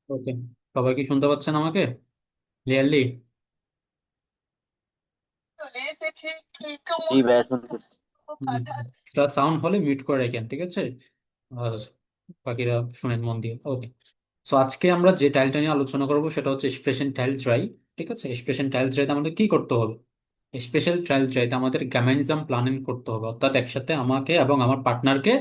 ওকে, সবাই কি শুনতে পাচ্ছেন আমাকে ক্লিয়ারলি? জি ভাইয়া শুনতেছি। এক্সট্রা সাউন্ড হলে মিউট করে রাখেন, ঠিক আছে? আর বাকিরা শুনেন মন দিয়ে। ওকে, সো আজকে আমরা যে টাইলটা নিয়ে আলোচনা করব সেটা হচ্ছে স্পেশাল টাইল ট্রাই। ঠিক আছে, স্পেশাল টাইল ট্রাইতে আমাদের কি করতে হবে? স্পেশাল টাইল ট্রাইতে আমাদের গ্যামানিজম প্ল্যানিং করতে হবে, অর্থাৎ একসাথে আমাকে এবং আমার পার্টনারকে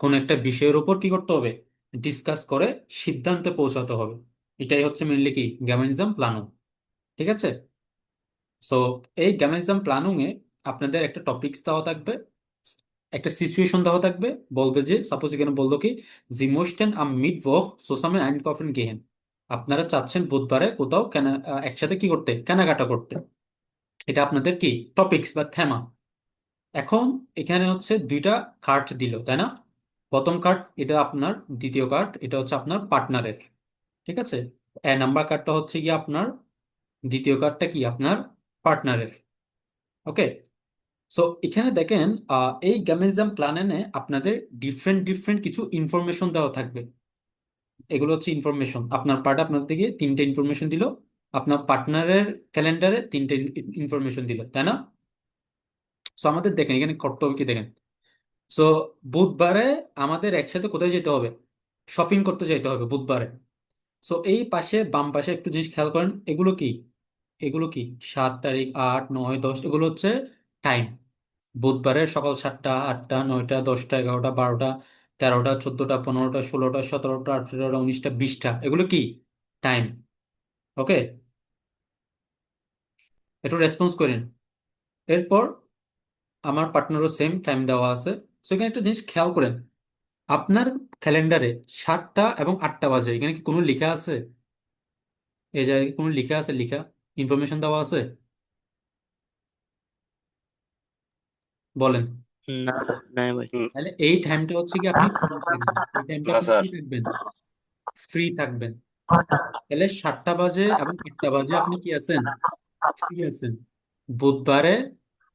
কোনো একটা বিষয়ের উপর কি করতে হবে, ডিসকাস করে সিদ্ধান্তে পৌঁছাতে হবে। এটাই হচ্ছে মেনলি কি গ্যামানিজম প্ল্যানিং। ঠিক আছে, সো এই গ্যামানিজম প্ল্যানিং এ আপনাদের একটা টপিকস দেওয়া থাকবে, একটা সিচুয়েশন দেওয়া থাকবে। বলবে যে সাপোজ এখানে বললো কি, জি মোস্টেন আম মিট ভোগ সোসামে আইন কফেন গেহেন। আপনারা চাচ্ছেন বুধবারে কোথাও কেনা একসাথে কি করতে, কেনাকাটা করতে। এটা আপনাদের কি টপিকস বা থেমা। এখন এখানে হচ্ছে দুইটা কার্ড দিল, তাই না? প্রথম কার্ড এটা আপনার, দ্বিতীয় কার্ড এটা হচ্ছে আপনার পার্টনারের। ঠিক আছে, এ নাম্বার কার্ডটা হচ্ছে কি আপনার, দ্বিতীয় কার্ডটা কি আপনার পার্টনারের। ওকে, সো এখানে দেখেন, এই গ্যামেজম প্ল্যানে আপনাদের ডিফারেন্ট ডিফারেন্ট কিছু ইনফরমেশন দেওয়া থাকবে। এগুলো হচ্ছে ইনফরমেশন। আপনার পার্ট আপনার দিকে তিনটে ইনফরমেশন দিল, আপনার পার্টনারের ক্যালেন্ডারে তিনটে ইনফরমেশন দিল, তাই না? সো আমাদের দেখেন এখানে কর্তব্য কি দেখেন। সো বুধবারে আমাদের একসাথে কোথায় যেতে হবে, শপিং করতে যেতে হবে বুধবারে। সো এই পাশে বাম পাশে একটু জিনিস খেয়াল করেন, এগুলো কি, এগুলো কি 7 তারিখ, 8, 9, 10, এগুলো হচ্ছে টাইম। বুধবারের সকাল 7টা, 8টা, 9টা, 10টা, 11টা, 12টা, 13টা, 14টা, 15টা, 16টা, 17টা, 18টা, 19টা, 20টা, এগুলো কি টাইম। ওকে, একটু রেসপন্স করেন। এরপর আমার পার্টনারও সেম টাইম দেওয়া আছে। সো এখানে একটা জিনিস খেয়াল করেন, আপনার ক্যালেন্ডারে 7টা এবং 8টা বাজে, এখানে কি কোনো লেখা আছে? এই জায়গায় কোনো লেখা আছে, লেখা ইনফরমেশন দেওয়া আছে? বলেন। না, নাই ভাই। তাহলে এই টাইমটা হচ্ছে কি আপনি ফ্রি থাকবেন, এই টাইমটা না আপনি স্যার। কি থাকবেন, ফ্রি থাকবেন। তাহলে 7টা বাজে এবং 8টা বাজে আপনি কি আছেন, ফ্রি আছেন। বুধবারে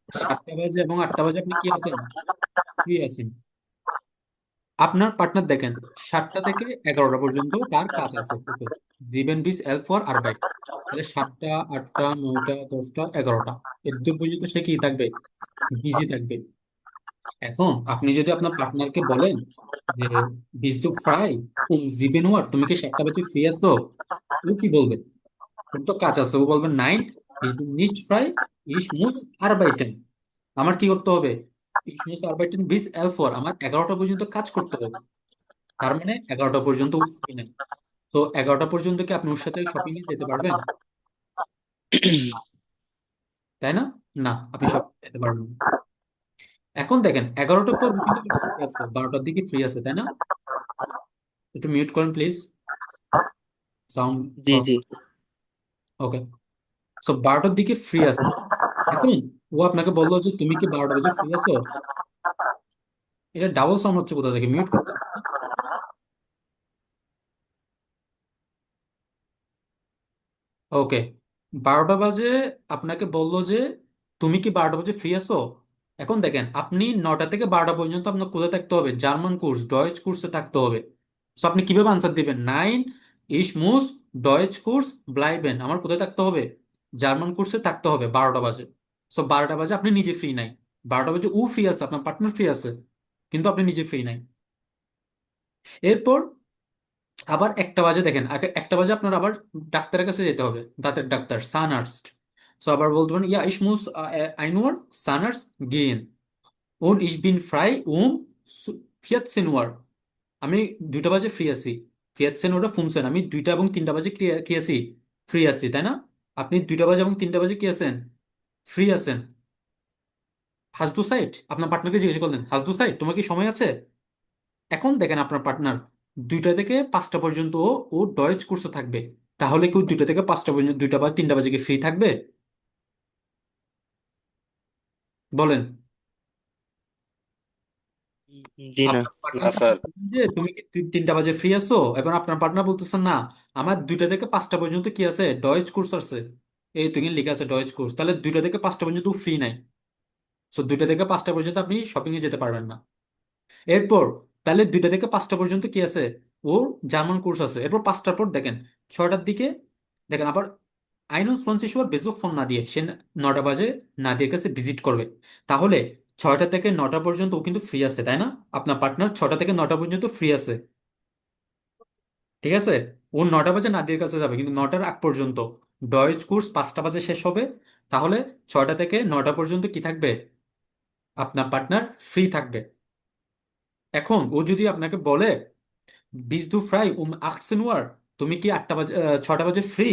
7টা বাজে এবং 8টা বাজে আপনি কি আছেন, ফ্রি আছেন। আপনার পার্টনার দেখেন 7টা থেকে 11টা পর্যন্ত তার কাজ আছে। ওকে, দিবেন বিস এল ফর আরবাইট। তাহলে 7টা, 8টা, 9টা, 10টা, 11টা, এর দূর পর্যন্ত সে কি থাকবে, বিজি থাকবে। এখন আপনি যদি আপনার পার্টনারকে বলেন যে বিস দু ফ্রাই জিবেন ওয়ার, তুমি কি 7টা বাজে ফ্রি আছো, ও কি বলবে? ওর তো কাজ আছে, ও বলবে নাইন, ইস বিন নিস্ট ফ্রাই, ইস মুস আরবাইটেন। আমার কি করতে হবে, ইস মুস আরবাইটেন বিস এল ফর, আমার 11টা পর্যন্ত কাজ করতে হবে। তার মানে 11টা পর্যন্ত ও ফ্রি নেই। তো 11টা পর্যন্ত কি আপনি ওর সাথে শপিং এ যেতে পারবেন? তাই না? না, আপনি শপিং যেতে পারবেন না। এখন দেখেন 11টার পর ও কিন্তু ফ্রি আছে, 12টার দিকে ফ্রি আছে, তাই না? একটু মিউট করেন প্লিজ, সাউন্ড। জি জি। ওকে, সো 12টার দিকে ফ্রি আছে। এখন ও আপনাকে বললো যে তুমি কি 12টা বাজে ফ্রি আছো। এটা ডাবল সাউন্ড হচ্ছে কোথা থেকে, মিউট করতে হবে না? ওকে, 12টা বাজে আপনাকে বললো যে তুমি কি 12টা বাজে ফ্রি আছো। এখন দেখেন আপনি 9টা থেকে 12টা পর্যন্ত আপনার কোথায় থাকতে হবে, জার্মান কোর্স, ডয়েচ কোর্সে থাকতে হবে। তো আপনি কিভাবে আনসার দিবেন, নাইন ইস মুস ডয়েচ কোর্স ব্লাইবেন, আমার কোথায় থাকতে হবে, জার্মান কোর্সে থাকতে হবে 12টা বাজে। সো 12টা বাজে আপনি নিজে ফ্রি নাই, 12টা বাজে ও ফ্রি আছে, আপনার পার্টনার ফ্রি আছে, কিন্তু আপনি নিজে ফ্রি নাই। এরপর আবার 1টা বাজে দেখেন, 1টা বাজে আপনার আবার ডাক্তারের কাছে যেতে হবে, দাঁতের ডাক্তার সানার্সট। সো আবার বলতে পারেন ইয়া ইস মুস আইনুয়ার সানার্স gain und ich bin frei um 14 Uhr। আমি 2টা বাজে ফ্রি আছি, 14 ওটা ফুমছেন, আমি 2টা এবং 3টা বাজে কি আছি, ফ্রি আছি, তাই না? আপনি 2টা বাজে এবং 3টা বাজে কি আছেন, ফ্রি আছেন। হাসদু সাইড, আপনার পার্টনারকে জিজ্ঞেস করলেন হাসদু সাইড তোমার কি সময় আছে। এখন দেখেন আপনার পার্টনার 2টা থেকে 5টা পর্যন্ত ও ও ডয়েচ কোর্সে থাকবে। তাহলে কেউ 2টা থেকে 5টা পর্যন্ত, 2টা বা 3টা বাজে কি ফ্রি থাকবে, বলেন? জি না। আপনার না পার্টনারকে আপনি স্যার। বললেন যে তুমি কি 3টা বাজে ফ্রি আছো, এখন আপনার পার্টনার বলতেছেন না, আমার 2টা থেকে 5টা পর্যন্ত কি আছে, ডয়েচ কোর্স আছে। এই তো এখানে লেখা আছে ডয়েচ কোর্স, তাহলে 2টা থেকে 5টা পর্যন্ত ফ্রি নাই। সো 2টা থেকে 5টা পর্যন্ত আপনি শপিং এ যেতে পারবেন না। এরপর তাহলে 2টা থেকে 5টা পর্যন্ত কি আছে, ও জার্মান কোর্স আছে। এরপর 5টার পর দেখেন ছয়টার দিকে দেখেন আবার আইনন সোয়ানসি শোয়ার বেজক ফোন না দিয়ে সে 9টা বাজে নাদিয়ার কাছে ভিজিট করবে। তাহলে 6টা থেকে 9টা পর্যন্ত ও কিন্তু ফ্রি আছে, তাই না? আপনার পার্টনার 6টা থেকে 9টা পর্যন্ত ফ্রি আছে, ঠিক আছে? ও 9টা বাজে নাদিয়ার কাছে যাবে, কিন্তু 9টার আগ পর্যন্ত ডয়েজ কোর্স 5টা বাজে শেষ হবে। তাহলে 6টা থেকে 9টা পর্যন্ত কি থাকবে? আপনার পার্টনার ফ্রি থাকবে। এখন ও যদি আপনাকে বলে বিশ দু ফ্রাই 18 Uhr, তুমি কি 8টা বাজে 6টা বাজে ফ্রি?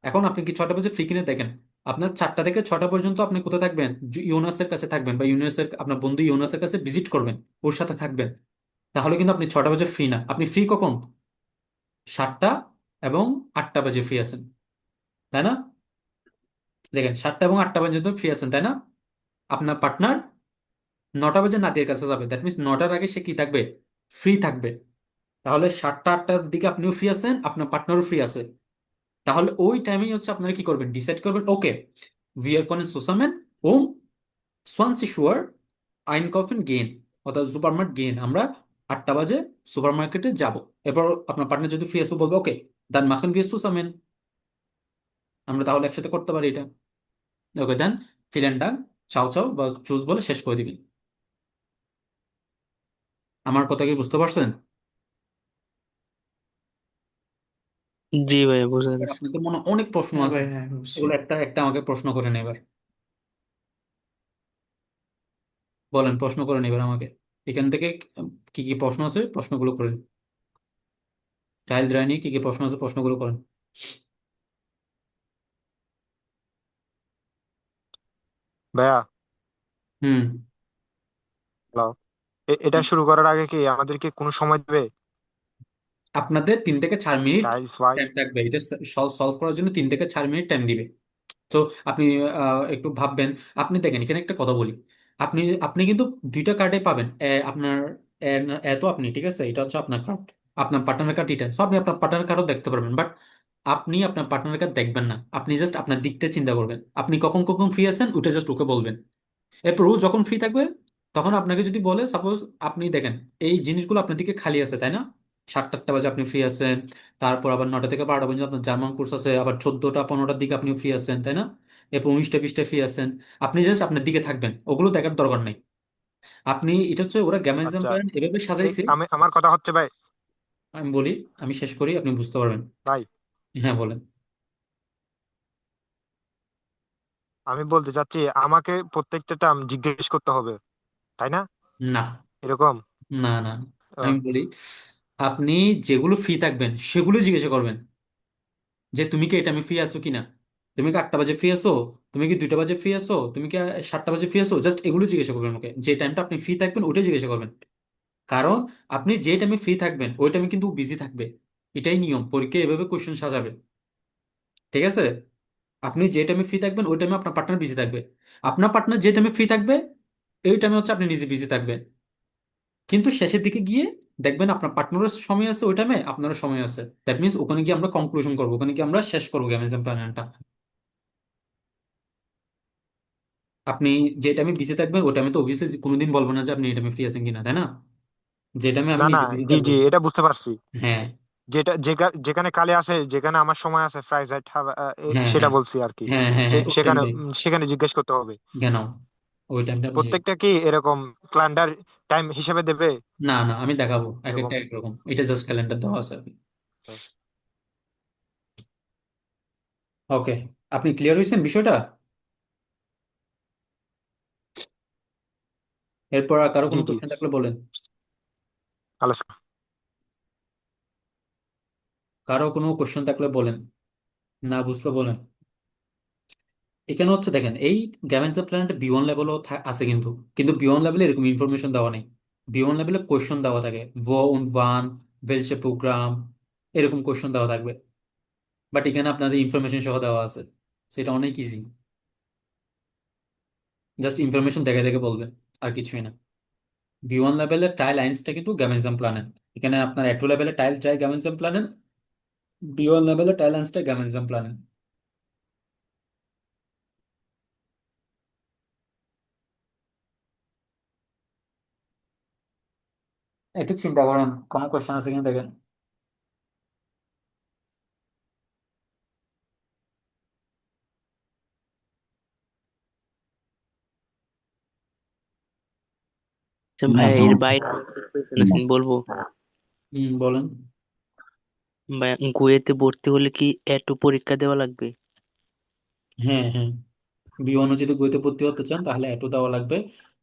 এখন আপনি কি 6টা বাজে ফ্রি কিনে দেখেন, আপনার 4টা থেকে 6টা পর্যন্ত আপনি কোথায় থাকবেন? ইউনাসের কাছে থাকবেন, বা ইউনাসের আপনার বন্ধু ইউনাসের কাছে ভিজিট করবেন, ওর সাথে থাকবেন। তাহলে কিন্তু আপনি 6টা বাজে ফ্রি না, আপনি ফ্রি কখন? 7টা এবং 8টা বাজে ফ্রি আছেন, তাই না? দেখেন 7টা এবং 8টা পর্যন্ত ফ্রি আছেন, তাই না? আপনার পার্টনার 9টা বাজে নাদিয়ার কাছে যাবে, দ্যাট মিনস 9টার আগে সে কি থাকবে? ফ্রি থাকবে। তাহলে 7টা 8টার দিকে আপনিও ফ্রি আছেন, আপনার পার্টনারও ফ্রি আছে। তাহলে ওই টাইমেই হচ্ছে আপনারা কি করবেন, ডিসাইড করবেন, ওকে wir können zusammen um 20 Uhr einkaufen gehen, অর্থাৎ সুপারমার্কেট গেন, আমরা 8টা বাজে সুপার মার্কেটে যাব। এরপর আপনার পার্টনার যদি ফ্রি আসবে বলবে ওকে dann machen wir zusammen, আমরা তাহলে একসাথে করতে পারি এটা। ওকে দেন ফিলেন ডাক, চাও চাও বা চুজ বলে শেষ করে দিবেন। আমার কথা কি বুঝতে পারছেন? জি ভাইয়া, বুঝতে এবার পারছি। আপনাদের মনে অনেক প্রশ্ন হ্যাঁ আছে, ভাই, হ্যাঁ বুঝছি। এগুলো একটা একটা আমাকে প্রশ্ন করে নেবার। বলেন, প্রশ্ন করে নেবেন আমাকে এখান থেকে। কি কি প্রশ্ন আছে প্রশ্নগুলো করেন। টাইল ড্রয়িং নিয়ে কি কি প্রশ্ন আছে প্রশ্নগুলো করেন। ভাইয়া, হুম। হ্যালো। এটা শুরু করার আগে কি আমাদেরকে কোনো সময় দেবে? আপনাদের 3 থেকে 4 মিনিট টাইলস ওয়াই। টাইম থাকবে, এটা সলভ করার জন্য 3 থেকে 4 মিনিট টাইম দিবে। তো আপনি একটু ভাববেন। আপনি দেখেন এখানে একটা কথা বলি, আপনি আপনি কিন্তু দুইটা কার্ডে পাবেন। আপনার তো আপনি ঠিক আছে, এটা হচ্ছে আপনার কার্ড, আপনার পার্টনার কার্ড এটা, তো আপনি আপনার পার্টনার কার্ডও দেখতে পারবেন, বাট আপনি আপনার পার্টনার কার্ড দেখবেন না, আপনি জাস্ট আপনার দিকটা চিন্তা করবেন, আপনি কখন কখন ফ্রি আছেন ওটা জাস্ট ওকে বলবেন। এরপর ও যখন ফ্রি থাকবে তখন আপনাকে যদি বলে, সাপোজ আপনি দেখেন এই জিনিসগুলো আপনার দিকে খালি আছে, তাই না? 7টা 8টা বাজে আপনি ফ্রি আছেন, তারপর আবার 9টা থেকে 12টা পর্যন্ত আপনার জার্মান কোর্স আছে, আবার 14টা 15টার দিকে আপনি ফ্রি আছেন, তাই না? এরপর 19টা 20টা ফ্রি আছেন। আপনি জাস্ট আপনার দিকে থাকবেন, ওগুলো দেখার দরকার নেই। আপনি এটা হচ্ছে ওরা গ্যামাইজাম আচ্ছা, প্ল্যান এভাবে সাজাইছে। আমার কথা হচ্ছে ভাই। আমি বলি, আমি শেষ করি আপনি বুঝতে পারবেন। ভাই, হ্যাঁ বলেন। আমি বলতে চাচ্ছি আমাকে প্রত্যেকটা টার্ম জিজ্ঞেস করতে হবে, তাই না? না এরকম। না না, আহ, আমি বলি, আপনি যেগুলো ফ্রি থাকবেন সেগুলো জিজ্ঞাসা করবেন, যে তুমি কি এটা আমি ফ্রি আছো কিনা, তুমি কি 8টা বাজে ফ্রি আছো, তুমি কি 2টা বাজে ফ্রি আছো, তুমি কি 7টা বাজে ফ্রি আছো, জাস্ট এগুলো জিজ্ঞাসা করবেন ওকে, যে টাইমটা আপনি ফ্রি থাকবেন ওইটাই জিজ্ঞাসা করবেন। কারণ আপনি যে টাইমে ফ্রি থাকবেন ওই টাইমে কিন্তু বিজি থাকবে, এটাই নিয়ম, পরীক্ষা এভাবে কোশ্চেন সাজাবে, ঠিক আছে? আপনি যে টাইমে ফ্রি থাকবেন ওই টাইমে আপনার পার্টনার বিজি থাকবে, আপনার পার্টনার যে টাইমে ফ্রি থাকবে এই টাইমে হচ্ছে আপনি নিজে বিজি থাকবেন। কিন্তু শেষের দিকে গিয়ে দেখবেন আপনার পার্টনারের সময় আছে ওই টাইমে, আপনারও সময় আছে, দ্যাট মিনস ওখানে গিয়ে আমরা কনক্লুশন করবো, ওখানে গিয়ে আমরা শেষ করবো অ্যামাজন প্ল্যানটা। আপনি যে টাইমে বিজি থাকবেন ওই টাইমে তো অবভিয়াসলি কোনোদিন বলবো না যে আপনি এই টাইমে ফ্রি আছেন কিনা, তাই না? যে টাইমে আমি না না, নিজে বিজি জি থাকবো। জি, এটা বুঝতে পারছি। হ্যাঁ যেখানে কালে আছে, যেখানে আমার সময় আছে, ফ্রাইজ হ্যাঁ সেটা হ্যাঁ বলছি আর কি। হ্যাঁ হ্যাঁ হ্যাঁ ওই সেখানে টাইমটাই। সেখানে জিজ্ঞেস করতে হবে। কেন? ওই টাইমটা আপনি প্রত্যেকটা কি এরকম ক্যালেন্ডার টাইম হিসেবে দেবে? না না, আমি দেখাবো এক এরকম। একটা একরকম, এটা জাস্ট ক্যালেন্ডার দেওয়া আছে। ওকে, আপনি ক্লিয়ার হয়েছেন বিষয়টা? এরপর আর কারো জি কোনো জি, কোশ্চেন থাকলে বলেন। আলোচনা। কারো কোনো কোশ্চেন থাকলে বলেন, না বুঝলে বলেন। এখানে হচ্ছে দেখেন এই গ্যামেজ দ্য প্ল্যানেট বি1 লেভেলও আছে, কিন্তু কিন্তু বি1 লেভেলে এরকম ইনফরমেশন দেওয়া নেই। বি1 লেভেলে কোয়েশ্চন দেওয়া থাকে, ভো und wann, welche প্রোগ্রাম, এরকম কোয়েশ্চন দেওয়া থাকবে। বাট এখানে আপনাদের ইনফরমেশন সহ দেওয়া আছে, সেটা অনেক ইজি, জাস্ট ইনফরমেশন দেখে দেখে বলবেন, আর কিছুই না। বি1 লেভেলের টাইল আইন্সটা কিন্তু গ্যামেনজাম প্ল্যানেট, এখানে আপনার এ2 লেভেলের টাইল যায় গ্যামেনজাম প্ল্যানেট, বি1 লেভেলের টাইল আইন্সটা গ্যামেনজাম প্ল্যানেট। একটু চিন্তা করেন, কোনো কোয়েশ্চেন আছে কিনা দেখেন। আচ্ছা ভাইয়া, এর বাইরে বলবো? বলেন। ভাইয়া, কুয়েতে ভর্তি হলে কি এটু পরীক্ষা দেওয়া লাগবে? হ্যাঁ, হ্যাঁ, বি1 যদি গইতে ভর্তি হতে চান তাহলে এটু দেওয়া লাগবে।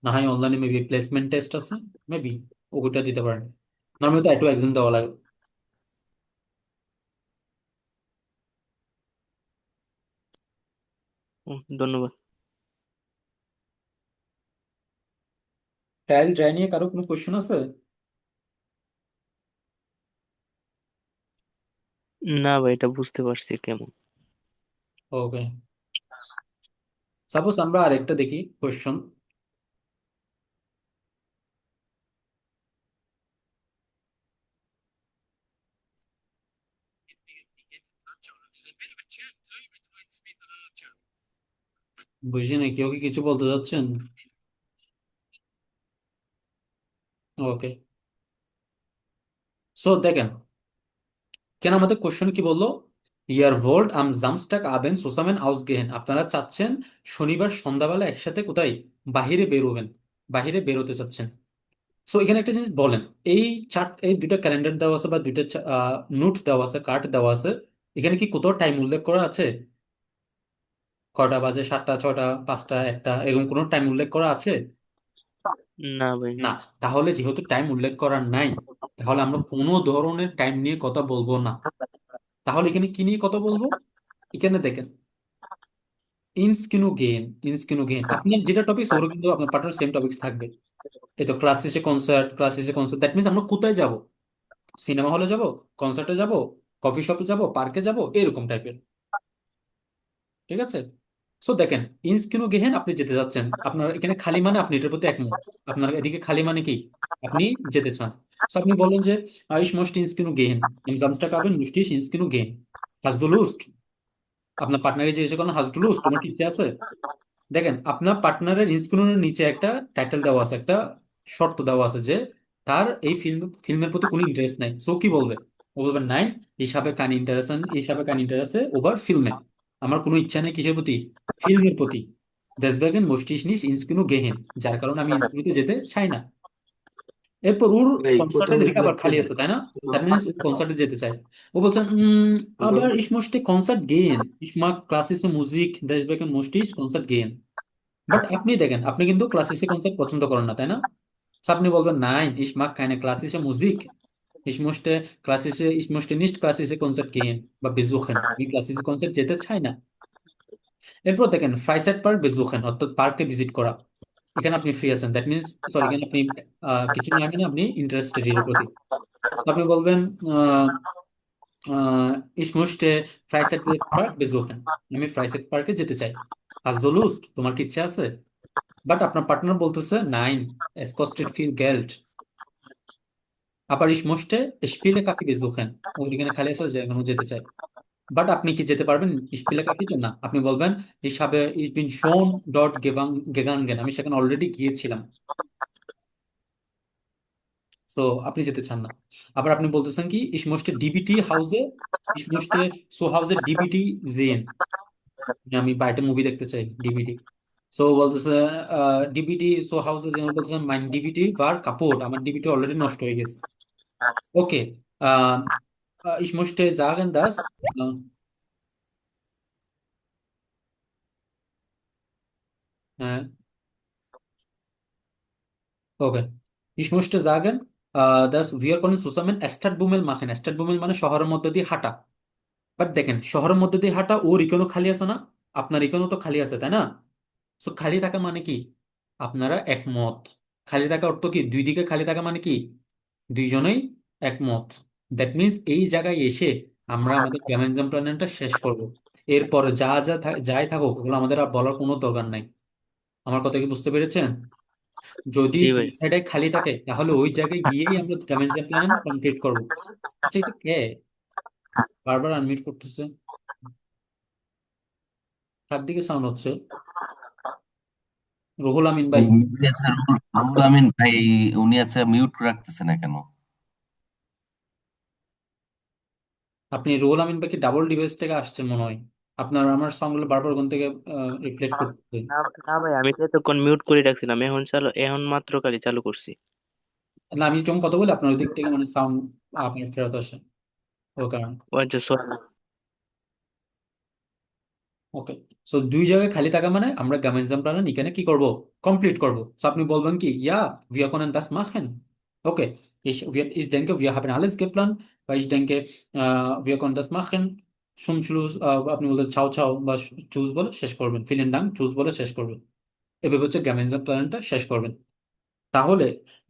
না হয় অনলাইনে মেবি প্লেসমেন্ট টেস্ট আছে, মেবি ওটা দিতে পারেন। নর্মালি তো এটু এক্সাম দেওয়া লাগে। ধন্যবাদ। ট্রায়াল ড্রাই নিয়ে কারো কোনো কোশ্চেন আছে? না ভাই, এটা বুঝতে পারছি কেমন। ওকে, সাপোজ আমরা আরেকটা দেখি কোশ্চেন। বুঝি না, কেউ কি কিছু বলতে চাচ্ছেন? ওকে, সো দেখেন, কেন আমাদের কোশ্চেন কি বললো? ইয়ার ভোল্ট আম জামস্টাক আবেন সুসামেন আউসগেহেন, আপনারা চাচ্ছেন শনিবার সন্ধ্যাবেলা একসাথে কোথায় বাহিরে বেরোবেন, বাহিরে বেরোতে চাচ্ছেন। সো এখানে একটা জিনিস বলেন, এই এই দুইটা ক্যালেন্ডার দেওয়া আছে বা দুইটা নোট দেওয়া আছে, কার্ড দেওয়া আছে, এখানে কি কোথাও টাইম উল্লেখ করা আছে? কয়টা বাজে, 7টা, 6টা, 5টা, 1টা, এরকম কোনো টাইম উল্লেখ করা আছে? না ভাই। না। তাহলে যেহেতু টাইম উল্লেখ করা নাই, তাহলে আমরা কোনো ধরনের টাইম নিয়ে কথা বলবো না। তাহলে এখানে কি নিয়ে কথা বলবো? এখানে দেখেন, ইনস্কিনু গেইন, ইনস্কিনু গেইন, আপনার যেটা টপিক ওর কিন্তু আপনার পার্টনার সেম টপিক্স থাকবে। এই তো ক্লাস শেষে কনসার্ট, ক্লাস শেষে কনসার্ট, দ্যাট মিনস আমরা কোথায় যাব? সিনেমা হলে যাব, কনসার্টে যাব, কফি শপে যাব, পার্কে যাব, এরকম টাইপের। ঠিক আছে? সো দেখেন, ইনস্কিনু গেহেন, আপনি যেতে যাচ্ছেন, আপনার এখানে খালি মানে আপনি এটার প্রতি একমত। আপনার এদিকে খালি মানে কি? আপনি যেতে চান। সো আপনি বললেন যে ich möchte ইনস্কিনু গেহেন, am Samstag Abend möchte ich ইনস্কিনু গেহেন, hast du Lust? আপনার পার্টনারে যে এসে কোনো hast du Lust, তোমার কি ইচ্ছে আছে? দেখেন, আপনার পার্টনারের ইনস্ক্রিনের নিচে একটা টাইটেল দেওয়া আছে, একটা শর্ত দেওয়া আছে যে তার এই ফিল্মের প্রতি কোনো ইন্টারেস্ট নাই। সো কি বলবে? ও বলবে নাই, হিসাবে কান ইন্টারেস্ট, হিসাবে কান ইন্টারেস্ট ওভার ফিল্মে, আমার কোনো ইচ্ছা নেই কিসের প্রতি? ফিল্মের প্রতি। দেসবেগেন মোস্টিস নিস ইনস্ক্রিনু গেহেন, যার কারণে আমি ইনস্ক্রিনুতে যেতে চাই না। এরপর ওর ভাই কনসার্টের প্রথমে দিকে আবার খালি আছে, তাই না? দ্যাট মিনস কনসার্টে যেতে চাই। ও বলছেন আবার ich möchte Konzert gehen, ich mag klassische Musik, deswegen möchte ich Konzert gehen. But আপনি দেখেন, আপনি কিন্তু ক্লাসিসে কনসার্ট পছন্দ করেন না, তাই না? So আপনি বলবেন নাই, ich mag keine klassische Musik, ich möchte nicht klassische Konzert gehen বা besuchen, আমি ক্লাসিসে কনসার্ট যেতে চাই না। এরপর দেখেন ফ্রাইসেট পার্ক besuchen, অর্থাৎ পার্কে ভিজিট করা। এখানে আপনি ফ্রি আছেন, দ্যাট মিনস সরি, এখানে আপনি কিছু না, এখানে আপনি ইন্টারেস্টেড এর প্রতি। তো আপনি বলবেন আহ, ich möchte ফ্রাইসেট পার্ক besuchen, আমি ফ্রাইসেট পার্কে যেতে চাই। Hast du Lust? তোমার কি ইচ্ছা আছে? বাট আপনার পার্টনার বলতেছে nine, es kostet viel Geld. আবার ich möchte spiele কাফি besuchen, ওইখানে খালি আছে যে এখনো যেতে চাই। বাট আপনি কি যেতে পারবেন স্পিলে কাফিতে? না। আপনি বলবেন ich bin schon dort gegangen, আমি সেখানে অলরেডি গিয়েছিলাম। সো আপনি যেতে চান না। আবার আপনি বলতেছেন কি ich möchte DBT হাউসে, ich möchte so হাউসে DBT sehen, আমি বাইরে মুভি দেখতে চাই, ডিভিডি। সো বলতেছে ডিভিডি সো হাউসে যেমন বলতেছেন মাইন ডিভিডি বার কাপুর, আমার ডিভিডি অলরেডি নষ্ট হয়ে গেছে। ওকে, ich möchte sagen, dass äh, okay, ich möchte sagen, dass wir können zusammen Stadtbummel machen, Stadtbummel মানে শহরের মধ্যে দিয়ে হাঁটা। বাট দেখেন, শহরের মধ্যে দিয়ে হাঁটা, ওর ইকোনো খালি আছে না, আপনার ইকোনো তো খালি আছে, তাই না? সো খালি থাকা মানে কি? আপনারা একমত। খালি থাকা অর্থ কি? দুই দিকে খালি থাকা মানে কি? দুইজনেই একমত। দ্যাট মিনস এই জায়গায় এসে আমরা আমাদের ড্যামেজ প্ল্যানটা শেষ করব। এরপর যা যা যাই থাকুক ওগুলো আমাদের আর বলার কোনো দরকার নাই। আমার কথা কি বুঝতে পেরেছেন? যদি জি দুই ভাই। সাইডে খালি থাকে তাহলে ওই জায়গায় গিয়েই আমরা ড্যামেজ প্ল্যান কমপ্লিট করব। আচ্ছা, এটা কে বারবার আনমিউট করতেছে? কার দিকে সাউন্ড হচ্ছে? রুহুল আমিন ভাই? উনি আছে রুহুল আমিন ভাই, উনি আছে মিউট রাখতেছে না কেন? আপনি রুহুল আমিন ভাই কি ডাবল ডিভাইস থেকে আসছেন মনে হয়? আপনার আমার সাউন্ডগুলো বারবার ওখান থেকে রিফ্লেক্ট করতে। না না ভাই, আমি তো এতক্ষণ মিউট করে রাখছিলাম, এখন মাত্র খালি চালু করছি। না, আমি যখন কথা বলি আপনার ওই দিক থেকে মানে সাউন্ড আপনার ফেরত আসে, ওই কারণে। ও আচ্ছা, sorry। ওকে। সো দুই জায়গায় খালি থাকা মানে আমরা gemeinsam planen এখানে কি করব, কমপ্লিট করব। সো আপনি বলবেন কি, ইয়া wir können das machen. Okay, ich denke wir haben alles geplant, weil ich denke wir können das machen. zum Schluss আপনি বলতে চাও চাও বা চুজ বলে শেষ করবেন, vielen Dank চুজ বলে শেষ করবেন। এভাবে হচ্ছে gemeinsam planenটা শেষ করবেন। তাহলে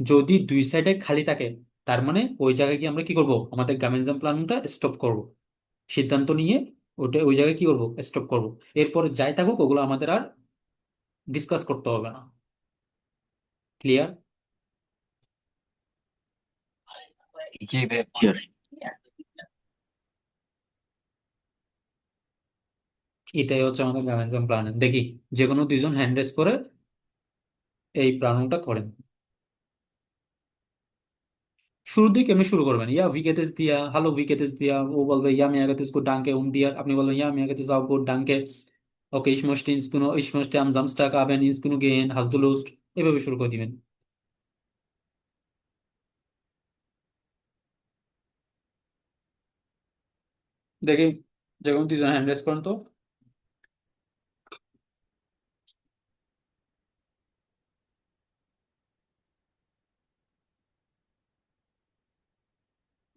যদি দুই সাইডে খালি থাকে, তার মানে ওই জায়গায় গিয়ে আমরা কি করব, আমাদের gemeinsam প্ল্যানটা স্টপ করব, সিদ্ধান্ত নিয়ে ওটা ওই জায়গায় কি করব, স্টপ করব। এরপরে যাই থাকুক ওগুলো আমাদের আর ডিসকাস করতে হবে না। ক্লিয়ার? জি ভাই, clear। এটাই হচ্ছে আমাদের gemeinsam প্ল্যান। দেখি যে কোনো দুইজন হ্যান্ড রেজ করে এই প্ল্যানটা করেন। শুরুর দিকে এমনি শুরু করবেন, ইয়া ভিগেতেস দিয়া, হ্যালো ভিগেতেস দিয়া, ও বলবে ইয়া মিয়াগেতেস গুড ডাঙ্কে উম দিয়া, আপনি বলবেন ইয়া মিয়াগেতেস auch gut danke, okay ich möchte am Samstag Abend ins Kino gehen, hast du Lust? এভাবে শুরু করে দিবেন। দেখি যে কোনো দুইজন হ্যান্ড রেজ করেন তো।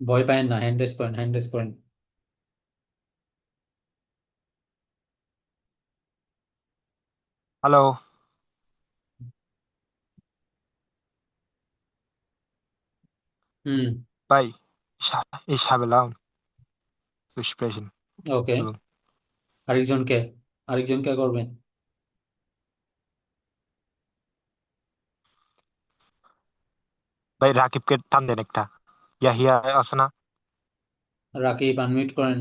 ভয় পায়েন না, হ্যান্ড রেজ করেন, হ্যান্ড রেজ করেন। হ্যালো হুম। ভাই, ich habe Laune zu sprechen. ওকে। বলুন। আরেকজনকে, আরেকজনকে করবেন। ভাই রাকিবকে টান দেন একটা। ইয়াহিয়া আছে না? রাকিব আনমিউট করেন।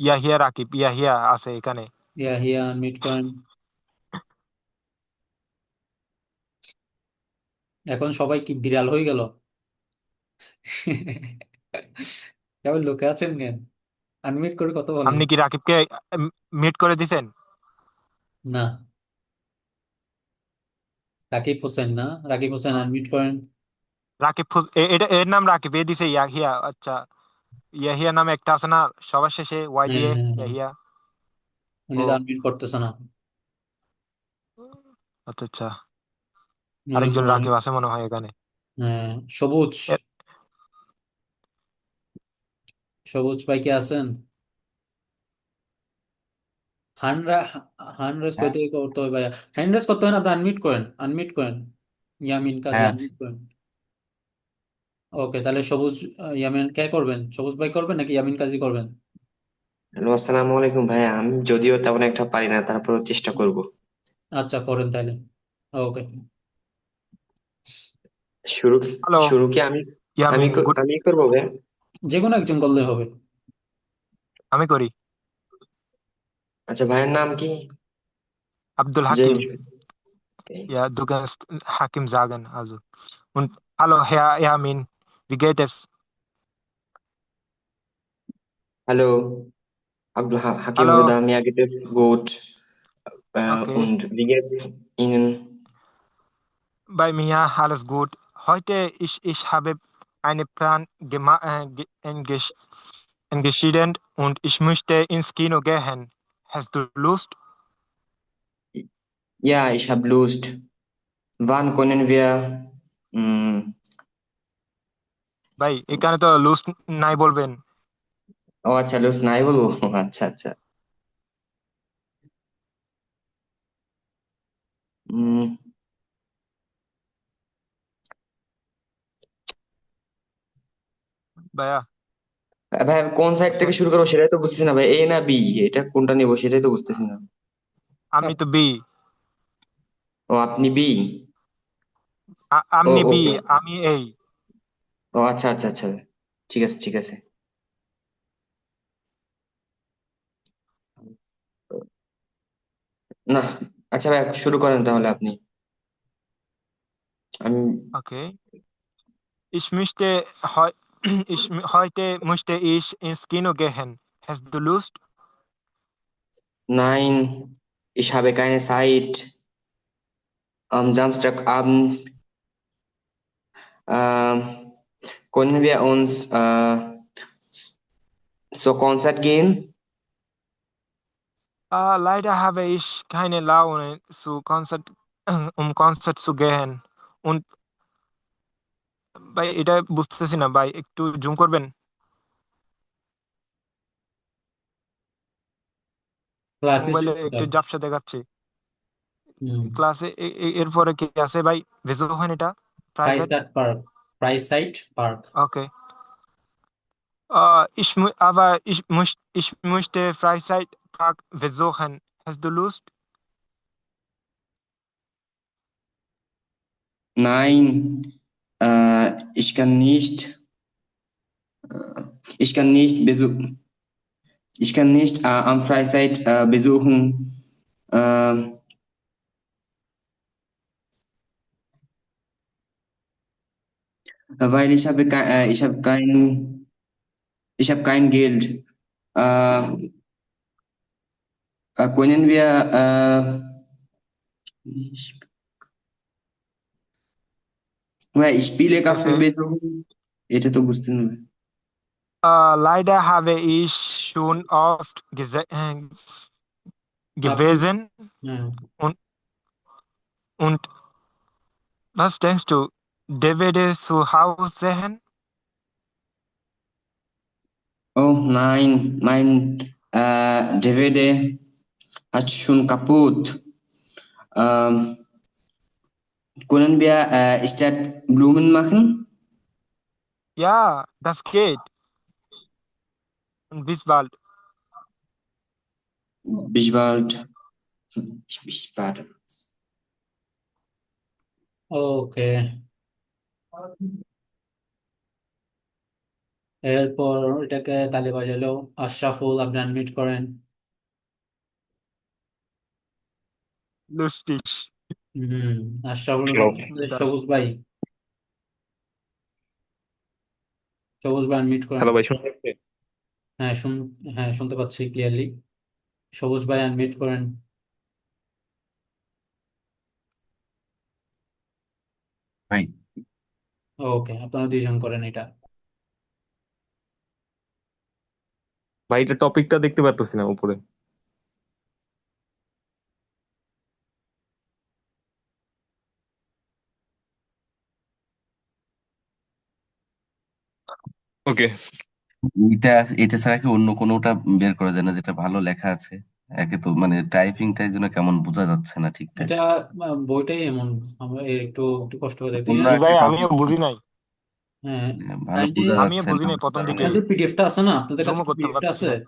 ইয়াহিয়া রাকিব, ইয়াহিয়া আছে এখানে। ইয়া হিয়া আনমিউট করেন। এখন সবাই কি বিড়াল হয়ে গেল? কেবল লোকে আছেন কেন? আনমিউট করে কথা বলেন। আপনি কি রাকিবকে মিট করে দিছেন? না, রাকিব হোসেন না, রাকিব হোসেন আনমিউট করেন। রাকিব এটা এর নাম রাকিব, এ দিছে ইয়াহিয়া। আচ্ছা, ইয়াহিয়া নামে একটা আছে না সবার শেষে ওয়াই হ্যাঁ দিয়ে, হ্যাঁ হ্যাঁ, ইয়াহিয়া। উনি ও তো আনমিউট করতেছে না। আচ্ছা আচ্ছা, উনি আরেকজন মনে হয় রাকিব আছে মনে হয় এখানে। হ্যাঁ, সবুজ, এ- সবুজ ভাই কি আছেন? হানরা, হানরাজ কই হ্যাঁ, থেকে করতে হবে ভাইয়া? হ্যান্ডরাজ করতে হয় না, আপনি আনমিউট করেন, আনমিউট করেন। ইয়ামিন কাজী হ্যাঁ আছে। আনমিউট করেন। ওকে, তাহলে সবুজ ইয়ামিন কে করবেন, সবুজ ভাই করবেন নাকি ইয়ামিন কাজী করবেন? হ্যালো, আসসালামু আলাইকুম ভাইয়া। আমি যদিও তেমন একটা পারি না, তারপরেও চেষ্টা করব। আচ্ছা করেন তাহলে। ওকে। শুরু হ্যালো শুরু কি আমি আমি ইয়ামিন, গুড। আমি করবো ভাইয়া? যে কোনো একজন করলে হবে। আমি করি। আচ্ছা, ভাইয়ের নাম কি? Abdul Hakim. James. Ja, du kannst Hakim sagen, also. Und hallo, Herr Yamin, wie geht es? Hello Hakim Hallo, Bruder, mir geht es gut. okay. Und wie geht's Ihnen? Bei mir alles gut. Heute ich habe einen Plan entschieden und ich möchte ins Kino gehen. Hast du Lust? Ja, ich habe Lust. Wann können wir? mm, ভাই এখানে তো loose নাই বলবেন। ও আচ্ছা, loose নাই বলবো। আচ্ছা আচ্ছা। উম, ভাইয়া, ভাই কোন সাইড থেকে শুন, শুরু করবো সেটাই তো বুঝতেছি না ভাই, এ না বি, এটা কোনটা নিবো সেটাই তো বুঝতেছি না। আমি তো বি। ও, আপনি বি? ও, আপনি বি, ওকে। আমি এই। ও আচ্ছা আচ্ছা আচ্ছা, ঠিক আছে ঠিক আছে। না, আচ্ছা ভাই, শুরু করেন তাহলে আপনি। আমি Okay. Ich möchte heu heute möchte ich ins Kino gehen. Hast du Lust? Nein, ich habe keine Zeit. Am Samstagabend können wir uns zur Konzert gehen? Leider habe ich keine Laune, Konzert zu gehen. Und ভাই এটা বুঝতেছি না ভাই, একটু zoom করবেন? ক্লাসে মোবাইলে একটু ঝাপসা দেখাচ্ছে। ক্লাসে এরপরে কি আছে ভাই? ভেসুভেন এটা price private. That park, price site park. Okay. Ich möchte Freizeitpark besuchen. Hast du Lust? Nein, ich kann nicht. Ich kann nicht besuchen. Ich kann nicht am Freizeit besuchen, äh, weil ich habe kein Geld. Äh, können wir, ich spiele ঠিক Kaffee আছে। besuchen. এটা তো বুঝতে হবে। Leider habe ich schon oft আপনি gewesen হ্যাঁ, und, und was denkst du? DVD zu Hause sehen? Oh nein, mein DVD hat schon kaputt. Ähm, können wir statt Blumen machen? Ja, das geht. Und bis bald. Bis bald. Bis bald. ওকে। এরপর এটাকে তালি বাজালো। আশরাফুল, আপনি unmute করেন। Lustig. হম, Ashraful hello হচ্ছে আমাদের Das. সবুজ ভাই। সবুজ ভাই আনমিউট করেন। হ্যালো ভাই, শোনা যাচ্ছে? হ্যাঁ হ্যাঁ, শুনতে পাচ্ছি ক্লিয়ারলি। সবুজ ভাই আনমিউট করেন। ভাই ওকে, আপনারা দুইজন করেন এটা। ভাই এটা টপিকটা দেখতে পারতেছি না উপরে। ওকে। এটা এটা ছাড়া কি অন্য কোনোটা বের করা যায় না যেটা ভালো লেখা আছে? একে তো মানে টাইপিংটাই যেন কেমন বোঝা যাচ্ছে না ঠিকঠাক। এটা বইটাই এমন, আমরা একটু একটু কষ্ট করে দেখতে অন্য জি একটা ভাই, আমিও টপিক বুঝি নাই। হ্যাঁ, ভালো কাইন্ডলি বোঝা আমিও যাচ্ছে বুঝি না নাই বুঝতে প্রথম পারা দিকে, নাই। পিডিএফটা আছে না আপনাদের কাছে? জুমও করতে পিডিএফটা পারতেছি আছে? না।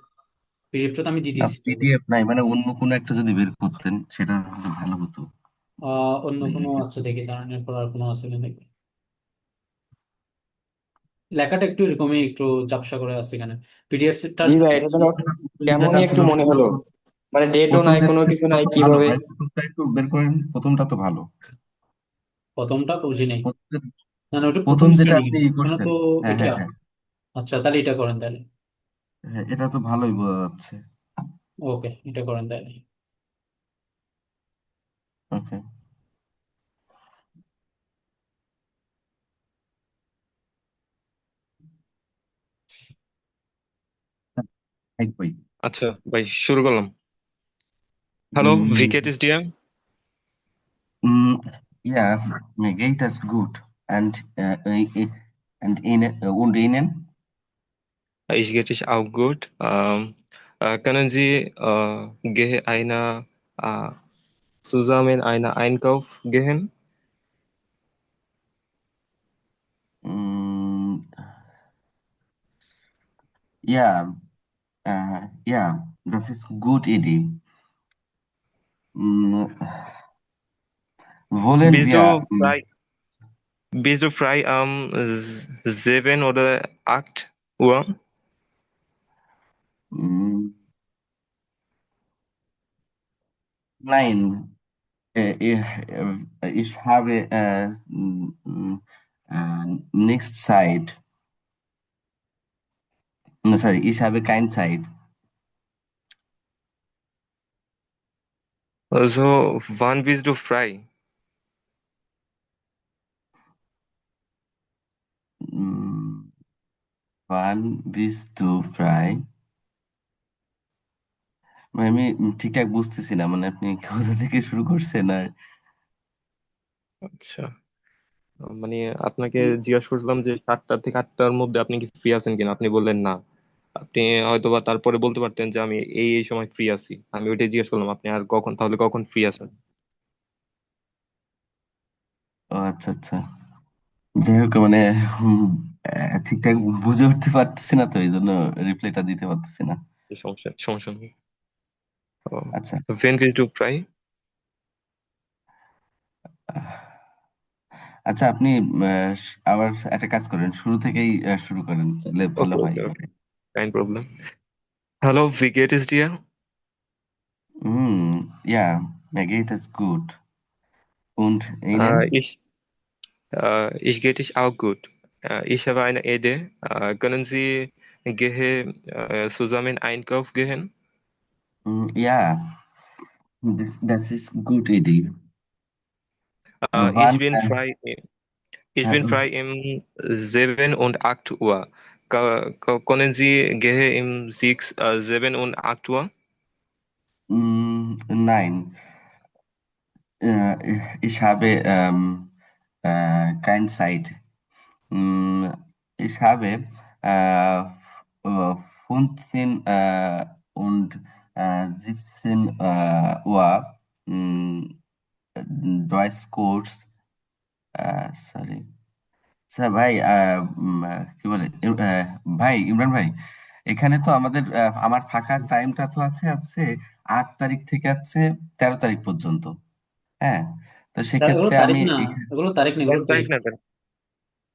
পিডিএফটা তো আমি দিয়ে না, দিচ্ছি। পিডিএফ নাই, মানে অন্য কোনো একটা যদি বের করতেন সেটা হলে ভালো হতো। অন্য কোনো একে আছে দেখি, কারণ এরপর আর কোনো আছে কিনা দেখি। লেখাটা একটু এরকমই, একটু ঝাপসা করে আছে এখানে। পিডিএফটার জি ভাই, এটা যেন প্রথম যেটা কেমনই ছিল একটু মনে সেটা হলো। তো মানে ডেটও প্রথম নাই, যেটা কোনো ছিল কিছু সেটা নাই, তো ভালো কিভাবে? ভাই, প্রথমটা একটু বের করেন, প্রথমটা তো ভালো। প্রথমটা বুঝি নেই। প্রথম না না, ওটা প্রথম প্রথম যেটা স্পেলিং, আপনি ওখানে করছেন। তো হ্যাঁ এটা। হ্যাঁ হ্যাঁ আচ্ছা, তাহলে এটা করেন তাহলে। হ্যাঁ, এটা তো ভালোই বোঝা যাচ্ছে। ওকে, এটা করেন তাহলে। ওকে। এক বই। আচ্ছা ভাই, শুরু করলাম। Hello um, VKTSDM. ja, mir geht es gut. Und Ihnen? Ich geht es auch gut. Können Sie gehe einer zusammen einer Einkauf gehen? Mm, ja, ja, das ist eine gute Idee. Mm, wollen Bist wir, du frei? Bist du frei am 7 oder 8 Uhr? mm, nein, ich habe nicht Zeit. Sorry, ich habe keine Zeit. So, wann bist du frei? Um, wann bist du frei? মানে আমি ঠিকঠাক বুঝতেছি না, মানে আপনি কোথা থেকে শুরু করছেন আর আচ্ছা, মানে আপনাকে জিজ্ঞাসা করছিলাম যে 7টা থেকে 8টার মধ্যে আপনি কি ফ্রি আছেন কিনা, আপনি বললেন না। আপনি হয়তোবা তারপরে বলতে পারতেন যে আমি এই সময় ফ্রি আছি, আমি ওইটাই জিজ্ঞেস করলাম আপনি আর কখন, তাহলে কখন ফ্রি আছেন। ও আচ্ছা আচ্ছা, যাই হোক মানে হুম, ঠিকঠাক বুঝে উঠতে পারতেছি না, তো এই জন্য রিপ্লাইটা দিতে পারতেছি না। এই সমস্যা সমস্যা নেই। আচ্ছা, When bist du frei? আচ্ছা আপনি আবার একটা কাজ করেন, শুরু থেকেই শুরু করেন, তাহলে ভালো Okay, হয় okay, মানে। okay. Kein Problem. Hallo, wie geht es dir? Ja, mir geht es gut. Und Äh, Ihnen? ich, ich geht es auch gut. Ich habe eine Idee. Können Sie zusammen einkaufen gehen? Ja, das ist eine gute Idee. Ich Wann, bin frei. Ich äh, bin frei im 7 und 8 Uhr. Können Sie gehen im 6, 7 und 8 Uhr? nein, ich habe keine Zeit. Mm, Ich habe äh, 15 und 17 Uhr Deutschkurs, sorry. আচ্ছা ভাই, কি বলে ভাই ইমরান ভাই, এখানে তো আমাদের আমার ফাঁকা টাইমটা তো আছে আছে 8 তারিখ থেকে আছে 13 তারিখ পর্যন্ত। হ্যাঁ, তো এগুলো সেক্ষেত্রে তারিখ আমি না, এগুলো তারিখ না, এগুলো কত তারিখ ডেট। না?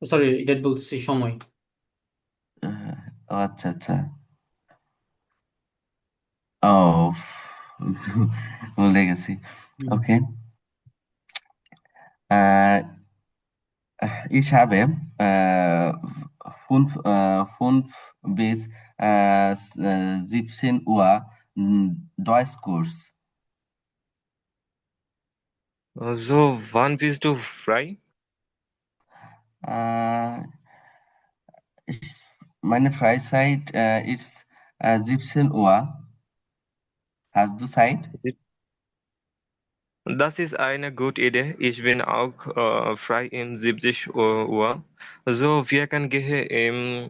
সরি, ডেট বলতেছি, সময়। ও আচ্ছা আচ্ছা, ও ভুলে গেছি। হুম। ওকে, ich habe fünf bis 17 Uhr Deutschkurs. So, wann bist du frei? Äh, Meine Freizeit ist 17 Uhr. Hast du Zeit? Das ist eine gute Idee. Ich bin auch frei um 70 Uhr. So, wir können gehen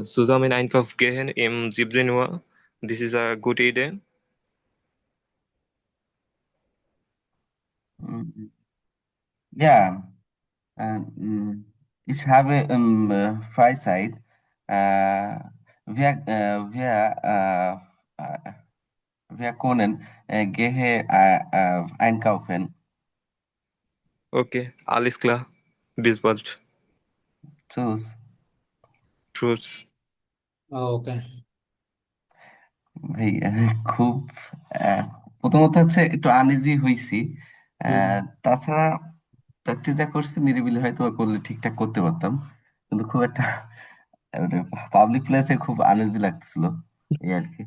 zusammen einkaufen gehen um 17 Uhr. Das ist eine gute Idee. Mm, Ja, ich habe Freizeit. Äh, wir, wir können gehen einkaufen. Okay, alles klar. Bis bald. Tschüss. Tschüss. ওকে। ভাই খুব আহ, প্রথমত হচ্ছে একটু uneasy হইছি। হুম। তাছাড়া practice যা করছি নিরিবিলি হয়তো বা করলে ঠিকঠাক করতে পারতাম, কিন্তু খুব একটা পাবলিক প্লেসে খুব আনইজি লাগতেছিল, এই আর কি।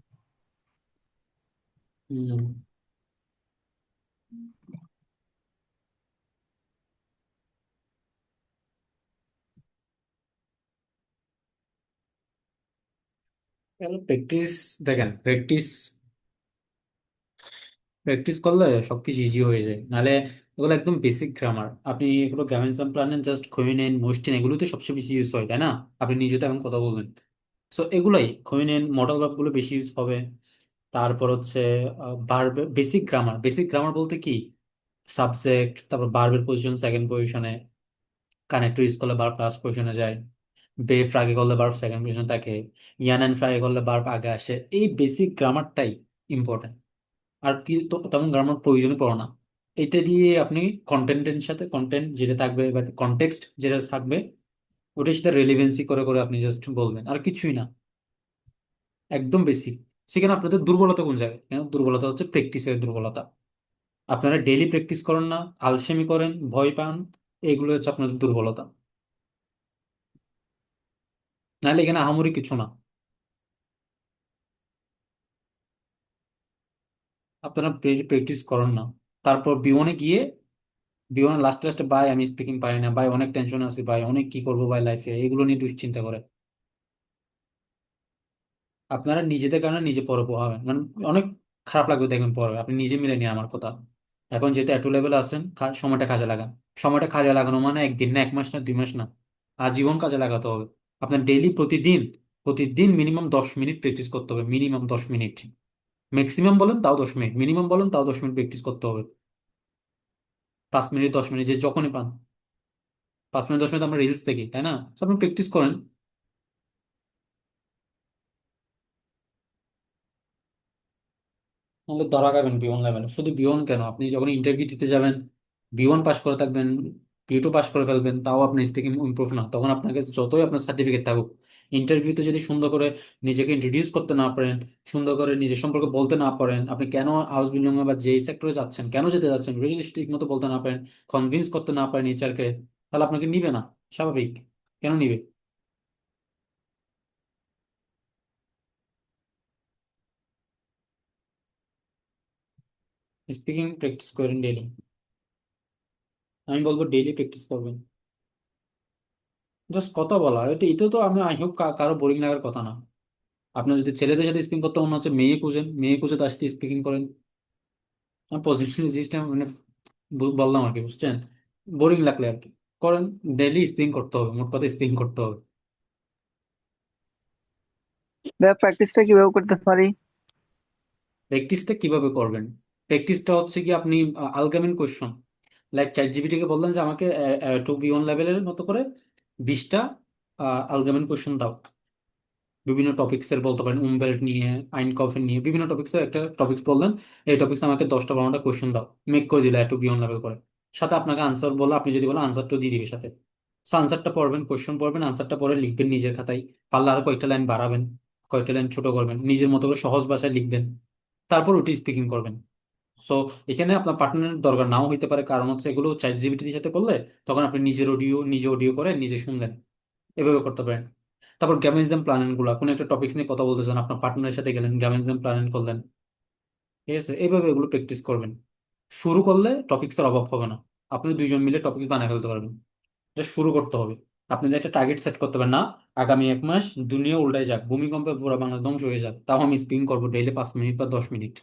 হুম। প্র্যাকটিস, দেখেন, প্র্যাকটিস প্র্যাকটিস করলে সবকিছু ইজি হয়ে যায়। নাহলে এগুলো একদম বেসিক গ্রামার, আপনি এগুলো গ্রামার প্ল্যানেন, জাস্ট খৈনেন মোস্টিন, এগুলোতে সবচেয়ে বেশি ইউজ হয়, তাই না? আপনি নিজে তো এখন কথা বললেন। সো এগুলাই খৈনেন মডেল ভার্বগুলো বেশি ইউজ হবে। তারপর হচ্ছে verb, basic grammar. Basic grammar বলতে কি, সাবজেক্ট, তারপর ভার্বের পজিশন সেকেন্ড পজিশনে, কানেক্টর ইউজ করলে ভার্ব ফার্স্ট পজিশনে যায়, বেফ আগে করলে ভার্ব সেকেন্ড পজিশনে থাকে, ইয়ান অ্যান্ড ফ্রাই করলে ভার্ব আগে আসে। এই বেসিক গ্রামারটাই ইম্পর্টেন্ট। আর কি তো তেমন গ্রামার প্রয়োজনই পড়ে না। এটা দিয়ে আপনি কন্টেন্টের সাথে, কন্টেন্ট যেটা থাকবে বা কনটেক্সট যেটা থাকবে, ওটার সাথে রেলিভেন্সি করে করে আপনি জাস্ট বলবেন, আর কিছুই না। একদম বেসিক। সেখানে আপনাদের দুর্বলতা কোন জায়গায়? কেন দুর্বলতা হচ্ছে প্র্যাকটিসের দুর্বলতা। আপনারা ডেইলি প্র্যাকটিস করেন না, আলসেমি করেন, ভয় পান, এগুলো হচ্ছে আপনাদের দুর্বলতা। নাহলে এখানে আহামরি কিছু না। আপনারা প্র্যাকটিস করেন না। তারপর বিওনে গিয়ে, বিওনে লাস্টে লাস্টে ভাই আমি স্পিকিং পাই না ভাই, অনেক টেনশন আছে ভাই, অনেক কি করবো ভাই লাইফে, এগুলো নিয়ে দুশ্চিন্তা করে। আপনারা নিজেদের কারণে নিজে পরে পোহাবেন, মানে অনেক খারাপ লাগবে দেখবেন পরে। আপনি নিজে মিলে নিন আমার কথা। এখন যেহেতু এটু লেভেলে আছেন, সময়টা কাজে লাগান। সময়টা কাজে লাগানো মানে একদিন না, 1 মাস না, 2 মাস না, আজীবন কাজে লাগাতে হবে। আপনার ডেইলি প্রতিদিন, প্রতিদিন মিনিমাম 10 মিনিট প্র্যাকটিস করতে হবে, মিনিমাম 10 মিনিট। ম্যাক্সিমাম বলেন তাও 10 মিনিট, মিনিমাম বলেন তাও 10 মিনিট প্র্যাকটিস করতে হবে। 5 মিনিট, 10 মিনিট, যে যখনই পান। 5 মিনিট 10 মিনিট আমরা রিলস দেখি, তাই না? তো আপনি প্র্যাকটিস করেন। নাহলে ধরা খাবেন বিয়ন লেভেলে। শুধু বিয়ন কেন, আপনি যখন ইন্টারভিউ দিতে যাবেন, বিয়ন পাস করে থাকবেন, বিউটো পাস করে ফেলবেন, তাও আপনি স্পিকিং ইমপ্রুভ না। তখন আপনাকে যতই আপনার সার্টিফিকেট থাকুক, ইন্টারভিউতে যদি সুন্দর করে নিজেকে ইন্ট্রোডিউস করতে না পারেন, সুন্দর করে নিজের সম্পর্কে বলতে না পারেন, আপনি কেন হাউস বিল্ডিং বা যেই সেক্টরে যাচ্ছেন, কেন যেতে যাচ্ছেন, ওটা যদি ঠিক মতো বলতে না পারেন, কনভিন্স করতে না পারেন এইচআরকে, তাহলে আপনাকে নিবে না। স্বাভাবিক। কেন নিবে? স্পিকিং প্র্যাকটিস করেন ডেইলি। আমি বলবো ডেইলি প্র্যাকটিস করবেন। জাস্ট কথা বলা, এটা তো আমি আই হোপ কারো বোরিং লাগার কথা না। আপনার যদি ছেলেদের সাথে স্পিকিং করতে মনে হচ্ছে, মেয়ে খুঁজেন, মেয়ে খুঁজে তার সাথে স্পিকিং করেন। পজিটিভ জিনিসটা মানে বললাম আর কি, বুঝছেন? বোরিং লাগলে আর কি করেন। ডেইলি স্পিকিং করতে হবে, মোট কথা স্পিকিং করতে হবে। ভাইয়া প্র্যাকটিসটা কিভাবে করতে পারি? প্র্যাকটিসটা কিভাবে করবেন? প্র্যাকটিসটা হচ্ছে কি, আপনি আলগামিন কোয়েশ্চন, লাইক চ্যাট জিপিটি কে বললেন যে আমাকে 2B1 লেভেলের মতো করে 20টা আলগামিন কোয়েশ্চন দাও। বিভিন্ন টপিক্স এর বলতে পারেন, উমবেল্ট নিয়ে, আইনকফের নিয়ে, বিভিন্ন টপিক্স এর একটা টপিক্স বললেন, এই টপিক্স আমাকে 10টা 12টা কোয়েশ্চেন দাও, মেক করে দিলে একটু বিয়ন্ড লেভেল করে। সাথে আপনাকে আনসার বলো, আপনি যদি বলেন আনসারটা দিয়ে দিবে সাথে। আনসারটা পড়বেন, কোয়েশ্চেন পড়বেন, আনসারটা পরে লিখবেন নিজের খাতায়। পারলে আরো কয়েকটা লাইন বাড়াবেন, কয়েকটা লাইন ছোট করবেন, নিজের মতো করে সহজ ভাষায় লিখবেন। তারপর ওটি স্পিকিং করবেন। সো এখানে আপনার পার্টনারের দরকার নাও হইতে পারে, কারণ হচ্ছে এগুলো চ্যাট জিপিটির সাথে করলে তখন আপনি নিজে অডিও করে নিজে শুনলেন। এভাবে করতে পারেন। তারপর গ্যামেনিজম প্ল্যানিং গুলা, কোনো একটা টপিক্স নিয়ে কথা বলতেছেন, আপনার পার্টনারের সাথে গেলেন, গ্যামেনিজম প্ল্যানিং করলেন। ঠিক আছে, এইভাবে এগুলো প্র্যাকটিস করবেন। শুরু করলে টপিক্সের অভাব হবে না। আপনি দুইজন মিলে টপিক্স বানিয়ে ফেলতে পারবেন। এটা শুরু করতে হবে। আপনি একটা টার্গেট সেট করতে পারেন না, আগামী 1 মাস দুনিয়া উল্টায় যাক, ভূমিকম্পে পুরো বাংলাদেশ ধ্বংস হয়ে যাক, তাও আমি স্পিন করবো ডেইলি 5 মিনিট বা 10 মিনিট।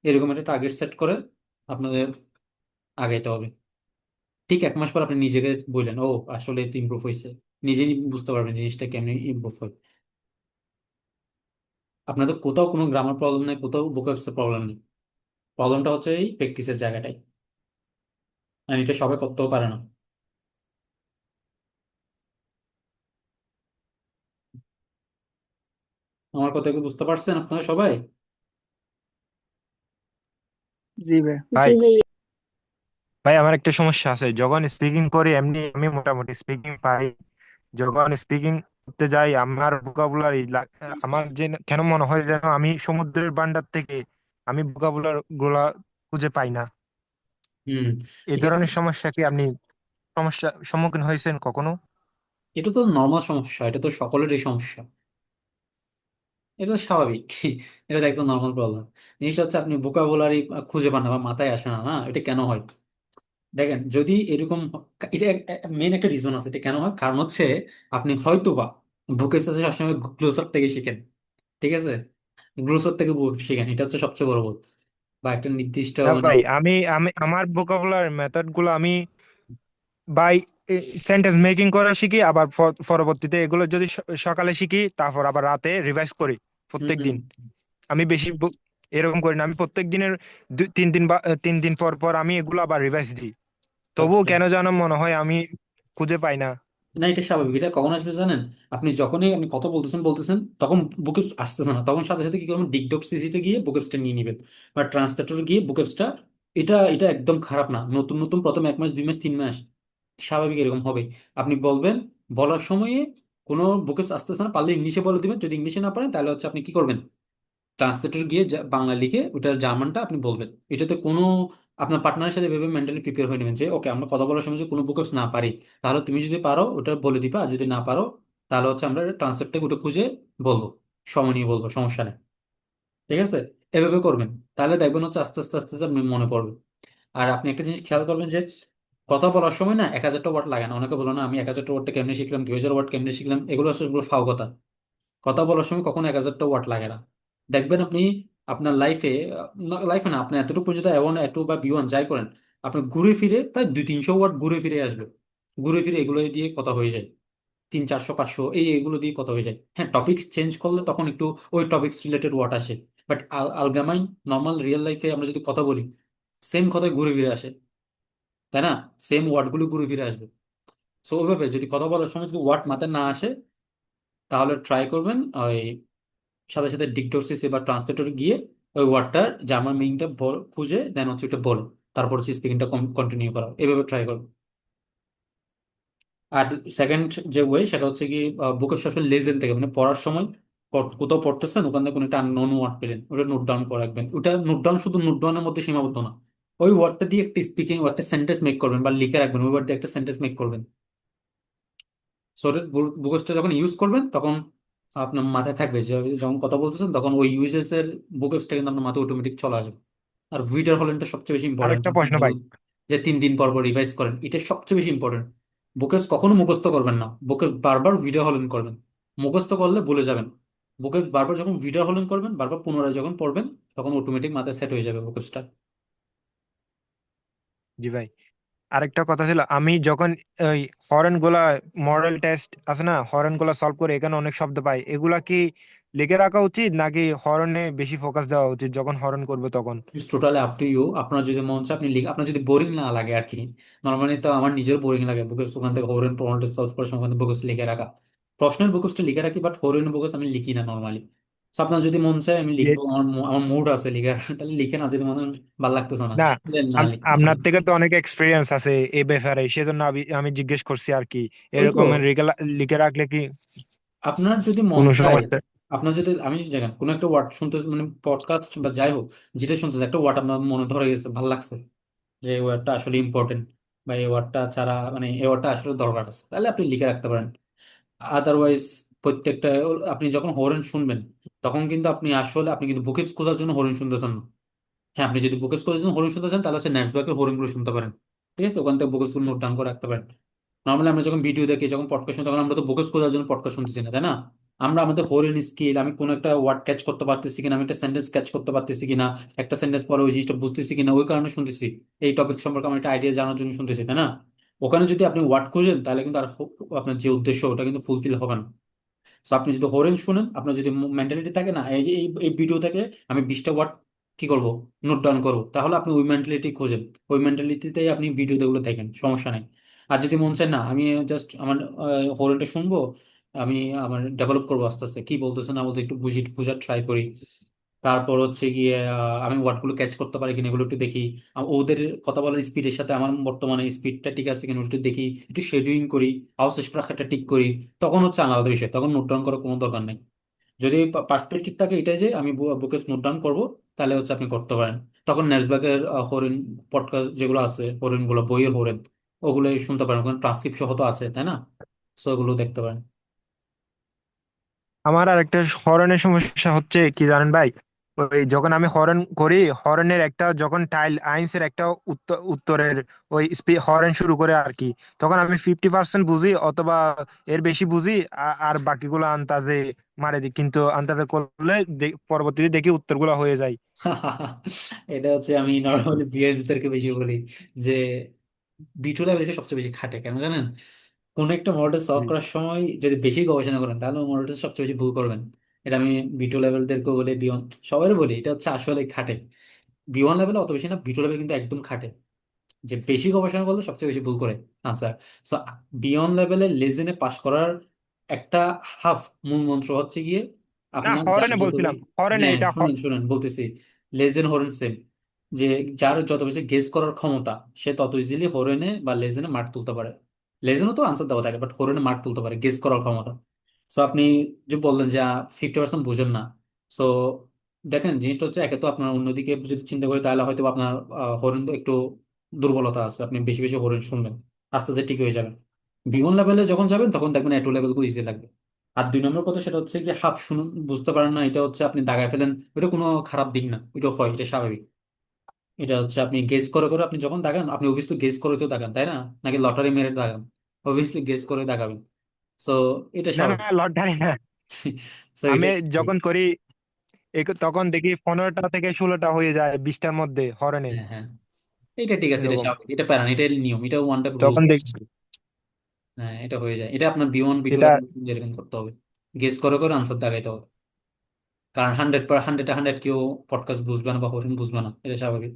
এরকম একটা টার্গেট সেট করে আপনাদের আগাইতে হবে। ঠিক 1 মাস পর আপনি নিজেকে বললেন, ও আসলে তো ইমপ্রুভ হয়েছে। নিজেই বুঝতে পারবেন জিনিসটা কেমনি ইমপ্রুভ হয়। আপনাদের কোথাও কোনো গ্রামার প্রবলেম নেই, কোথাও ভোকাবুলারি প্রবলেম নেই। প্রবলেমটা হচ্ছে এই প্র্যাকটিসের জায়গাটাই। আর এটা সবাই করতেও পারে না। আমার কথা কি বুঝতে পারছেন আপনারা সবাই? জি ভাই। ভাই, ভাই আমার একটা সমস্যা আছে, যখন স্পিকিং করি এমনি আমি মোটামুটি স্পিকিং পারি, যখন স্পিকিং করতে যাই আমার ভোকাবুলারি, আমার যে কেন মনে হয় যেন আমি সমুদ্রের ভান্ডার থেকে আমি ভোকাবুলার গুলা খুঁজে পাই না। হুম। এই এখানে ধরনের সমস্যা কি আপনি সম্মুখীন হয়েছেন কখনো? এটা তো নর্মাল সমস্যা, এটা তো সকলেরই সমস্যা। এটা স্বাভাবিক। এটা তো একদম নর্মাল প্রবলেম। জিনিসটা হচ্ছে আপনি ভোকাবুলারি খুঁজে পান না বা মাথায় আসে না, না এটা কেন হয়? দেখেন, যদি এরকম এটা মেন একটা রিজন আছে এটা কেন হয়, কারণ হচ্ছে আপনি হয়তো বা ভোকেবুলারি সবসময় গ্লোসার থেকে শিখেন। ঠিক আছে, গ্লোসার থেকে শিখেন, এটা হচ্ছে সবচেয়ে বড় ভুল। বা একটা নির্দিষ্ট না মানে ভাই, আমি আমি আমার ভোকাবুলার মেথড গুলো আমি বাই সেন্টেন্স মেকিং করে শিখি, আবার পরবর্তীতে এগুলো যদি সকালে শিখি তারপর আবার রাতে রিভাইজ করি হুম, প্রত্যেক হুম, দিন। আমি বেশি এরকম করি না, আমি প্রত্যেক দিনের 3 দিন বা 3 দিন পর পর আমি এগুলো আবার রিভাইজ দিই। তবুও আচ্ছা। কেন যেন মনে হয় আমি খুঁজে পাই না। না, এটা স্বাভাবিক। এটা কখন আসবে জানেন? আপনি যখনই আপনি কথা বলতেছেন বলতেছেন তখন বুকেপস আসতেছে না, তখন সাথে সাথে কি করবেন, ডিকডক সিসিতে গিয়ে বুকেপসটা নিয়ে নেবেন, বা ট্রান্সলেটর গিয়ে বুকেপসটা। এটা একদম খারাপ না। নতুন নতুন প্রথম 1 মাস, 2 মাস, 3 মাস স্বাভাবিক এরকম হবে। আপনি বলবেন, বলার সময়ে কোনো বুকেপস আসতেছে না, পারলে ইংলিশে বলে দিবেন। যদি ইংলিশে না পারেন তাহলে হচ্ছে আপনি কি করবেন, ট্রান্সলেটর গিয়ে বাংলা লিখে ওটার জার্মানটা আপনি বলবেন। এটাতে কোনো, আপনার পার্টনারের সাথে ভেবে মেন্টালি প্রিপেয়ার হয়ে নেবেন যে ওকে, আমরা কথা বলার সময় যদি কোনো বুকস না পারি, তাহলে তুমি যদি পারো ওটা বলে দিবা, আর যদি না পারো তাহলে হচ্ছে আমরা ট্রান্সলেটটা ওটা খুঁজে বলবো, সময় নিয়ে বলবো, সমস্যা নেই। ঠিক আছে। এভাবে করবেন, তাহলে দেখবেন হচ্ছে আস্তে আস্তে আস্তে আস্তে আপনি মনে পড়বে। আর আপনি একটা জিনিস খেয়াল করবেন যে কথা বলার সময় না 1000টা ওয়ার্ড লাগে না। অনেকে বলো না আমি 1000টা ওয়ার্ডটা কেমনে শিখলাম, 2000 ওয়ার্ড কেমনে শিখলাম, এগুলো আসলে এগুলো ফাও কথা। কথা বলার সময় কখনো 1000টা ওয়ার্ড লাগে না। দেখবেন আপনি আপনার লাইফে, লাইফে না আপনি এতটুকু পর্যন্ত এ1 এ2 বা বি1 যাই করেন, আপনি ঘুরে ফিরে প্রায় 200-300 ওয়ার্ড ঘুরে ফিরে আসবে। ঘুরে ফিরে এগুলো দিয়ে কথা হয়ে যায়, 300-400-500 এগুলো দিয়ে কথা হয়ে যায়। হ্যাঁ, টপিক চেঞ্জ করলে তখন একটু ওই টপিক্স রিলেটেড ওয়ার্ড আসে, বাট আলগামাইন নর্মাল রিয়েল লাইফে আমরা যদি কথা বলি, সেম কথাই ঘুরে ফিরে আসে, তাই না? সেম ওয়ার্ডগুলো ঘুরে ফিরে আসবে। সো ওইভাবে যদি কথা বলার সময় যদি ওয়ার্ড মাথায় না আসে, তাহলে ট্রাই করবেন ওই সাথে সাথে ডিকটোসিস বা ট্রান্সলেটর গিয়ে ওই ওয়ার্ডটার জার্মান মিনিংটা খুঁজে দেন হচ্ছে ওটা বলো, তারপর হচ্ছে স্পিকিংটা কন্টিনিউ করা, এভাবে ট্রাই করো। আর সেকেন্ড যে ওয়ে সেটা হচ্ছে কি, বুকের সবসময় লেজেন থেকে মানে পড়ার সময় কোথাও পড়তেছেন, ওখান থেকে কোনো একটা আননোন ওয়ার্ড পেলেন, ওটা নোট ডাউন করে রাখবেন। ওটা নোট ডাউন শুধু নোট ডাউনের মধ্যে সীমাবদ্ধ না, ওই ওয়ার্ডটা দিয়ে একটা স্পিকিং একটা সেন্টেন্স মেক করবেন বা লিখে রাখবেন, ওই ওয়ার্ড দিয়ে একটা সেন্টেন্স মেক করবেন। সো বুকসটা যখন ইউজ করবেন তখন আপনার মাথায় থাকবে যে যখন কথা বলতেছেন তখন ওই ইউজেস এর বুকসটা কিন্তু আপনার মাথায় অটোমেটিক চলে আসবে। আর ভিডিওর হলেনটা সবচেয়ে বেশি ইম্পর্টেন্ট। আরেকটা প্রশ্ন ভাই। যে 3 দিন পর পর রিভাইজ করেন, এটা সবচেয়ে বেশি ইম্পর্টেন্ট। বুকেস কখনো মুখস্থ করবেন না, বুকে বারবার ভিডিও হলন করবেন। মুখস্থ করলে ভুলে যাবেন। বুকে বারবার যখন ভিডিও হলন করবেন, বারবার পুনরায় যখন পড়বেন, তখন অটোমেটিক মাথায় সেট হয়ে যাবে বুকসটা। জি ভাই, আরেকটা কথা ছিল, আমি যখন ওই হরেন গুলা মডেল টেস্ট আছে না, হরেন গুলা সলভ করে এখানে অনেক শব্দ পাই, এগুলা কি লিখে রাখা উচিত নাকি হরনে বেশি ফোকাস দেওয়া উচিত যখন হরন করবে তখন? It's totally up to you. আপনার যদি মন চায় আপনি লিখ, আপনার যদি বোরিং না লাগে আর কি। নর্মালি তো আমার নিজের বোরিং লাগে বুকের ওখান থেকে হরেন প্রবলেমটা সলভ করার সময় ওখান থেকে বুকস লিখে রাখা, প্রশ্নের বুকসটা লিখে রাখি, বাট হরেন বুকস আমি লিখি না নর্মালি। তো আপনার যদি মন চায় আমি যে- লিখবো, আমার মুড আছে লিখার, তাহলে লিখে না, যদি মনে হয় ভালো লাগতেছে না, না, তাহলে না লিখতে আপনার চলবে। থেকে তো অনেক এক্সপিরিয়েন্স আছে এই ব্যাপারে, সেজন্য আমি আমি জিজ্ঞেস করছি আর কি। ওই তো এরকম লিখে রাখলে কি আপনার যদি মন কোনো চায়, সমস্যা? আপনার যদি আমি দেখেন কোনো একটা ওয়ার্ড শুনতে মানে পডকাস্ট বা যাই হোক, যেটা শুনতেছে একটা ওয়ার্ড আপনার মনে ধরে গেছে, ভালো লাগছে, যে এই ওয়ার্ডটা আসলে ইম্পর্টেন্ট বা এই ওয়ার্ডটা ছাড়া মানে এই ওয়ার্ডটা আসলে দরকার আছে, তাহলে আপনি লিখে রাখতে পারেন। আদারওয়াইজ প্রত্যেকটা আপনি যখন হরেন শুনবেন, তখন কিন্তু আপনি কিন্তু বুকেটস খোঁজার জন্য হরেন শুনতেছেন না। হ্যাঁ, আপনি যদি বুকেটস খোঁজার জন্য হরেন শুনতে চান, তাহলে হচ্ছে নেটসবার্কের হরেনগুলো শুনতে পারেন। ঠিক আছে, ওখান থেকে বুকেটস গুলো নোট ডাউন করে রাখতে পারেন। নর্মালি আমরা যখন ভিডিও দেখি, যখন পডকাস্ট শুনি, তখন আমরা তো বুকেটস খোঁজার জন্য পডকাস্ট শুনতেছি না, তাই না? আমরা আমাদের হরেন স্কিল, আমি কোনো একটা ওয়ার্ড ক্যাচ করতে পারতেছি কিনা, আমি একটা সেন্টেন্স ক্যাচ করতে পারতেছি কিনা, একটা সেন্টেন্স পরে ওই জিনিসটা বুঝতেছি কিনা, ওই কারণে শুনতেছি। এই টপিক সম্পর্কে আমার একটা আইডিয়া জানার জন্য শুনতেছি, তাই না? ওখানে যদি আপনি ওয়ার্ড খুঁজেন, তাহলে কিন্তু আর আপনার যে উদ্দেশ্য ওটা কিন্তু ফুলফিল হবে না। তো আপনি যদি হরেন শুনেন, আপনার যদি মেন্টালিটি থাকে না এই এই এই ভিডিও থেকে আমি 20টা ওয়ার্ড কি করব, নোট ডাউন করবো, তাহলে আপনি ওই মেন্টালিটি খোঁজেন, ওই মেন্টালিটিতেই আপনি ভিডিওগুলো দেখেন, সমস্যা নেই। আর যদি মন চায় না আমি জাস্ট আমার হরেনটা শুনবো, আমি আমার ডেভেলপ করবো আস্তে আস্তে, কি বলতেছে না বলতে একটু বুঝার ট্রাই করি। তারপর হচ্ছে গিয়ে আমি ওয়ার্ডগুলো ক্যাচ করতে পারি কিনা এগুলো একটু দেখি। ওদের কথা বলার স্পিডের সাথে আমার বর্তমানে স্পিডটা ঠিক আছে কিনা একটু দেখি, একটু শেডিউইং করি, আওয়াজটা ঠিক করি। তখন হচ্ছে আলাদা বিষয়, তখন নোট ডাউন করার কোনো দরকার নেই। যদি পার্সপেক্টিভ থাকে এটাই যে আমি বুকে নোট ডাউন করবো, তাহলে হচ্ছে আপনি করতে পারেন। তখন নেসবাগের হরিণ পডকাস্ট যেগুলো আছে, হরিণ গুলো বইয়ের হরিণ, ওগুলো শুনতে পারেন, ওখানে ট্রান্সক্রিপ্ট সহ তো আছে, তাই না? সো ওগুলো দেখতে পারেন। আমার আর একটা হরনের সমস্যা হচ্ছে কি জানেন ভাই, ওই যখন আমি হরন করি, হরনের একটা যখন টাইল আইনসের একটা উত্তরের ওই হরন শুরু করে আর কি, তখন আমি 50% বুঝি অথবা এর বেশি বুঝি, আর বাকিগুলো আন্তাজে মারে দিই, কিন্তু আন্তাজে করলে পরবর্তীতে দেখি উত্তরগুলো হয়ে যায়। এটা হচ্ছে আমি নর্মালি বিএস দেরকে বেশি বলি যে বিটু লেভেল এটা সবচেয়ে বেশি খাটে, কেন জানেন? কোন একটা মডেল সলভ করার সময় যদি বেশি গবেষণা করেন, তাহলে ওই মডেলটা সবচেয়ে বেশি ভুল করবেন। এটা আমি বিটু লেভেলদেরকে বলি, বিয়ন সবাই বলি, এটা হচ্ছে আসলে খাটে। বি1 লেভেলে অত বেশি না, বিটু লেভেল কিন্তু একদম খাটে, যে বেশি গবেষণা করলে সবচেয়ে বেশি ভুল করে আনসার। সো বিয়ন্ড লেভেলে লেজেনে পাশ করার একটা হাফ মূল মন্ত্র হচ্ছে গিয়ে না, আপনার যার হরনে যত বলছিলাম, হরনে হ্যাঁ এটা শুনেন শুনেন বলতেছি, লেজেন হরেন সেম, যে যার যত বেশি গেস করার ক্ষমতা, সে তত ইজিলি হরেনে বা লেজেনে মার্ক তুলতে পারে। লেজেনও তো আনসার দেওয়া থাকে, বাট হরেনে মার্ক তুলতে পারে গেস করার ক্ষমতা। সো আপনি যে বললেন যে 50% বুঝেন না, সো দেখেন জিনিসটা হচ্ছে, একে তো আপনার অন্যদিকে যদি চিন্তা করি, তাহলে হয়তো আপনার হরেন একটু দুর্বলতা আছে, আপনি বেশি বেশি হরেন শুনবেন, আস্তে আস্তে ঠিক হয়ে যাবেন। বি1 লেভেলে যখন যাবেন তখন দেখবেন এ2 লেভেল গুলো ইজি লাগবে। আর 2 নম্বর কথা সেটা হচ্ছে কি হাফ শুনুন, বুঝতে পারেন না, এটা হচ্ছে আপনি দাগায় ফেলেন, এটা কোনো খারাপ দিক না, এটা হয়, এটা স্বাভাবিক। এটা হচ্ছে আপনি গেস করে করে আপনি যখন দাগান, আপনি অবভিয়াসলি গেস করে তো দাগান, তাই না? নাকি লটারি মেরে দাগান? অবভিয়াসলি গেস করে দাগাবেন। সো এটা না না, স্বাভাবিক। লটারি না। সো আমি এটা যখন করি তখন দেখি 15টা থেকে 16টা হয়ে যায় 20টার মধ্যে হরনে, হ্যাঁ হ্যাঁ, এটা ঠিক আছে, এটা এরকম। স্বাভাবিক, এটা প্যারান, এটা নিয়ম, এটা ওয়ান টাইপ রুল। তখন দেখি হ্যাঁ, এটা হয়ে যায়, এটা আপনার B1 B2 এটা। লেভেল এরকম করতে হবে, গেস করে করে আনসার দাগাইতে হবে। কারণ 100 কেউ পডকাস্ট বুঝবে না বা হরিণ বুঝবে না, এটা স্বাভাবিক।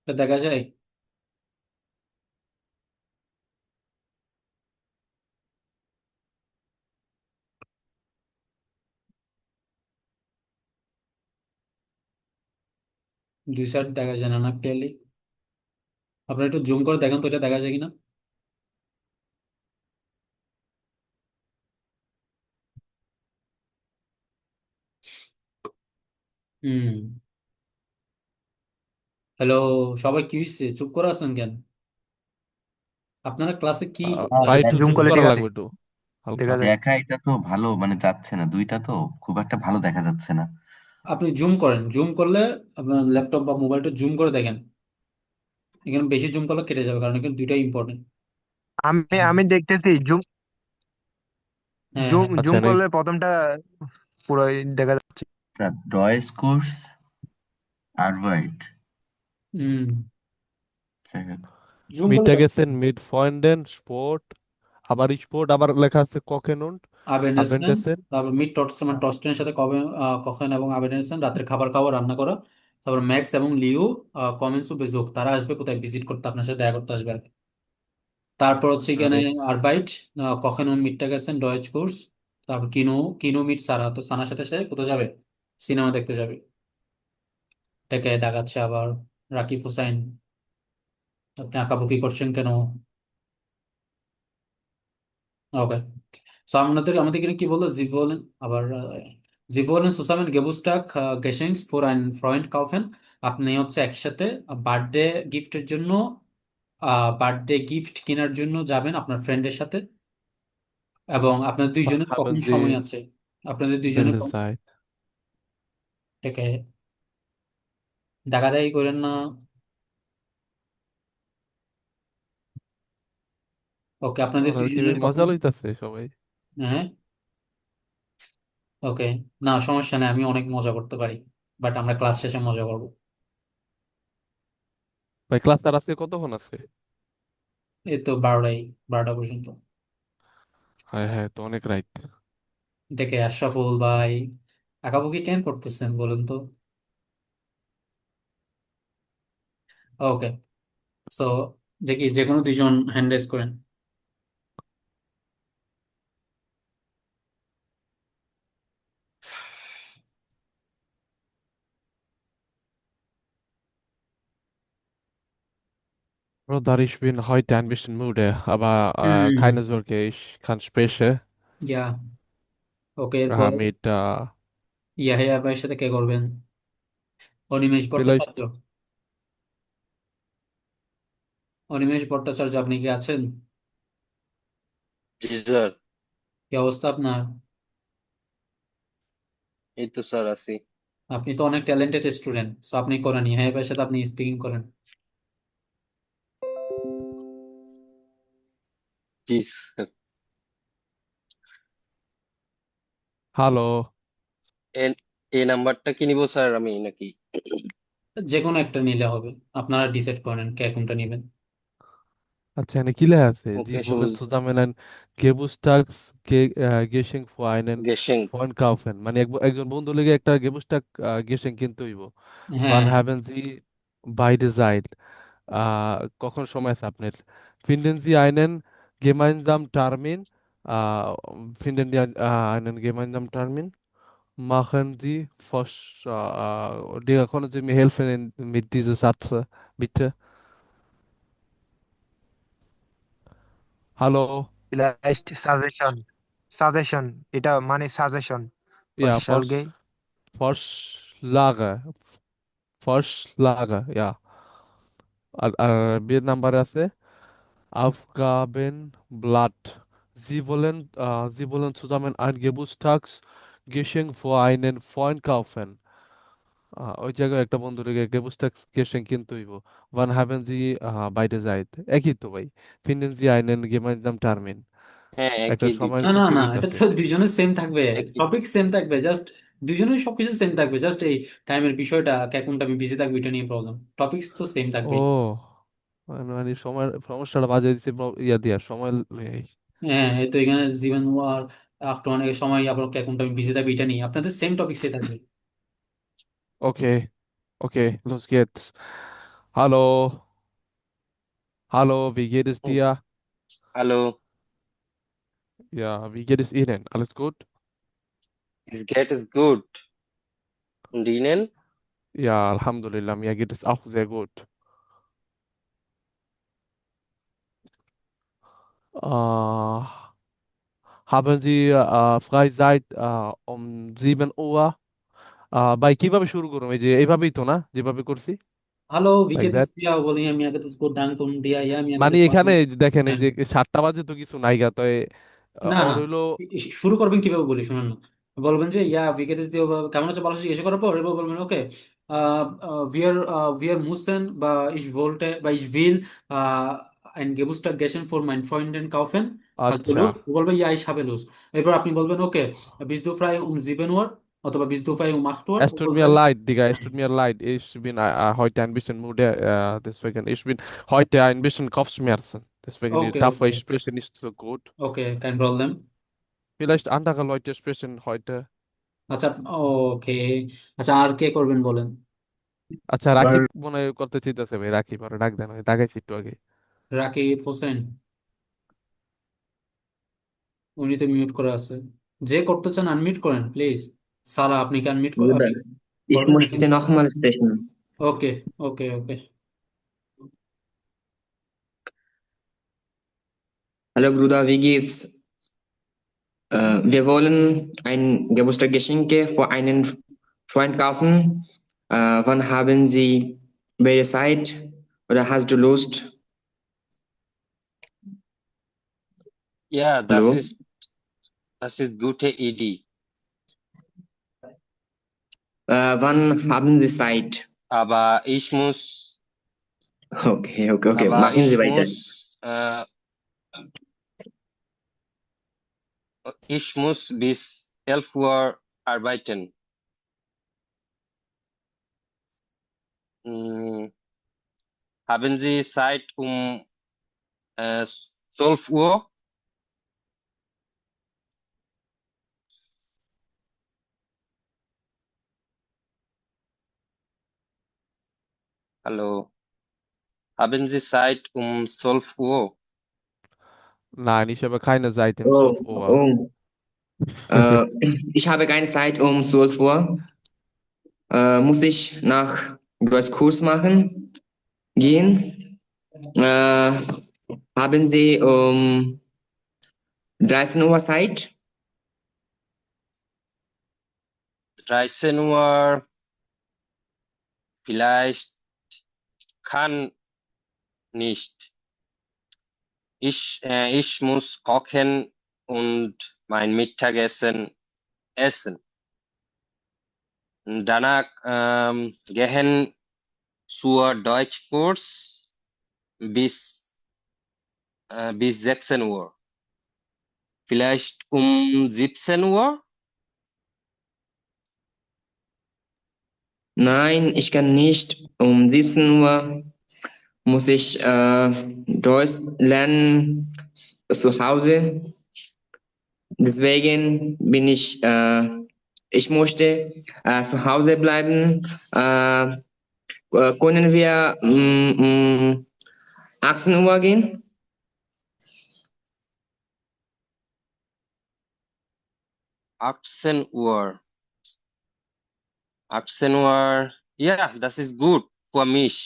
এটা দেখা যায়। 2 সাইড দেখা যায় না না ক্লিয়ারলি। আপনার একটু জুম করে দেখেন তো এটা দেখা যায় কিনা। হুম। হ্যালো, সবাই কি হচ্ছে, চুপ করে আছেন কেন? আপনারা ক্লাসে কি ভাই একটু জুম জুম করলে করা ঠিক আছে, লাগবে একটু হালকা। দেখা যায়। একা এটা তো ভালো মানে যাচ্ছে না, দুইটা তো খুব একটা ভালো দেখা যাচ্ছে না। আপনি জুম করেন, জুম করলে আপনার ল্যাপটপ বা মোবাইলটা জুম করে দেখেন। এখানে বেশি জুম করলে কেটে যাবে, কারণ এখানে দুইটাই ইম্পর্টেন্ট। আমি আমি দেখতেছি জুম হ্যাঁ জুম হ্যাঁ। আচ্ছা জুম নেই, করলে প্রথমটা পুরো দেখা যাচ্ছে। ডয়েস কোর্স আরভাইট। হুম। জুম করলে মিডটা গেছেন মিড ফয়েন্ডেন স্পোর্ট, আবার স্পোর্ট, আবার লেখা আছে ককেনুন্ট আবেনেসেন, আভেন্টেসেন। তারপর মিড টস্ট মানে টস্টেনের সাথে কবে কখন এবং আবেনেসেন রাতের খাবার খাওয়া রান্না করা। তারপর ম্যাক্স এবং লিও কমেন্সু বেজোক, তারা আসবে কোথায় ভিজিট করতে, আপনার সাথে দেখা করতে আসবে আর কি। তারপর হচ্ছে এখানে আরে আরবাইট, কখন মিডটা গেছেন ডয়েচ কোর্স। তারপর কিনো, কিনো মিট সারা, তো সানার সাথে সে কোথায় যাবে, সিনেমা দেখতে যাবে। এটাকে দেখাচ্ছে আবার রাকিব হুসাইন, আপনি আঁকাবুকি করছেন কেন? ওকে। সো আমাদের এখানে কি বললো, জিভোলেন আবার জিভোলেন সুসামেন গেবুস্টাক গেশিংস ফোর অ্যান্ড ফ্রয়েন্ড কাউফেন। আপনি হচ্ছে একসাথে বার্থডে গিফটের জন্য, বার্থডে গিফট কেনার জন্য যাবেন আপনার ফ্রেন্ডের সাথে। এবং আপনার wann দুইজনের haben কখন Sie সময় আছে, আপনাদের দুইজনের welche Zeit? এটাকে দেখাদেখি করেন না। ওকে, আপনাদের ওনারা কি দুইজনের মজা কখন। লইতাছে সবাই? হ্যাঁ। ওকে, না সমস্যা নেই, আমি অনেক মজা করতে পারি, বাট আমরা ক্লাস শেষে মজা করবো। ভাই ক্লাস আর আজকে কতক্ষণ আছে? এই তো 12টা পর্যন্ত। হ্যাঁ হ্যাঁ, তো অনেক রাইত। এটাকে আশরাফুল ভাই আঁকাবুকি কেন করতেছেন বলুন তো? ওকে। সো যে কি যে কোনো দুইজন হ্যান্ড রেজ করেন। Bruder, ich bin heute ein bisschen müde, aber হুম। keine Sorge, ich kann sprechen ইয়া। ওকে, এরপর mit ইয়াহিয়া ভাইয়ের সাথে কে করবেন? অনিমেষ ভট্টাচার্য। vielleicht অনিমেষ ভট্টাচার্য, আপনি কি আছেন? জি স্যার। কি অবস্থা আপনার? এই তো স্যার আছি। আপনি তো অনেক ট্যালেন্টেড স্টুডেন্ট, সো আপনি করেন, ইয়াহিয়া ভাইয়ের সাথে আপনি স্পিকিং করেন। জি স্যার। Hallo. এ- এই নাম্বারটা কি নিব স্যার আমি নাকি? যে কোনো একটা নিলে হবে, আপনারা ডিসাইড করেন কে কোনটা নেবেন। Hat eine Kille hatte. ওকে Sie wollen shoes zusammen ein Geburtstagsgeschenk für einen guessing. Freund kaufen. মানে একজন বন্ধু লেগে একটা Geburtstag Geschenk কিনতে হইব। হ্যাঁ Wann হ্যাঁ। haben Sie beide Zeit? কখন সময় আছে আপনার? Finden Sie einen gemeinsamen Termin Finden Sie einen gemeinsamen Termin? Machen Sie Digga, können Sie mir helfen mit diesem Satz, bitte? Hallo? vielleicht suggestion এটা মানে suggestion Ja, vorschläge Vorschläge. Vorschläge, ja. Bier Number আছে Aufgabenblatt. Sie wollen zusammen ein Geburtstagsgeschenk für einen Freund kaufen. ওই জায়গায় একটা বন্ধুর Geburtstagsgeschenk কিনতে হইব। Wann haben Sie beide Zeit? একই তো ভাই। Finden Sie einen gemeinsamen Termin? হ্যাঁ একটা একই সময় দুইটা না না একটু না, এটা মিলতেছে। তো দুজনের সেম থাকবে, একই। টপিক সেম থাকবে, জাস্ট দুজনের সবকিছু সেম থাকবে, জাস্ট এই টাইমের বিষয়টা কোনটা আমি বিজি থাকবো এটা নিয়ে প্রবলেম, টপিকস তো সেম থাকবে। ও মানে সময়ের সমস্যাটা বাজে দিচ্ছে ইয়া দিয়া সময় লইয়া। হ্যাঁ, এই তো এখানে জীবন আর একটু অনেক সময় আপনার কোনটা আমি বিজি থাকবো এটা নিয়ে আপনাদের সেম টপিকসে থাকবে। Okay, okay, los geht's. Hallo, hallo, wie geht es dir? Hello, Ja, wie geht es Ihnen? Alles gut? is get is good. Und Ihnen? Ja, Alhamdulillah, mir geht es auch sehr gut. Haben Sie Freizeit um 7 Uhr? ভাই কিভাবে শুরু করুম? এই যে এইভাবেই তো না যেভাবে করছি? Hello Like wicket that? दिया बोली हम यहाँ के तो उसको डांग तुम दिया या हम यहाँ के মানে এখানে এই যে দেখেন तो এই যে 7টা বাজে তো কিছু নাইগা তো না না, ওর হইলো শুরু করবেন কিভাবে বলি শুনুন না, বলবেন যে ইয়া উইকেট দিয়ে কেমন আছে ভালো আছে জিজ্ঞেস করার পর এবার বলবেন ওকে wir wir müssen বা ich wollte বা ich will ein Geburtstagsgeschenk für meinen Freunden kaufen, hast du আচ্ছা। Lust? বলবে ja ich habe Lust, এরপর আপনি বলবেন ওকে bist du frei um 7 Uhr অথবা bist du frei um 8 Uhr, Es ও tut বলবে mir leid, Digga, es tut mir leid. Ich bin heute ein bisschen müde, deswegen, ich bin heute ein bisschen Kopfschmerzen. Deswegen, ওকে dafür ওকে ich spreche nicht so gut. ওকে kein Problem। Vielleicht andere Leute sprechen heute. আচ্ছা ওকে, আচ্ছা আর কে করবেন বলেন। আচ্ছা, রাকিব মনে হয় করতে চাইতেছে ভাই, রাকিব আর ডাক দেন, আমি ডাকাইছি একটু আগে। রাকিব হোসেন, উনি তো মিউট করে আছে, যে করতে চান আনমিউট করেন প্লিজ। সারা আপনি কি আনমিউট Bruder, ich করবেন নাকি? möchte nochmal sprechen. ওকে ওকে ওকে। Hallo Bruder, wie geht's? Wir wollen ein Geburtstagsgeschenk für einen Freund kaufen. Wann haben Sie beide Zeit oder hast du Lust? Ja, Hallo? das ist gute Idee. Wann haben Sie Zeit? Aber ich muss, Okay. aber Machen Sie ich weiter. muss, ich muss bis 11 Uhr arbeiten. Hm, haben Sie Zeit um 12 Uhr? Hallo, haben Sie Zeit um 12 Uhr? Nein, ich habe keine Zeit um Oh, 12 Uhr. oh. Äh, ich habe keine Zeit um 12 Uhr. Muss ich nach Deutschkurs machen, gehen? Haben Sie um 13 Uhr Zeit? 13 Uhr, vielleicht kann nicht. Ich muss kochen und mein Mittagessen essen. Danach gehen zur Deutschkurs bis 16 Uhr. Vielleicht um 17 Uhr? Nein, ich kann nicht. Um 17 Uhr muss ich Deutsch lernen zu Hause. Deswegen ich möchte zu Hause bleiben. Können wir 18 Uhr gehen? 18 Uhr. 18 Uhr. Ja, das ist gut für mich.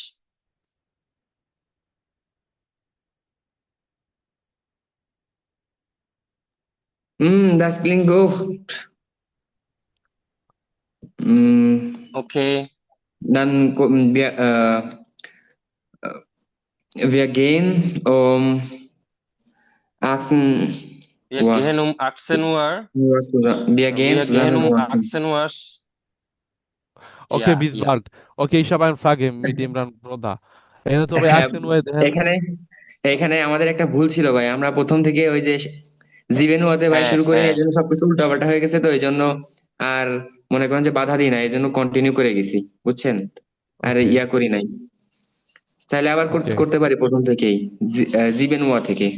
Das klingt gut. Okay, Dann wir gehen um 18 wir Uhr. gehen um 18 Uhr. Wir gehen Wir gehen zusammen um um 18 18 Uhr. Okay, Ja, bis ja. bald. Okay, ich habe eine Frage mit Imran Broda. এখানে তো ভাই হ্যাঁ, আসেন way দেখেন। এখানে এখানে আমাদের একটা ভুল ছিল ভাই, আমরা প্রথম থেকে ওই যে জিবেনুয়াতে ভাই হ্যাঁ, শুরু করি না, হ্যাঁ। এই জন্য সবকিছু উল্টাপাল্টা হয়ে গেছে, তো এই জন্য আর মনে করেন যে বাধা দিই না, এই জন্য কন্টিনিউ করে গেছি, বুঝছেন, আর ওকে ইয়া করি নাই। চাইলে আবার ওকে করতে পারি প্রথম থেকেই, জিবেনুয়া থেকে।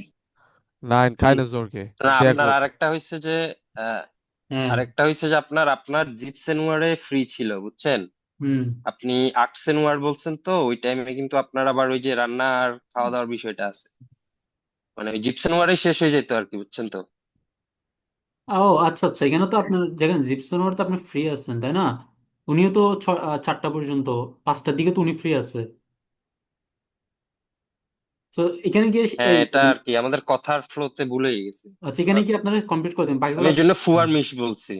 Nein, keine Sorge. না, Sehr আপনার gut. আরেকটা হয়েছে যে আহ, হ্যাঁ। আরেকটা হয়েছে যে আপনার আপনার জিপসেন ওয়ার্ডে ফ্রি ছিল, বুঝছেন। হুম। আপনি 18 ওয়ার্ড বলছেন, তো ওই টাইমে কিন্তু আপনার আবার ওই যে রান্না আর খাওয়া দাওয়ার বিষয়টা আছে, মানে ওই জিপসেন ওয়ার্ডে শেষ হয়ে যেত আর কি, বুঝছেন তো। ও আচ্ছা আচ্ছা, এখানে তো আপনার যেখানে জিপসন তো আপনি ফ্রি আছেন তাই না? উনিও তো 4টা পর্যন্ত, 5টার দিকে তো উনি ফ্রি আছে। তো এখানে গিয়ে হ্যাঁ, এটা আর কি আমাদের কথার ফ্লোতে ভুলেই গেছি। আচ্ছা, এখানে কি আপনারা কমপ্লিট করে দেন আমি বাকিগুলো? এই জন্য ফুয়ার মিশ বলছি।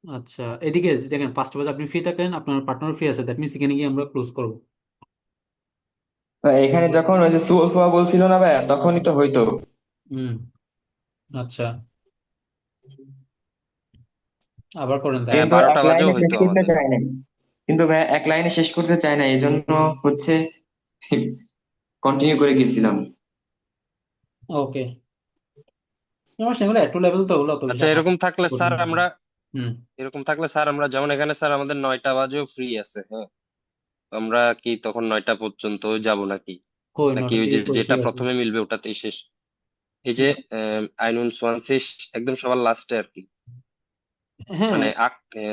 আচ্ছা, এদিকে দেখেন 5টা বাজে আপনি ফ্রি থাকেন, আপনার পার্টনার ফ্রি আছে, দ্যাট মিনস এখানে গিয়ে আমরা ক্লোজ করবো। এখানে যখন ওই যে সুয়া বলছিল না ভাই, তখনই তো হইতো। হুম। আচ্ছা, আবার করেন হ্যাঁ, তাহলে। কিন্তু 12টা এক বাজেও লাইনে শেষ হইতো করতে আমাদের। চায় না, কিন্তু ভাই এক লাইনে শেষ করতে চায় না, এই জন্য হচ্ছে কন্টিনিউ করে গেছিলাম। ওকে, আমার সেগুলো একটু লেভেল তো ওগুলো তো বেশি আচ্ছা, এরকম থাকলে স্যার কঠিন না। আমরা হুম। এরকম থাকলে স্যার আমরা যেমন এখানে স্যার আমাদের 9টা বাজেও ফ্রি আছে, হ্যাঁ। আমরা কি তখন 9টা পর্যন্ত যাব নাকি? কই নাকি 9টার ওই যে দিকে কই ফ্রি যেটা আছে? প্রথমে মিলবে ওটাতেই শেষ? এই যে আইনুন সোয়ানসিস একদম সবার লাস্টে আর কি, হ্যাঁ। মানে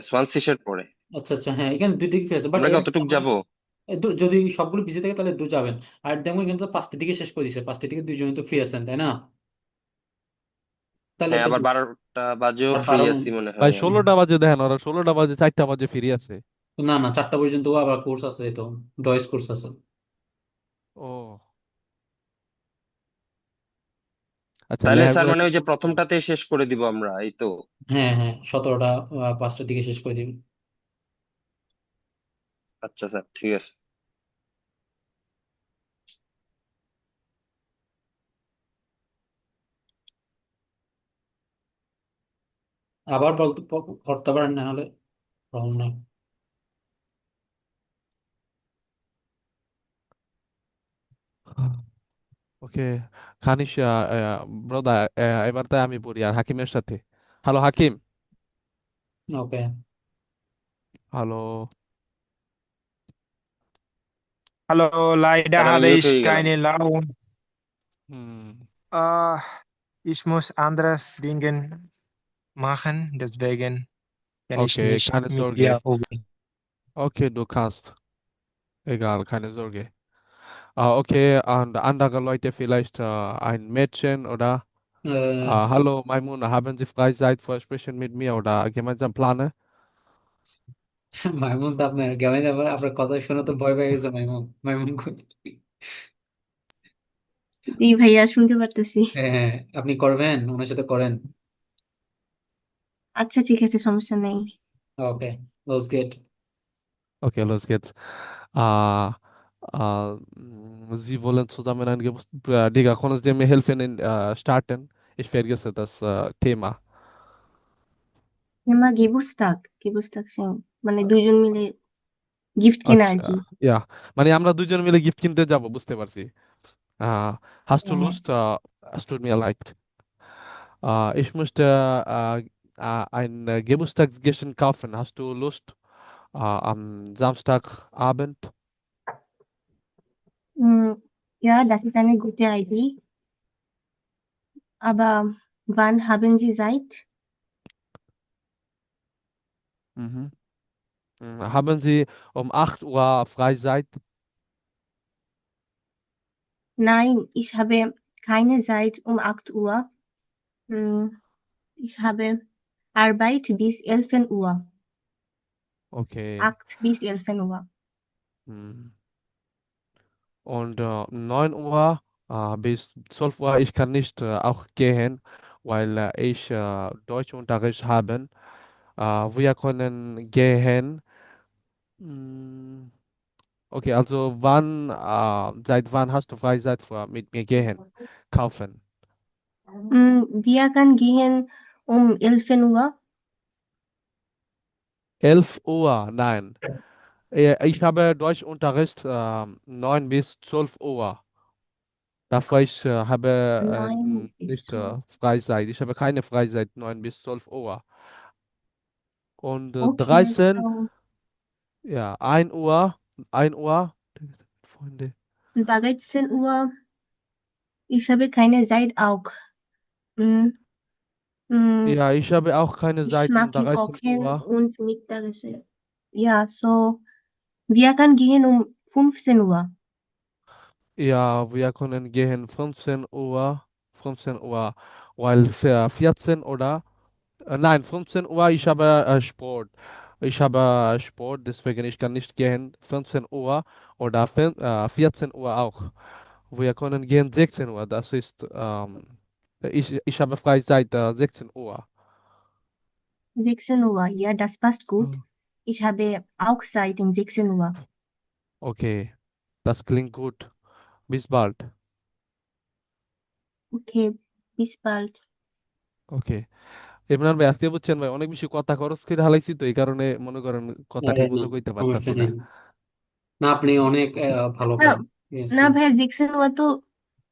সোয়ানসিসের পরে। আচ্ছা আচ্ছা, হ্যাঁ এখানে দুই দিকে ফ্রি আছে, বাট আমরা কি অতটুক যাব? যদি সবগুলো বিজি থাকে তাহলে দু যাবেন। আর দেখবেন কিন্তু 5টার দিকে শেষ করে দিছে, 5টার দিকে দুইজন তো ফ্রি আছেন তাই না? তাহলে হ্যাঁ, তো আবার 12টা বাজেও আর ফ্রি 12 আছি মনে ভাই হয় আমি। 16টা বাজে দেখেন, ওরা 16টা বাজে 4টা বাজে ফ্রি আছে। না না, 4টা পর্যন্ত আবার কোর্স আছে, তো ডয়েস কোর্স আছে। ও আচ্ছা, তাহলে লেখা স্যার করে মানে ওই যে প্রথমটাতে শেষ করে দিব আমরা, এই তো। হ্যাঁ হ্যাঁ, 17টা 5টার দিকে শেষ করে দিবি। আচ্ছা স্যার, ঠিক আছে। আবার বলতে করতে পারেন, না হলে প্রবলেম নাই। ওকে খানিস ব্রদা, এবার তাই আমি পড়ি আর হাকিমের সাথে। হ্যালো হাকিম। ওকে। হ্যালো। Hallo, leider স্যার আমি habe মিউট ich হয়ে গেলাম। keine Laune. হুম। Äh, ich muss anderes Dingen machen, deswegen kann ich Okay, nicht keine mit Sorge. dir üben. Okay, du kannst. Egal, keine Sorge. Okay, und andere Leute vielleicht ein Mädchen oder hallo Maimuna, haben Sie Freizeit für Sprechen mit mir oder gemeinsam Pläne? Maimun তো আপনার গেমে যাবে, আপনার কথা শুনে তো ভয় পেয়ে গেছে মাইমুন। মাইমুন কই? জি ভাইয়া, শুনতে পারতেছি। হ্যাঁ হ্যাঁ, আপনি করবেন, ওনার সাথে করেন। আচ্ছা ঠিক আছে, সমস্যা নেই। ওকে, লস গেট। Okay, los geht's. Äh, Sie wollen zusammen ein Digga, können Sie mir helfen in starten? Ich vergesse das Thema. মা গেবুস্তাক সিং, মানে দুইজন মিলে গিফট কেনা আর আচ্ছা, কি। ja, মানে আমরা দুজন মিলে গিফট কিনতে যাব, বুঝতে পারছি। Hast du হ্যাঁ। Lust? Es tut mir leid. Ich möchte ein Geburtstagsgeschenk kaufen. Hast du Lust? Am Samstagabend? Ja, das ist eine gute Idee. Aber wann haben Sie Zeit? Mhm. Haben Sie um 8 Uhr Freizeit? Nein, ich habe keine Zeit um 8 Uhr. Hm, Ich habe Arbeit bis 11 Uhr. Okay. 8 bis 11 Uhr. Hm. Und 9 Uhr bis 12 Uhr, ich kann nicht auch gehen, weil ich Deutschunterricht habe. Wir können gehen. Hm, okay, also seit wann hast du Freizeit für mit mir gehen, kaufen? Wir können gehen um 11 Uhr. 11 Uhr, nein. Ich habe Deutschunterricht 9 bis 12 Uhr. Dafür ich habe 9 bis nicht 12. Freizeit. Ich habe keine Freizeit 9 bis 12 Uhr. Und Okay, 13, so ja, 1 Uhr, 1 Uhr, Freunde. 13 Uhr. Ich habe keine Zeit auch. Mm, mm, Ja, ich habe auch keine Ich Zeit um mag 13 Kochen Uhr. und Mittagessen. Ja, so wir können gehen um 15 Uhr. Ja, wir können gehen 15 Uhr, 15 Uhr, weil für 14 oder, nein, 15 Uhr, ich habe Sport. Ich habe Sport, deswegen ich kann nicht gehen 15 Uhr oder 14 Uhr auch. Wir können gehen 16 Uhr, das ist, ich habe Freizeit 16 Uhr. 16 Uhr, ja, das passt gut. Hm. Ich habe auch Zeit um 16 Uhr. Okay, das klingt gut. Bis bald. Okay, bis bald. ওকে ইমরান ভাই আজকে বুঝছেন ভাই অনেক বেশি কথা খরচ করে হালাইছি তো এই কারণে মনে করেন কথা আরে ঠিক না, মতো কইতে সমস্যা পারতাছি না। নেই। না, আপনি অনেক ভালো না করেন, ঠিক না আছে। ভাইয়া, 16 Uhr তো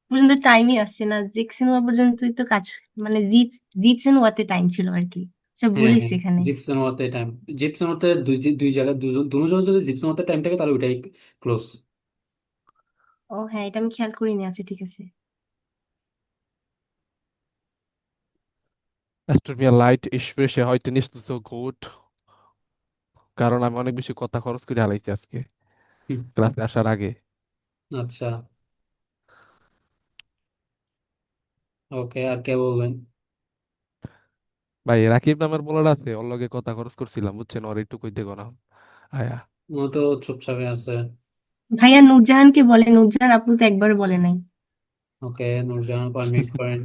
পর্যন্ত টাইমই আসছে না। 16 Uhr পর্যন্তই তো কাজ, মানে জিপসেন ওয়াতে টাইম ছিল আর কি। আচ্ছা, হ্যাঁ বলিস হ্যাঁ, এখানে। জিপসন হতে টাইম, জিপসন হতে দুই জায়গায় দুনো জায়গায় যদি জিপসন হতে টাইম থাকে তাহলে ওইটাই ক্লোজ। ও হ্যাঁ, এটা আমি খেয়াল করিনি। আচ্ছা, ঠিক আছে। Es tut mir leid, ich spreche heute nicht so gut, কারণ আমি অনেক বেশি কথা খরচ করে হালাইছি আজকে ক্লাসে আসার আগে। আচ্ছা, ওকে, আর কে বলবেন? ভাই রাকিব নামের বলার আছে ওর লগে কথা খরচ করছিলাম বুঝছেন, ওর একটু কইতে গো না আয়া। ও তো চুপচাপে আছে। ভাইয়া নূরজাহানকে বলে, নূরজাহান আপু তো একবার বলে নাই। ওকে, নূরজাহান পারমিট করেন।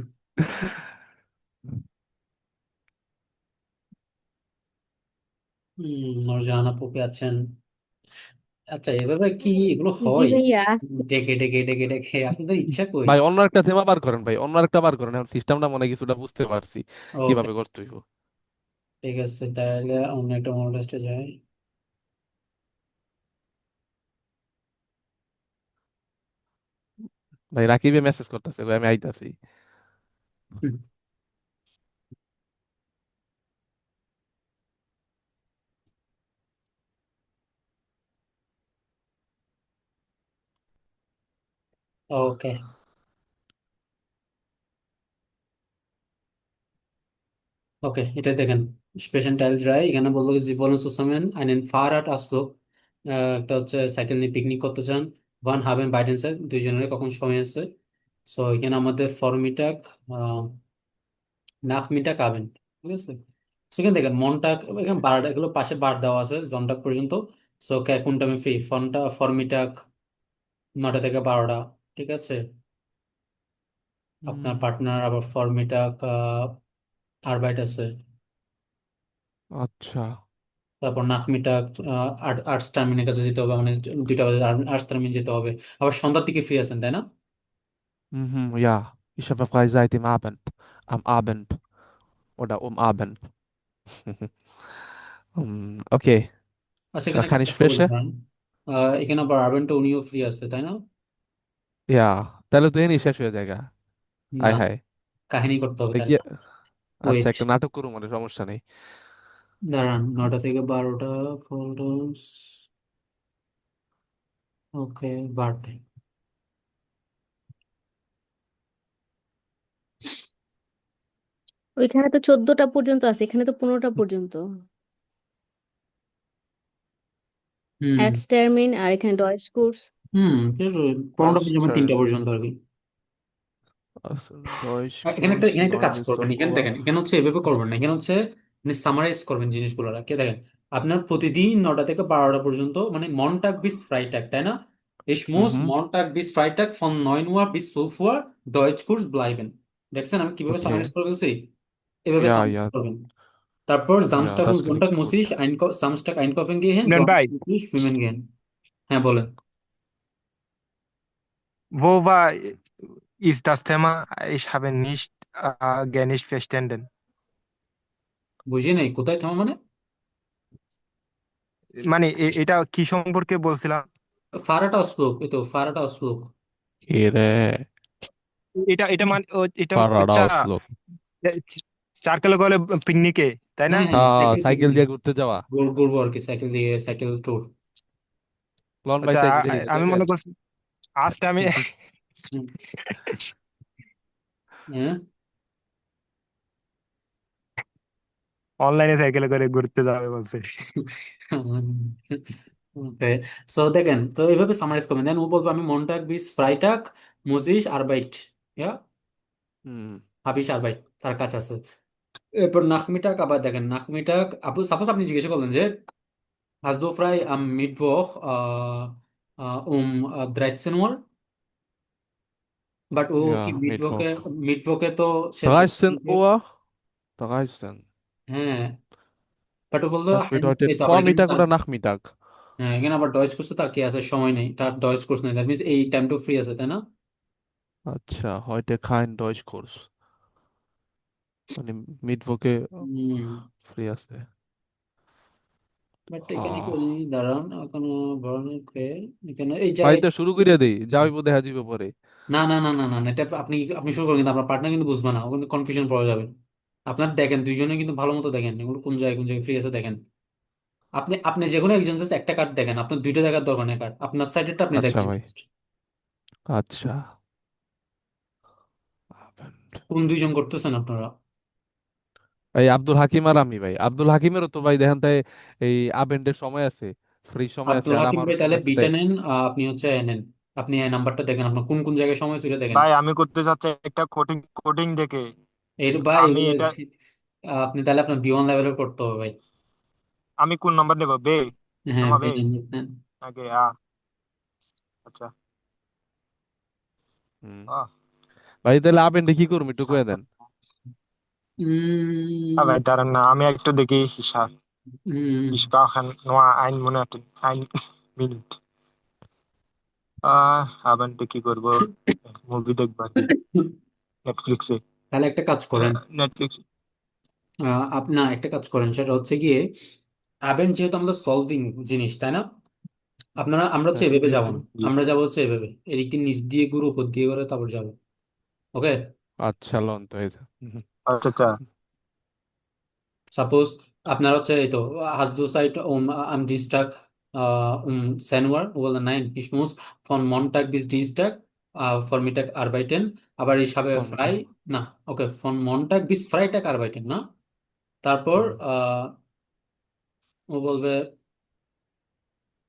নূরজাহান আপু কে আছেন? আচ্ছা, এভাবে কি এগুলো জি হয়? ভাইয়া। ডেকে ডেকে ডেকে ডেকে আপনাদের ইচ্ছা কই? ভাই অন্য একটা থেমা বার করেন, ভাই অন্য একটা বার করেন, এখন সিস্টেমটা মনে হয় কিছুটা বুঝতে পারছি ওকে, কিভাবে করতে হইব। ঠিক আছে, তাহলে অন্য একটা মোড টেস্টে যাই। ভাই রাকিবে মেসেজ করতেছে ভাই আমি আইতাছি। ওকে ওকে, এটা দেখেন, স্পেশাল টাইলস রায় এখানে বললো যে wollen zusammen einen Fahrrad Ausflug, একটা হচ্ছে সাইকেল নিয়ে পিকনিক করতে চান। wann haben beiden Zeit, দুইজনের কখন সময় আছে। সো এখানে আমাদের ফরমিটাক নাকমিটাক আবেন, ঠিক আছে। সেখানে দেখেন মনটাক, এখানে বার, এগুলো পাশে বার দেওয়া আছে জনটাক পর্যন্ত। সো কোন টাইমে ফ্রি, ফরমিটাক 9টা থেকে 12টা, ঠিক আছে। আপনার হুম, পার্টনার আবার ফরমিটাক আরবাইট আছে। আচ্ছা। তারপর নাহমিটা আর্টস টার্মিনের কাছে যেতে হবে, মানে 2টা বাজে আর্টস টার্মিন যেতে হবে। আবার সন্ধ্যার দিকে ফ্রি আছেন, তাই না? Mhm, ja, ich habe Freizeit im Abend, am Abend oder um Abend. Okay, আচ্ছা, এখানে একটা kann ich কথা বলি sprechen? দাঁড়ান। এখানে আবার আরবেনটা উনিও ফ্রি আছে, তাই না? Ja, তাহলে তো এনি শেষ হয়ে জায়গা। না, হাই হাই। কাহিনী করতে হবে তাহলে। গিয়ে আচ্ছা ওয়েট, একটা নাটক করুম মানে সমস্যা নেই। দাঁড়ান, 9টা থেকে 12টা ফোল্ডার্স। ওকে, বারোটা। ওইখানে তো 14টা পর্যন্ত আছে, এখানে তো 15টা পর্যন্ত। হুম অ্যাডস্টারমিন আর এখানে ডয়েস কোর্স। হুম, ঠিক আছে, 15টা পর্যন্ত, 3টা পর্যন্ত আর কি। Deutsch এখানে একটা Kurs এখানে একটা 9 কাজ bis করবেন, 12 এখানে Uhr. দেখেন, এখানে হচ্ছে এভাবে করবেন না, এখানে হচ্ছে আপনি সামারাইজ করবেন জিনিসগুলো কে দেখেন আপনার প্রতিদিন 9টা থেকে 12টা পর্যন্ত মানে মনটাগ bis Freitag, তাই না? Ich muss Mhm. Montag bis Freitag von 9 Uhr bis 12 Uhr Deutschkurs bleiben. দেখছেন আমি কিভাবে Okay. সামারাইজ করে ফেলছি? এভাবে Ja, সামারাইজ ja, করবেন। তারপর ja, Samstag das und klingt Sonntag muss gut. ich Samstag einkaufen gehen, Imran Sonntag ভাই, muss ich schwimmen gehen. হ্যাঁ বলেন। wo war ist das Thema? Ich habe nicht nicht verstanden. বুঝি নাই কোথায় থামা মানে? মানে এটা কি সম্পর্কে বলছিলাম? ফারাটা অশ্লোক, এই তো ফারাটা অশ্লোক। Ere, এটা এটা মানে এটা Parada হচ্ছে Oslo. সার্কেল গলে পিকনিকে, তাই না? হ্যাঁ হ্যাঁ সাইকেল সাইকেল পিকনিক দিয়ে ঘুরতে যাওয়া। ঘুরবো আর কি, সাইকেল দিয়ে সাইকেল ট্যুর। লন ভাই আচ্ছা, সাইকেল দিয়ে ঘুরতে আমি গেছেন? মনে করছি আজকে আমি হ্যাঁ অনলাইনে সাইকেল করে ঘুরতে যাবে বলছে। ওকে, সো দেখেন তো এইভাবে সামারাইজ করবেন, দেন ও বলবে আমি মন্টাগ বিস ফ্রাইটাগ মুজিস আরবাইট, ইয়া হুম। হাবিস আরবাইট, তার কাছে আছে। এরপর নাখমিটাগ, আবার দেখেন নাখমিটাগ আপু সাপোজ আপনি জিজ্ঞাসা করলেন যে hast du frei am Mittwoch um 13 Uhr, but ও কি Ja, মিডওয়াকে, Mittwoch. মিডওয়াকে তো সে তো 13 Uhr? 13. হ্যাঁ, বাট ও বললো Das bedeutet এই তো আবার এখানে Vormittag তার, oder Nachmittag? হ্যাঁ এখানে আবার ডয়েজ কোর্সে তার কি আছে, সময় নেই, তার ডয়েজ কোর্স নেই, দ্যাট মিনস এই টাইমটা ফ্রি আছে, তাই না? আচ্ছা, heute kein Deutschkurs. মানে মিডওকে হুম, ফ্রি আছে। বাট এখানে কি আহ, দাঁড়ান এখনো বরণকে এখানে এই ভাই জায়গায় তো শুরু করে দেই, যাইব দেখা যাবে পরে। না না না না না না, এটা আপনি আপনি শুরু করেন কিন্তু আপনার পার্টনার কিন্তু বুঝবে না, ও কিন্তু কনফিউশন পড়ে যাবে। আপনার দেখেন দুইজনে কিন্তু ভালো মতো দেখেন এগুলো কোন জায়গায় ফ্রি আছে দেখেন। আপনি আপনি যে কোনো একজন জাস্ট একটা কার্ড দেখেন, আপনার দুইটা দেখার দরকার নেই কার্ড, আপনার সাইডেরটা আপনি আচ্ছা দেখেন ভাই, first। আচ্ছা। কোন দুইজন করতেছেন আপনারা? এই আব্দুল হাকিম আর আমি ভাই, আব্দুল হাকিমেরও তো ভাই দেখান তাই এই আবেন্ডের সময় আছে, ফ্রি সময় আছে, আব্দুল আর হাকিম আমারও ভাই তাহলে সময় আছে বিটা তাই। নেন, আপনি হচ্ছে এ নেন। আপনি এই নাম্বারটা দেখেন আপনার কোন কোন জায়গায় সময় আছে এটা দেখেন। ভাই আমি করতে চাচ্ছি একটা কোডিং কোডিং দেখে। এর ভাই আমি এগুলো এটা আপনি তাহলে আপনার বি1 লেভেলের করতে হবে ভাই। আমি কোন নাম্বার নেব? বে হ্যাঁ নমা বে বে নাম্বার নেন। নাকি আচ্ছা। হুম। আহ ভাই তাহলে আবেন্ডে কি করবো একটু কয়ে দেন। উম, ভাই দাঁড়ান না, আমি একটু দেখি হিসাব। উম, Sprachen nur ein Monat, ein minute. আবার কি করবো? মুভি দেখবো আর কি, নেটফ্লিক্সে। তাহলে একটা কাজ করেন, নেটফ্লিক্স। না একটা কাজ করেন সেটা হচ্ছে গিয়ে আবেন যেহেতু আমাদের সলভিং জিনিস, তাই না? আমরা হচ্ছে হ্যাঁ। এভাবে যাবো না, জি। আমরা যাবো হচ্ছে এভাবে এদিক দিয়ে নিচ দিয়ে ঘুরে উপর দিয়ে করে তারপর যাবো। ওকে, আচ্ছা লন তো এই যে। হুম। আচ্ছা আচ্ছা। সাপোজ আপনার হচ্ছে এই তো hast du Zeit am Dienstag um 10 Uhr, বললেন nein ich muss von Montag bis Dienstag Vormittag arbeiten, আবার ich habe frei, Vormittag. না ওকে von Montag bis Freitag arbeiten না, তারপর হুম। ও বলবে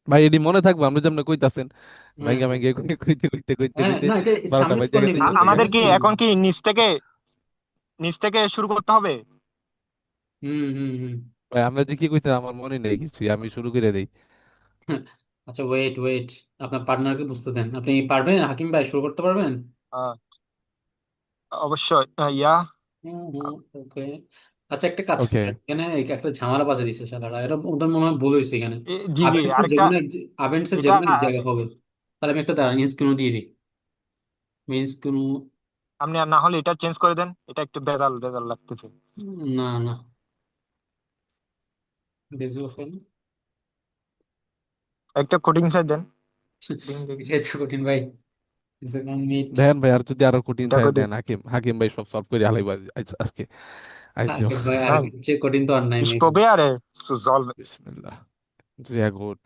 ভাই এটি মনে থাকবে আপনি যেমন কইতাছেন, হ্যাঁ ভাইঙ্গা হ্যাঁ ভাইঙ্গা কইতে কইতে কইতে হ্যাঁ, কইতে না এটা 12টা সামরাইজ বাজে করে গেছে নিবেন, গা। বুঝছেন আমাদের সামরাইজ কি করে নিবেন। এখন কি নিচ থেকে শুরু করতে হবে? হুম হুম হুম। ভাই আমরা যে কি কইতে আমার মনে নেই কিছু, আমি শুরু করে দেই। আচ্ছা ওয়েট ওয়েট, আপনার পার্টনারকে বুঝতে দেন, আপনি পারবেন হাকিম ভাই শুরু করতে পারবেন? আহ, অবশ্যই। ইয়া হুম হুম, ওকে। আচ্ছা একটা কাজ ওকে। করেন, এখানে একটা ঝামেলা বাজে দিচ্ছে সাদারা, এটা ওদের মনে হয় ভুল হয়েছে এখানে। জি জি, আবেন্সের যে আরেকটা। কোনো আবেন্সের যে এটা কোনো এক জায়গা হবে, তাহলে আমি একটা দাঁড়ান ইন্সকিনও দিয়ে দিই, ইন্সকিনও। আপনি আর না হলে এটা চেঞ্জ করে দেন, এটা একটু ভেজাল ভেজাল লাগতেছে। না না বেজুফেন একটা কোডিং সাইজ দেন। কোডিং দেখি। এটা তো কঠিন ভাই, মিট দেখেন ভাই আর যদি আরো কঠিন এটা থাকে কোডিং। দেন, হাকিম হাকিম ভাই সব সলভ করে হালাইবা আজকে আইসো। আগে ভাই আর Nein, চেয়ে কঠিন তো আর নাই ich maybe. probiere zu solven. বিসমিল্লাহ। sehr gut.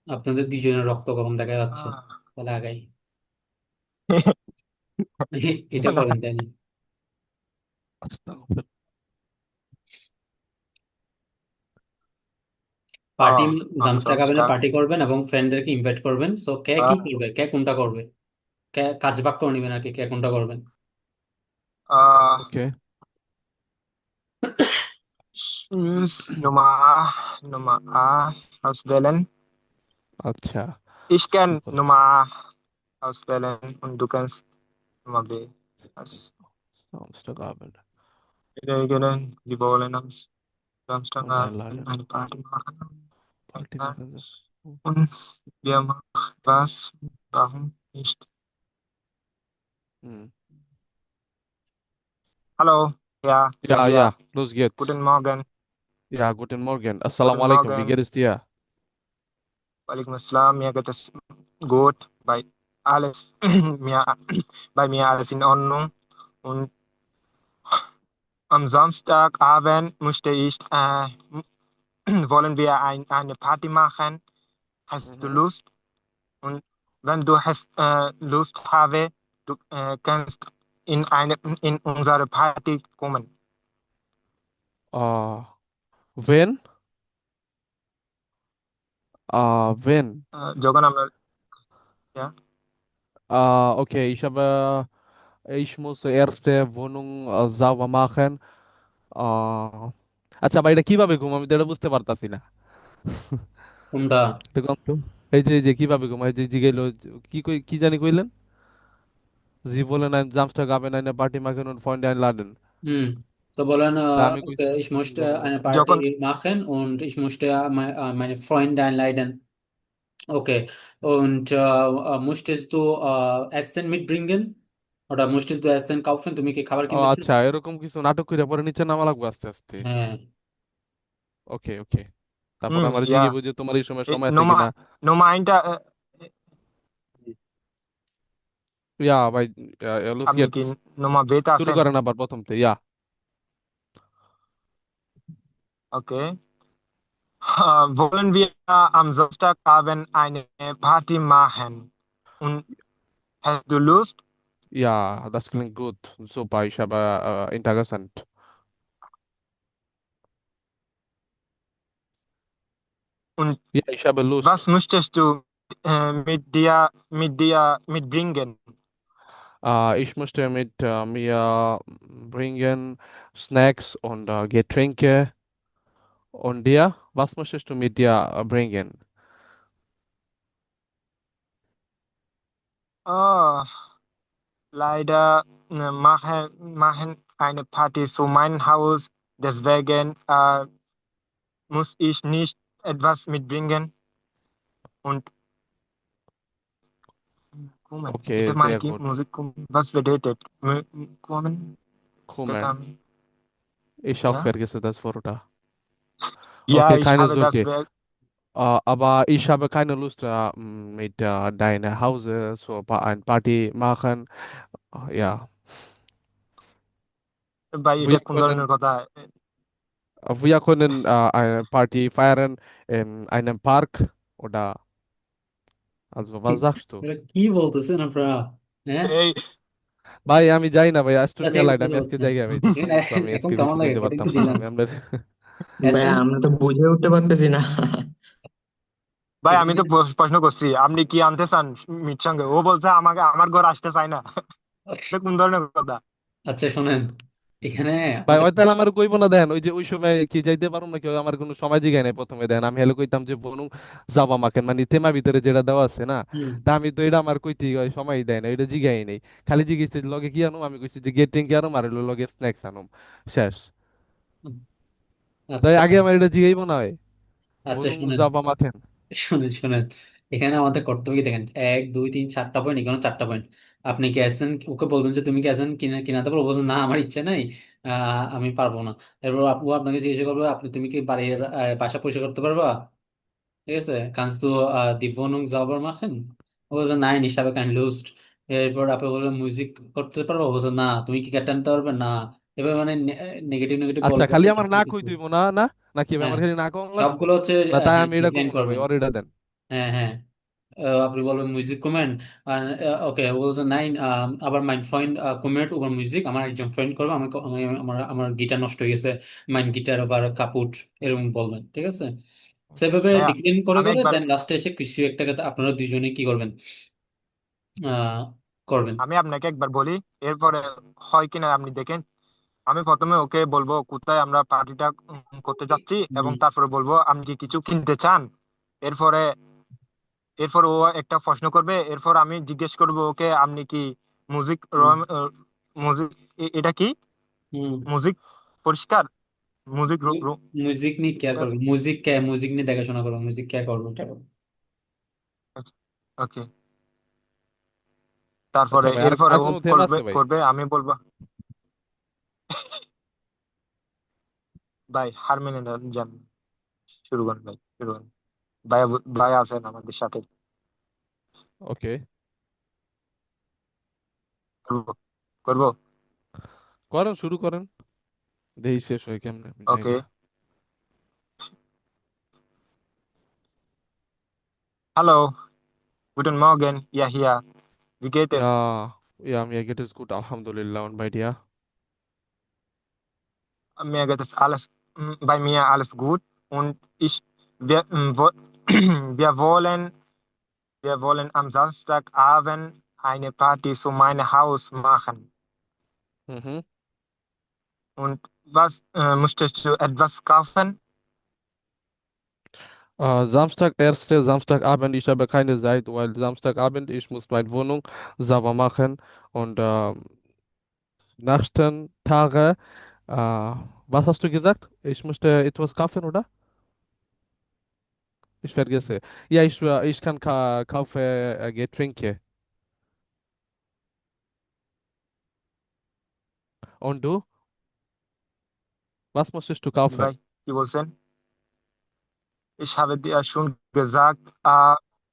আপনাদের দুজনের রক্ত গরম দেখা যাচ্ছে, আহ, তাহলে আগাই এটা করেন তাই না? আস্তাগফির। পার্টি, জামস্টার কাবিনে Samstag. পার্টি করবেন এবং ফ্রেন্ডদেরকে ইনভাইট করবেন, সো কে কি আহ, করবে, কে কোনটা করবে, কে কাজ ভাগ করে নিবেন আর কি, কে কোনটা করবেন। আহ, ওকে। Nummer A auswählen. আচ্ছা, Ich kann তারপর Nummer A auswählen und du kannst Nummer B. Als Samstagabend. Regeln, sie wollen am Und Samstagabend einladen. eine Party machen. Party Ja. machen sie. Und wir machen was? Warum nicht? Hm. Hallo, ja, Ja, hier. ja, los geht's. Guten Morgen. Ja, guten Morgen. Assalamu Guten alaikum. Wie Morgen. geht es dir? Walaikum Assalam. Mir geht es gut. Alles, mir, bei mir alles in Ordnung. Und am Samstagabend wollen wir eine Party machen. Hast du Mhm. Lust? Und wenn du hast Lust habe, du kannst in unsere Party kommen. Äh, wen? Wen? যখন আমরা ja, Okay, ich muss erste Wohnung sauber machen. আচ্ছা ভাই, এটা কিভাবে ঘুম? আমি তো এটা বুঝতে পারতাছি না। কোনটা? এটা কোন তো? এই যে কিভাবে ঘুম? এই যে জিগাইলো, কি জানি কইলেন? Sie wollen einen Samstagabend eine Party machen und Freunde einladen. হুম তো বলেন, তা আমি okay, কইছি ich möchte বলবো। eine Party যখন machen und ich möchte meine Freunde einladen. Okay. Und möchtest du Essen mitbringen? Oder möchtest du Essen kaufen? তুমি কি খাবার ও কিনতে চাও? আচ্ছা, এরকম কিছু নাটক করে পরে নিচে নামা লাগবে আস্তে আস্তে। হ্যাঁ। ওকে ওকে, তারপর আমার ja, জিজ্ঞেস যে তোমার এই সময় সময় আছে Nummer, কিনা। Nummer 1, ইয়া ভাই, los আপনি কি geht's। Nummer Beta শুরু আছেন? করেন আবার প্রথম থেকে, ইয়া। Okay. Wollen wir am Samstagabend eine Party machen? Und hast du Lust? Ja, das klingt gut. Super, ich habe interessant. Und Ja, ich habe Lust. was möchtest du mit dir mitbringen? Ich möchte mit mir bringen Snacks und Getränke. Und dir? Was möchtest du mit dir bringen? Oh, leider machen eine Party zu meinem Haus, deswegen muss ich nicht etwas mitbringen. Und kommen, Okay, এটা মানে sehr কি? gut. Musik kommen. Was bedeutet kommen? Kommen. Betam, Ich auch ja? vergesse das Wort da. Ja, Okay, ich keine habe das Sorge. Werk. Aber ich habe keine Lust mit deiner Hause so ein Party machen. Ja, ভাই এটা wir কোন können, ধরনের কথা? wir können eine Party feiern in einem Park oder, also was sagst du? এটা কি বলতেছেন আপনারা? হ্যাঁ। এই ভাই আমি যাই না ভাই, আজ টু আচ্ছা, মি ঠিক আছে, লাইট, আমি বুঝতে আজকে পারছি। জায়গা পাইতেছি না, তো আমি এখন আজকে কেমন বেশি লাগে কইতে কদিন তো পারতাম না দিলাম। আমি আমরা। ভাই এসেন আমরা তো বুঝে উঠতে পারতেছি না। ভাই আমি এখানে। তো প্রশ্ন করছি আপনি কি আনতে চান মিট সঙ্গে, ও বলছে আমাকে আমার ঘর আসতে চায় না। এটা কোন ধরনের কথা? আচ্ছা শোনেন, এখানে ভাই আমাদের ওই তাহলে আমার কইবো না, দেন ওই যে ওই সময় কি যাইতে পারুম না, কেউ আমার কোনো সময় জিগায় নাই প্রথমে, দেন আমি হলে কইতাম যে বনু যাবা মাকেন মানে তেমা ভিতরে যেটা দেওয়া আছে না। হুম, তা আমি তো এটা আমার কইতে সময় দেয় না, এটা জিগাই নেই। খালি জিজ্ঞেস লগে কি আনুম, আমি কইছি যে গেটিং কি আনুম আর হলো লগে স্ন্যাক্স আনুম, শেষ। তাই আচ্ছা আগে আমার এটা জিগাইবো না হয়, আচ্ছা বনু শোনেন, যাবা মাখেন। শুনেন শুনেন, এখানে আমাদের কর্তব্য কি দেখেন, 1 2 3 4টা পয়েন্ট, এখানে 4টা পয়েন্ট। আপনি কি আসেন, ওকে বলবেন যে তুমি কি আসেন কিনা কিনাতে পারবো, বলছেন না আমার ইচ্ছে নাই, আমি পারবো না। এরপর আপু আপনাকে জিজ্ঞাসা করবে তুমি কি বাড়ির বাসা পরিষ্কার করতে পারবা, ঠিক আছে, kannst du die Wohnung sauber machen? ও বলছে nein, ich habe keine Lust। এরপর আপনি বলবেন মিউজিক করতে পারবো, ও বলছে না। তুমি কি গান টানতে পারবে, না। এবার মানে নেগেটিভ নেগেটিভ আচ্ছা, বলবে। খালি আমার না কই দিব না না, নাকি ভাই হ্যাঁ, আমার খালি না কম লাগবো? সবগুলো হচ্ছে না তাই হ্যাঁ আমি এটা ডিক্লাইন কমু না ভাই, করবেন। ওর এটা দেন। হ্যাঁ হ্যাঁ, আপনি বলবেন মিউজিক কমেন্ট। ওকে, ও বলছে নাই, আবার mine friend comment over music, আমার একজন ফ্রেন্ড করবে, আমার আমার গিটার নষ্ট হয়ে গেছে, মাইন গিটার ওভার কাপুট, এরকম বলবেন, ঠিক আছে। সেভাবে ভাইয়া ডিক্লাইন করে আমি করে একবার দেন লাস্টে এসে কিছু একটা কথা আপনারা দুইজনে কি করবেন, আহ করবেন। আমি আপনাকে একবার বলি, এরপরে হয় কিনা আপনি দেখেন। আমি প্রথমে ওকে বলবো কোথায় আমরা পার্টিটা করতে যাচ্ছি, এবং হুম, তারপরে বলবো আপনি কি কিছু কিনতে চান। এরপরে এরপর ও একটা প্রশ্ন করবে, এরপর আমি জিজ্ঞেস করবো ওকে আপনি কি মিউজিক হুম, মিউজিক এটা কি হুম। মিউজিক পরিষ্কার মিউজিক মিউজিক নিয়ে কেয়ার এটা করবে, মিউজিক নিয়ে দেখাশোনা করবে, মিউজিক কেয়ার করবে এটা করবে। ওকে। তারপরে আচ্ছা ভাই, আর এরপরে আর ও কোনো থেমা করবে আছে ভাই? করবে আমি বলবো ভাই হার মেনে নেন, যান শুরু করেন ভাই, শুরু করেন। ভাইয়া ভাইয়া আছেন আমাদের সাথে। ওকে, করবো করবো করেন, শুরু করেন। দেই শেষ হয় কেমনে আমি জানি ওকে। না। Hallo, guten Morgen, ja hier. Wie geht es? Ja, mir geht es gut, Alhamdulillah. Und bei dir? Mir geht es alles, bei mir alles gut. Und wir, wir wollen, wir wollen am Samstagabend eine Party zu meinem Haus machen. Mhm. Und was, musstest du etwas kaufen? Samstagabend, ich habe keine Zeit, weil Samstagabend, ich muss meine Wohnung sauber machen und nächsten Tage, was hast du gesagt? Ich möchte etwas kaufen, oder? Ich vergesse. Ja, ich kann kaufen Getränke. Und du? Was möchtest du kaufen? Bei, die wollen. Ich habe dir schon gesagt,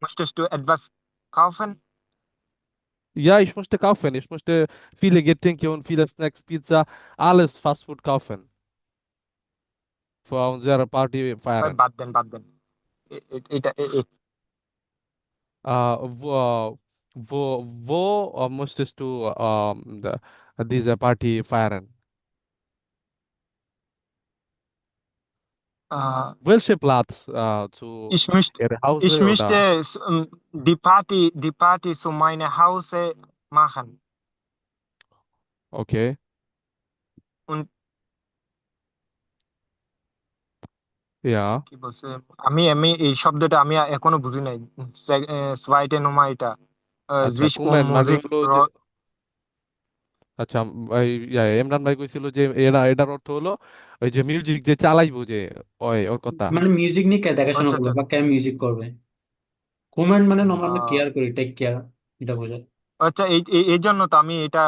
möchtest du etwas kaufen? Ja, ich möchte kaufen. Ich möchte viele Getränke und viele Snacks, Pizza, alles Fastfood kaufen für unsere Party Bei feiern. Baden. It, Wo möchtest du diese Party feiern? äh, Welcher Platz zu Ich möchte, Ihrer ich Hause möchte oder? die Party zu meinem Hause machen. Okay, Und ja. কি বলছে, আমি আমি এই শব্দটা আমি এখনো বুঝি নাই। সোয়াইটে নোমা এটা আচ্ছা জিস ও কুমেন মানে মুজিক হলো যে আচ্ছা ইমরান ভাই কইছিল যে এটার অর্থ হলো ওই যে মিউজিক যে চালাইবো যে ওর কথা। মানে মিউজিক নিয়ে দেখাশোনা আচ্ছা করবে আচ্ছা বা কে মিউজিক করবে। কমেন্ট মানে নর্মালি আহ, কেয়ার করি, টেক কেয়ার, এটা বোঝায়। আচ্ছা এই জন্য তো আমি এটা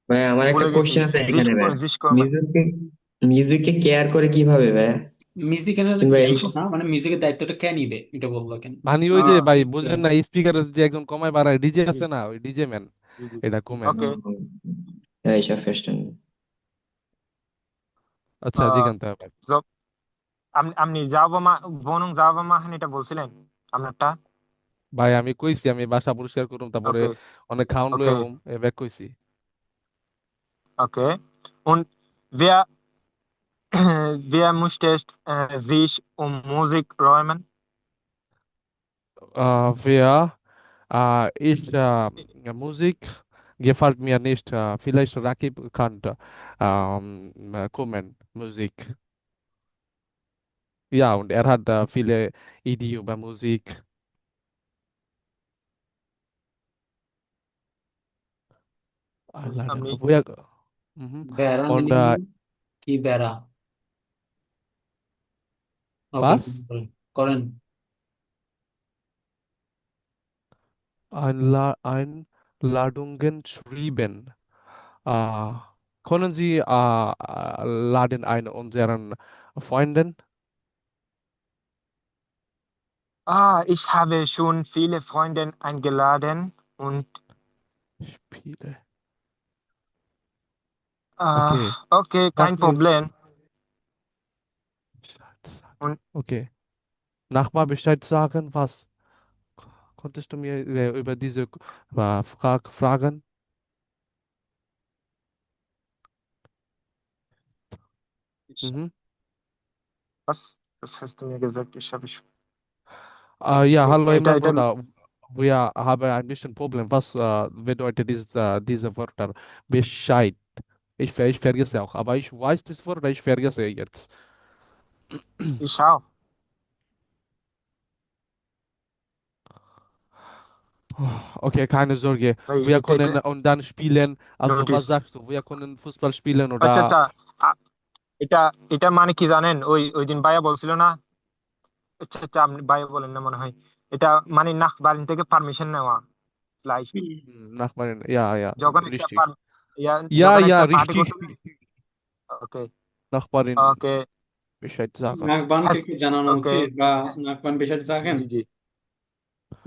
ভাই আমার একটা ভুলে গেছি। কোশ্চেন আছে জিস এখানে ভাই, জিস কর্মা মিউজিককে মিউজিককে কেয়ার করে কিভাবে ভাই? মিউজিক এর কিংবা এই না, মানে মিউজিকের দায়িত্বটা কে নিবে এটা বললো কেন। মানে ওই যে আহ, ভাই বুঝলেন না, স্পিকারে যে একজন কমায় বাড়ায় ডিজে আছে না, ওই ডিজে ম্যান, এটা কুমেন। ওকে। Ja, ich habe verstanden. আচ্ছা জিগান তা ভাই। আপনি বনং যাওয়া মাহান এটা বলছিলেন আপনারটা। ভাই আমি কইছি আমি বাসা পরিষ্কার করুম, তারপরে ওকে অনেক খাওন লই ওকে আউম এ ব্যাক কইছি। ওকে। Und wer wer möchtest sich Musik räumen? Wer Musik gefällt mir nicht. Vielleicht Rakib kannte Kumen Musik. Ja, und er hat viele Ideen über Musik. আপনি Woher? Mhm. বেড়া Und মিনিং কি বেড়া? ওকে, was? করেন। Einladungen schreiben. Äh, können Sie laden einen unseren Freunden? Ich habe schon viele Freunde eingeladen und Spiele. äh, Okay. okay, Was kein mir Problem. Bescheid sagen. Und Okay. Nachbar Bescheid sagen, was? Konntest du mir über diese fragen? Mhm. was hast du mir gesagt? Ich habe schon, Ja, hallo এটা Imran এটা Bruder. Wir haben ein bisschen Problem. Was bedeutet diese Wörter? Bescheid. Ich vergesse auch, aber ich weiß das Wort, aber ich vergesse jetzt. Ich schau. Okay, keine Sorge. ভাই Wir এটা এটা können und dann spielen. Also, notice. was sagst du? Wir können Fußball spielen আচ্ছা oder আচ্ছা, আ- এটা এটা মানে কি জানেন, ওই ওই দিন ভাইয়া বলছিল না, আচ্ছা আচ্ছা আপনি ভাইয়া বলেন না মনে হয়, এটা মানে নাখবারিন থেকে পারমিশন নেওয়া ফ্লাইট, Nachbarin? Ja, ja, যখন একটা richtig. ইয়া, Ja, যখন ja, একটা পার্টি richtig. করতে যায়। ওকে Nachbarin ওকে Bescheid sagen. নাকবানকে হ্যাস কি জানানো ওকে উচিত বা নাকবান বিষয়টা জি জানেন জি জি।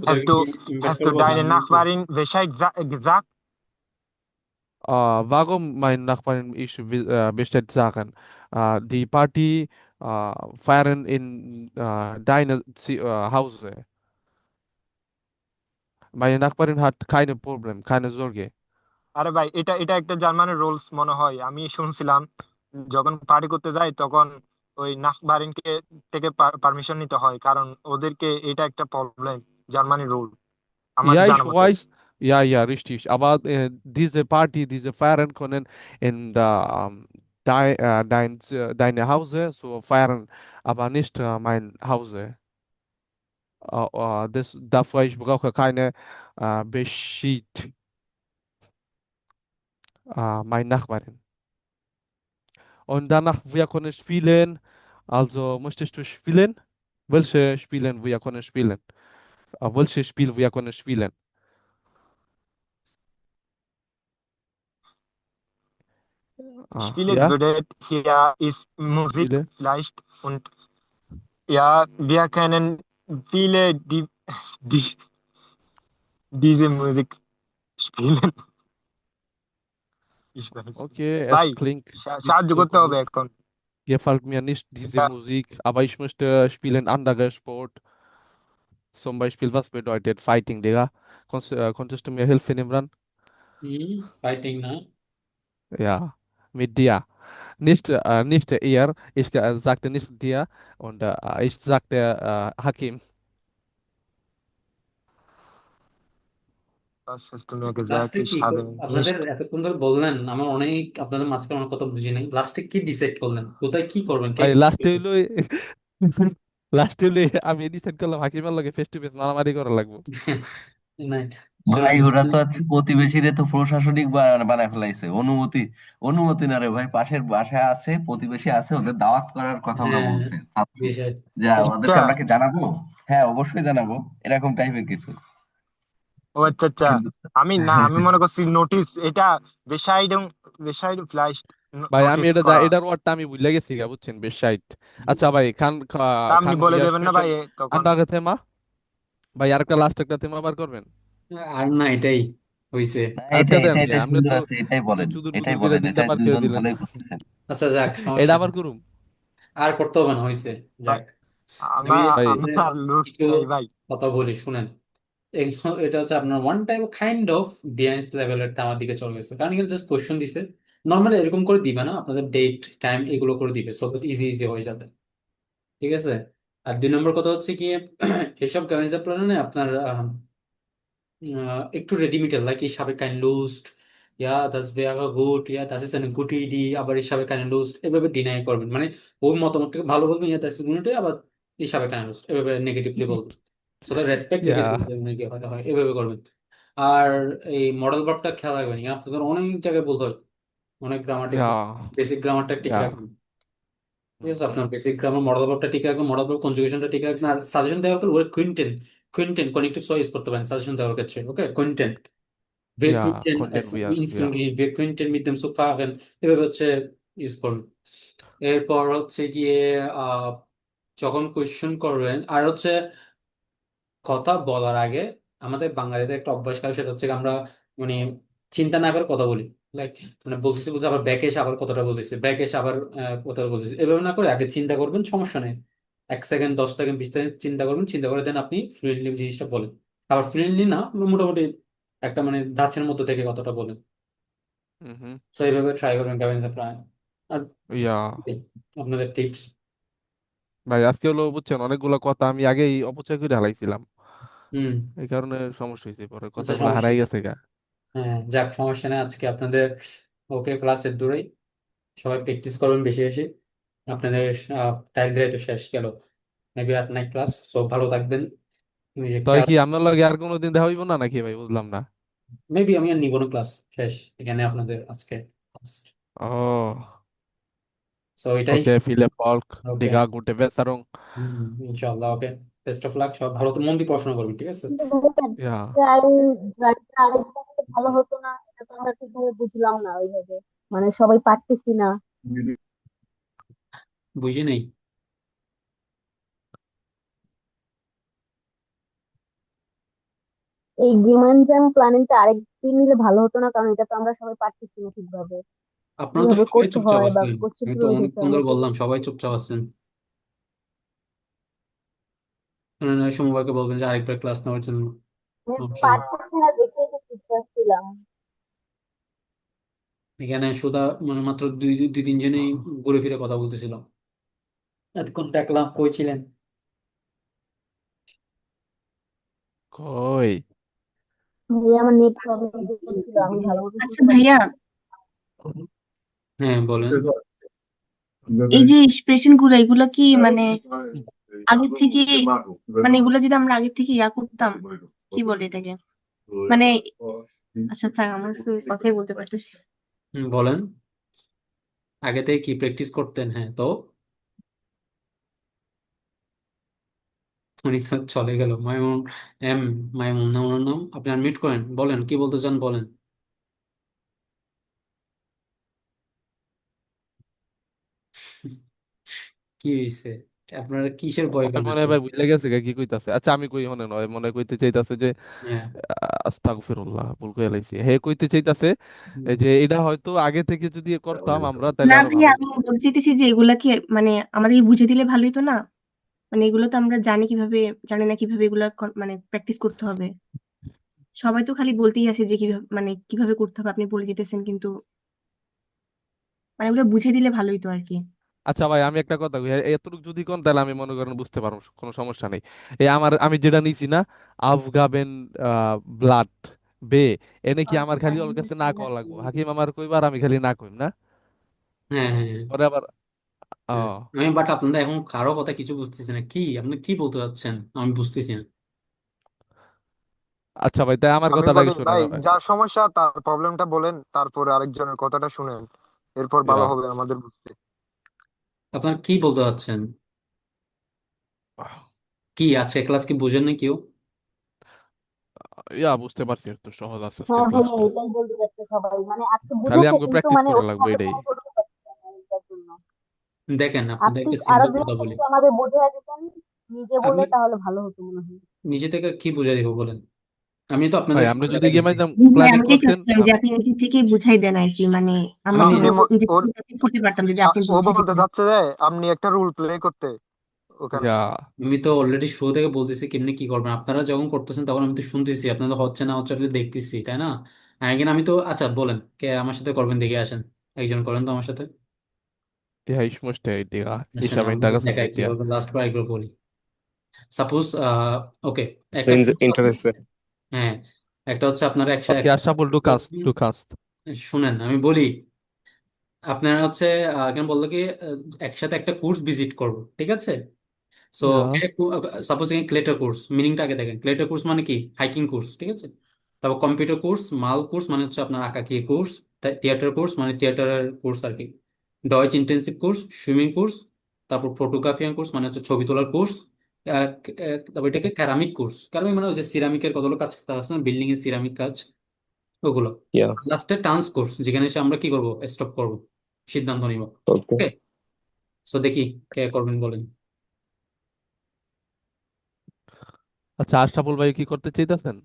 ওদেরকে কি ইনভাইট Hast du করবো deine জানানো উচিত? Nachbarin Bescheid gesagt? Warum mein Nachbarin ich Bescheid sagen? Die Party feiern in deinem Hause. Meine Nachbarin hat keine Problem, keine Sorge. আরে ভাই, এটা এটা একটা জার্মানের রুলস মনে হয়, আমি শুনছিলাম যখন পার্টি করতে যাই তখন ওই নাখবারিনকে থেকে পারমিশন নিতে হয়, কারণ ওদেরকে এটা একটা প্রবলেম, জার্মানি রুল আমার Ja, জানা ich মতে। weiß. Ja, ja, richtig. Aber diese Party, diese feiern können in deine Hause so feiern, aber nicht mein Hause. Dafür ich brauche keine Bescheid, mein Nachbarin. Und danach wir können spielen. Also möchtest du spielen? Welche Spielen wir können spielen? Welche Spiel wir können spielen? Spielen Ja, würde hier ist Musik Spiele. vielleicht, und ja, wir können viele die diese Musik spielen। Ich weiß nicht Okay, ভাই, es klingt nicht সাহায্য so করতে হবে gut. এখন। Gefällt mir nicht diese এটা Musik, aber ich möchte spielen andere Sport. Zum Beispiel, was bedeutet Fighting, Digga? Konntest du mir helfen, Imran? Fighting না? Ja, mit dir. Nicht er. Ich sagte nicht dir und ich sagte Hakim. was hast du mir gesagt? লাস্টে Ich কি habe আপনাদের nicht। এতক্ষণ ধরে বললেন, আমার অনেক আপনাদের মাঝখানে অনেক কথা বুঝি নাই, লাস্টে কি ডিসাইড করলেন, কোথায় কি করবেন, কে ভাই কি লাস্টে করবেন? হইলো লাস্টে হইলো আমি ডিসাইড করলাম হাকিমের লগে ফেস টু ফেস মারামারি করা লাগবে। নাই, ভাই শুনেন ওরা তো আছে প্রতিবেশীরে তো প্রশাসনিক বানায় ফেলাইছে, অনুমতি অনুমতি না রে ভাই, পাশের বাসায় আছে, প্রতিবেশী আছে, ওদের দাওয়াত করার কথা ওরা হ্যাঁ বলছে, চাচ্ছে বিষয়। যে এটা ওদেরকে আমরা কি জানাবো। হ্যাঁ অবশ্যই জানাবো, এরকম টাইপের কিছু ও আচ্ছা আচ্ছা, কিন্তু। আমি মনে করছি নোটিস এটা, বেসাইড বেসাইড ফ্লাইট ভাই আমি নোটিস এটা করা। এটার ওয়ার্ডটা আমি ভুলে গেছি গা বুঝছেন বেশ সাইট। আচ্ছা ভাই তা আপনি খান বলে wir দেবেন না sprechen ভাই তখন। andere Thema? ভাই আরেকটা লাস্ট একটা থেমা বার করবেন। আর না, এটাই হইছে। না, আরেকটা এটাই দেন এটা মিয়া, এটাই আপনি সুন্দর তো আছে, এটাই বলেন, চুদুর এটাই বুদুর করে বলেন, দিনটা এটা পার করে দুইজন দিলেন। ভালোই করতেছেন। আচ্ছা যাক, এটা সমস্যা আবার নেই, করুম। আর করতে হবে না, হইছে। ভাই, যাক, আমি আমার ভাই আপনাদের আমার লুক একটু চাই ভাই। কথা বলি, শুনেন। এটা হচ্ছে আপনার one type kind of DNS লেভেলের আমার দিকে চলে গেছে, কারণ এখানে জাস্ট কোশ্চেন দিছে। নর্মালি এরকম করে দিবে না, আপনাদের ডেট টাইম এগুলো করে দিবে, সো দ্যাট ইজি ইজি হয়ে যাবে। ঠিক আছে। আর 2 নম্বর কথা হচ্ছে কি, এসব গাইজা প্ল্যানে আপনার একটু রেডিমিটেড, like ich habe kein Lust, ja das wäre gut, ja das ist eine gute Idee, aber ich habe keine Lust, এভাবে ডিনাই করবেন, মানে ওর মতামতটাকে ভালো বলবেন, ja das ist gut, আবার ich habe keine Lust এভাবে নেগেটিভলি বলবেন, সো দ্যাট রেসপেক্ট রেখে ইয়া দিবেন কি হয় হয় এভাবে করবেন। আর এই মডেল ভার্বটা খেয়াল রাখবেন, আপনাদের অনেক জায়গায় বলতে হয়, অনেক গ্রামাটিক, ইয়া বেসিক গ্রামারটা ঠিক ইয়া রাখবেন। ঠিক আছে, আপনার বেসিক গ্রামার মডেল ভার্বটা ঠিক রাখবেন, মডেল ভার্ব কনজুগেশনটা ঠিক রাখবেন। আর সাজেশন দেওয়ার পর ওই কুইন্টেন কুইন্টেন কনেক্টিভ সহ ইউজ করতে পারেন সাজেশন দেওয়ার ক্ষেত্রে, ওকে কুইন্টেন, wir ইয়া könnten কন্টেন্ট es উইয়ার ins ইয়া গিয়ে wir könnten mit dem Zug fahren, এভাবে হচ্ছে ইউজ করবেন। এরপর হচ্ছে গিয়ে আহ যখন কোয়েশ্চেন করবেন, আর হচ্ছে কথা বলার আগে আমাদের বাঙালিদের একটা অভ্যাস করে, সেটা হচ্ছে আমরা মানে চিন্তা না করে কথা বলি, লাইক মানে বলতেছি বলতে আবার ব্যাকে এসে আবার কথাটা বলতেছি, ব্যাকে এসে আবার কথাটা বলতেছি, এভাবে না করে আগে চিন্তা করবেন, সমস্যা নেই। 1 সেকেন্ড 10 সেকেন্ড 20 সেকেন্ড চিন্তা করবেন, চিন্তা করে দেন আপনি ফ্লুয়েন্টলি জিনিসটা বলেন। আবার ফ্লুয়েন্টলি না, মোটামুটি একটা মানে ধাঁচের মধ্যে থেকে কথাটা বলেন। হুম তো এইভাবে ট্রাই করবেন গাইবেন প্রায়। আর ইয়া এই আপনাদের টিপস। ভাই আজকে হলো বুঝছেন অনেকগুলা কথা আমি আগেই অপচয় করে হালাইছিলাম, হুম। এই কারণে সমস্যা হয়েছে, পরে আচ্ছা কথাগুলো সমস্যা হারাই নেই। গেছে গা। হ্যাঁ যাক, সমস্যা নেই, আজকে আপনাদের ওকে, ক্লাসের দূরেই সবাই প্র্যাকটিস করবেন বেশি বেশি। আপনাদের টাইল দিয়ে তো শেষ গেল, মেবি আর নাই ক্লাস। সো ভালো থাকবেন, নিজে তাই খেয়াল। কি আপনার লগে আর কোনোদিন দেখা হইব না নাকি ভাই, বুঝলাম না। মেবি আমি আর নিব না ক্লাস, শেষ এখানে আপনাদের আজকে। ও, সো এটাই। ওকে, viele Erfolg, ওকে, Digga, gute Besserung. ইনশাল্লাহ। ওকে, বেস্ট অফ লাক। সব ভালো তো মন দিয়ে পড়াশোনা করবেন, ঠিক আছে? কিন্তু ভাইয়া Ja. ড্রাইভটা আরেকটা হলে ভালো হতো না, এটা তো আমরা ঠিকভাবে বুঝলাম না ওইভাবে, মানে সবাই পারতেছি না। বুঝি নেই। এই ডিমান্ড জ্যাম প্ল্যানিংটা আরেকদিন নিলে ভালো হতো না, কারণ এটা তো আমরা সবাই পারতেছি না ঠিকভাবে, আপনারা তো কিভাবে সবাই করতে চুপচাপ হয় বা আছেন, কোশ্চেন আমি তো কিভাবে ধরতে অনেকক্ষণ হয় আমরা ধরে তো বললাম সবাই চুপচাপ আছেন। সমবায়কে বলবেন যে আরেকবার ক্লাস নেওয়ার জন্য। সমস্যা নেই। পারতেছি না দেখেই তো চুপচাপ ছিলাম। এখানে সুধা মানে মাত্র দুই দুই তিনজনেই ঘুরে ফিরে কথা বলতেছিল, এতক্ষণ দেখলাম কই ছিলেন। কই? ভাইয়া আমার নেট প্রবলেম ছিল, আমি ভালো মতো আচ্ছা শুনতে ভাইয়া, পাচ্ছি। হ্যাঁ বলেন। এই যে এক্সপ্রেশন গুলো, এগুলো কি মানে আগে থেকে, মানে এগুলো যদি আমরা আগে থেকে ইয়া করতাম, কি বলে এটাকে, মানে আচ্ছা থাক, আমার তো কথাই বলতে পারতেছি না। বলেন, আগে থেকে কি প্র্যাকটিস করতেন? হ্যাঁ, তো উনি তো চলে গেল। মাইমুন, এম মাইমুন না ওনার নাম? আপনি আনমিউট করেন, বলেন কি বলতে চান, বলেন। কি হয়েছে? আপনারা কিসের ভয় ওই পান মনে এত? হয় ভাই বুঝলে গেছে কি কইতাছে। আচ্ছা আমি কই, মনে নয়, মনে হয় কইতে চাইতাছে যে হ্যাঁ। আস্তাগফিরুল্লাহ, ভুল কইয়া লাইছি। হে কইতে চাইতাছে হুম। যে এটা হয়তো আগে থেকে যদি করতাম আমরা তাহলে না আরো ভাইয়া, ভালো আমি হতো। বলতে চাইতেছি যে এগুলা কি মানে আমাদেরকে বুঝে দিলে ভালোই তো না? মানে এগুলো তো আমরা জানি কিভাবে, জানি না কিভাবে এগুলা মানে প্র্যাকটিস করতে হবে। সবাই তো খালি বলতেই আছে যে কিভাবে, মানে কিভাবে করতে হবে আপনি বলে দিতেছেন, কিন্তু মানে এগুলো বুঝে দিলে ভালোই তো আর কি। আচ্ছা ভাই, আমি একটা কথা কই, এতটুকু যদি কোন তাহলে আমি মনে করেন বুঝতে পারবো, কোনো সমস্যা নেই। এই আমি যেটা নিছি না, আফগাবেন ব্লাড বে, এনে কি আমার খালি ওর কাছে না কওয়া লাগবো? হাকিম আমার কইবার আমি খালি না কইম না, হ্যাঁ, হ্যাঁ, হ্যাঁ, পরে আবার ও। হ্যাঁ। আমি বাট আপনাদের এখন কারো কথা কিছু বুঝতেছি না, কি আপনি কি বলতে চাচ্ছেন আমি বুঝতেছি না। আচ্ছা ভাই, তাই আমার আমি কথাটা বলি আগে শোনেন। ভাই, যার সমস্যা তার প্রবলেমটা বলেন, তারপরে আরেকজনের কথাটা শুনেন, এরপর ভালো ইয়া হবে আমাদের বুঝতে। আপনার কি বলতে চাচ্ছেন? কি আছে ক্লাস, কি বুঝেন না কেউ? ইয়া বুঝতে পারছি, একটু সহজ আছে আজকের হ্যাঁ ভাইয়া, ক্লাসটা। এটাই বলতে চাচ্ছে সবাই, মানে আজকে খালি বুঝেছে আমাকে কিন্তু প্র্যাকটিস মানে করা লাগবে ওইভাবে এটাই। মনে করতে পারছে না এটার জন্য। দেখেন, আপনি আপনাদেরকে আরো সিম্পল দু কথা একটা বলি। যদি আমাদের বোঝায় দিতেন নিজে বলে, আপনি তাহলে ভালো হতো মনে হয়। নিজে থেকে কি বুঝাই দিব বলেন? আমি তো ভাই আপনাদের আপনি সময় যদি লেখা গেম দিছি। একদম ভাই প্ল্যানিং আমি এটাই করতেন চাচ্ছিলাম যে আপনি নিজে থেকে বুঝাই দেন আর কি, মানে আমরা আমি তো নিজে আপনি নিজে ওর থেকে প্র্যাকটিস করতে পারতাম যদি আপনি ও বুঝিয়ে বলতে দিতেন। চাচ্ছে যে আপনি একটা রোল প্লে করতে ওখানে। ইয়া আমি তো অলরেডি শুরু থেকে বলতেছি কেমনি কি করবেন। আপনারা যখন করতেছেন তখন আমি তো শুনতেছি, আপনাদের হচ্ছে না হচ্ছে, আমি তো দেখতেছি, তাই না? এখন আমি তো, আচ্ছা বলেন কে আমার সাথে করবেন, দেখে আসেন। একজন করেন তো আমার সাথে। ja, ich möchte Digga, ich আসেন, habe আমি তো Interesse দেখাই mit dir. কিভাবে, লাস্ট বার একবার বলি। সাপোজ, ওকে, একটা ইন্টারেস্টে হ্যাঁ, একটা হচ্ছে আপনারা Okay, একটা Ashraful, du kannst, du kannst. শুনেন আমি বলি। আপনারা হচ্ছে কেন বললো কি, একসাথে একটা কোর্স ভিজিট করব, ঠিক আছে? সো Ja, সাপোজ এখানে ক্লেটার কোর্স, মিনিংটা আগে দেখেন। ক্লেটার কোর্স মানে কি? হাইকিং কোর্স, ঠিক আছে? তারপর কম্পিউটার কোর্স, মাল কোর্স মানে হচ্ছে আপনার আঁকাকি কোর্স, থিয়েটার কোর্স মানে থিয়েটারের কোর্স আর কি, Deutsch intensive course, swimming course, তারপর ফটোগ্রাফিয়ান কোর্স মানে হচ্ছে ছবি তোলার কোর্স, তারপর এটাকে ক্যারামিক কোর্স। ক্যারামিক মানে ওই যে সিরামিকের কতগুলো কাজ আছে না, বিল্ডিং এর সিরামিক কাজ, ওগুলো। ইয়া লাস্টে টান্স কোর্স, যেখানে এসে আমরা কি করব, স্টপ করব, সিদ্ধান্ত নিব। ওকে। ওকে, সো দেখি কে করবেন বলেন। আচ্ছা আশরাফুল ভাই কি করতে চাইতেছেন?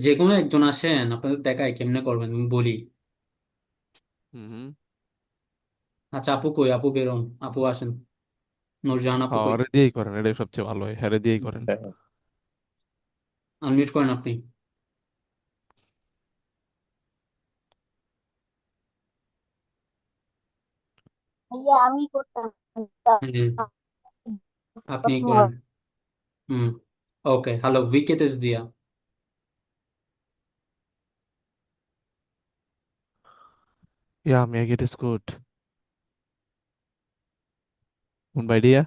যে কোনো একজন আসেন, আপনাদের দেখায় কেমনে করবেন আমি বলি। হুম হুম। আচ্ছা, আপু কই? আপু বেরোন, আপু আসেন। নূরজাহান আপু হ্যাঁ, কই? ওরে দিয়েই করেন, এটাই সবচেয়ে ভালো হয়, হ্যাঁ রে দিয়েই করেন। হ্যাঁ আনমিউট করেন আপনি। ভাইয়া আমি করতাম, হ্যাঁ, আপনি করেন। হুম, ওকে, hello, vilket ist dir? Ja, mir geht es gut. Und bei dir?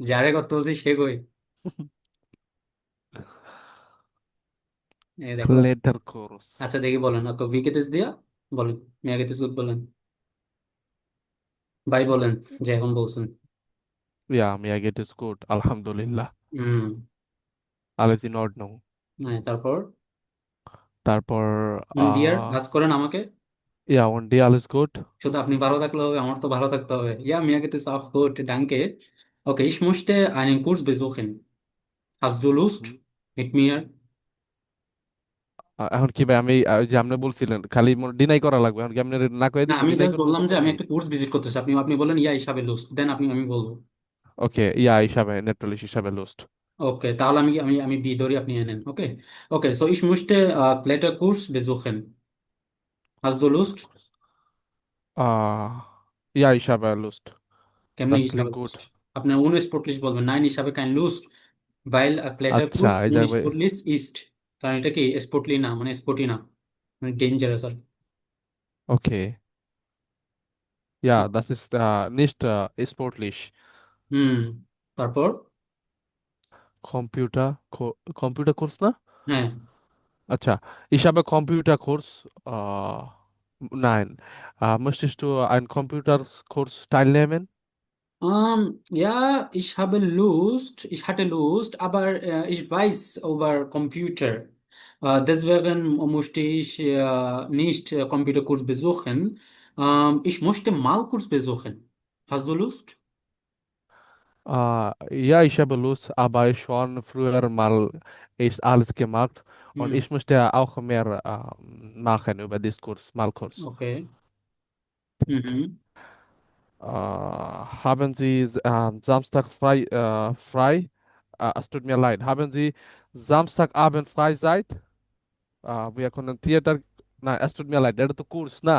যারে কত বলছি সে কই? এই দেখো। Kletterkurs. আচ্ছা, দেখি বলেন, ওকে, vilket ist dir? বলেন, mir geht es gut বলেন, ভাই বলেন, যে এখন বলছেন। Ja, mir geht es gut. Alhamdulillah. Hmm, Alles in Ordnung. হ্যাঁ, তারপর তারপর ডিয়ার কাজ করেন আমাকে। ja, und dir alles gut? শুধু আপনি ভালো থাকলে হবে, আমার তো ভালো থাকতে হবে। Ja, mir geht es auch gut, danke. Okay, ich möchte einen Kurs besuchen. Hast du Lust হুম। mit mir? এখন কি ভাই আমি ওই যে আপনি বলছিলেন খালি ডিনাই করা লাগবে, এখন কি আপনি না কয়ে না, দিবেন আমি ডিনাই জাস্ট করবো বললাম তো যে আমি করবোই। একটা কোর্স ভিজিট করতেছি, আপনি আপনি বলেন ইয়া হিসাবে লুস্ট, দেন আমি বলবো। ওকে, ইয়া হিসাবে নেটলিশ হিসাবে লুস্ট। ওকে, তাহলে আমি বি ধরি, আপনি এ নেন। ওকে, ওকে, so ich möchte Kletterkurs besuchen. Hast du Lust? ইয়া হিসাবে লুস্ট। কেমনি Das হিসাবে klingt gut. লুস্ট? আপনার unsportlich বলবেন, নাইন হিসাবে kein Lust, weil আচ্ছা Kletterkurs এই জায়গায় unsportlich ist। কারণ এটা কি স্পোর্টলি না, মানে স্পোর্টি না, মানে ডেঞ্জারাস আর কি। ওকে, ja, das ist nicht sportlich. হুম, তারপর? কম্পিউটার কম্পিউটার কোর্স না? হ্যাঁ। আচ্ছা, ich habe Computerkurs. Nein. Möchtest du einen Computerkurs teilnehmen? Ja, ich hatte Lust, aber ich weiß über Computer. Deswegen musste ich nicht Computerkurs besuchen. Ich möchte Malkurs besuchen. Hast du Lust? Ja, ich habe Lust, aber ich schon früher mal ist alles gemacht und Hm, ich möchte auch mehr machen über Diskurs, Malkurs. okay. Mhm. Haben Sie Samstag frei? Es tut mir leid. Haben Sie Samstagabend frei Zeit? Wir können theatre না, es tut mir leid, এটা তো course না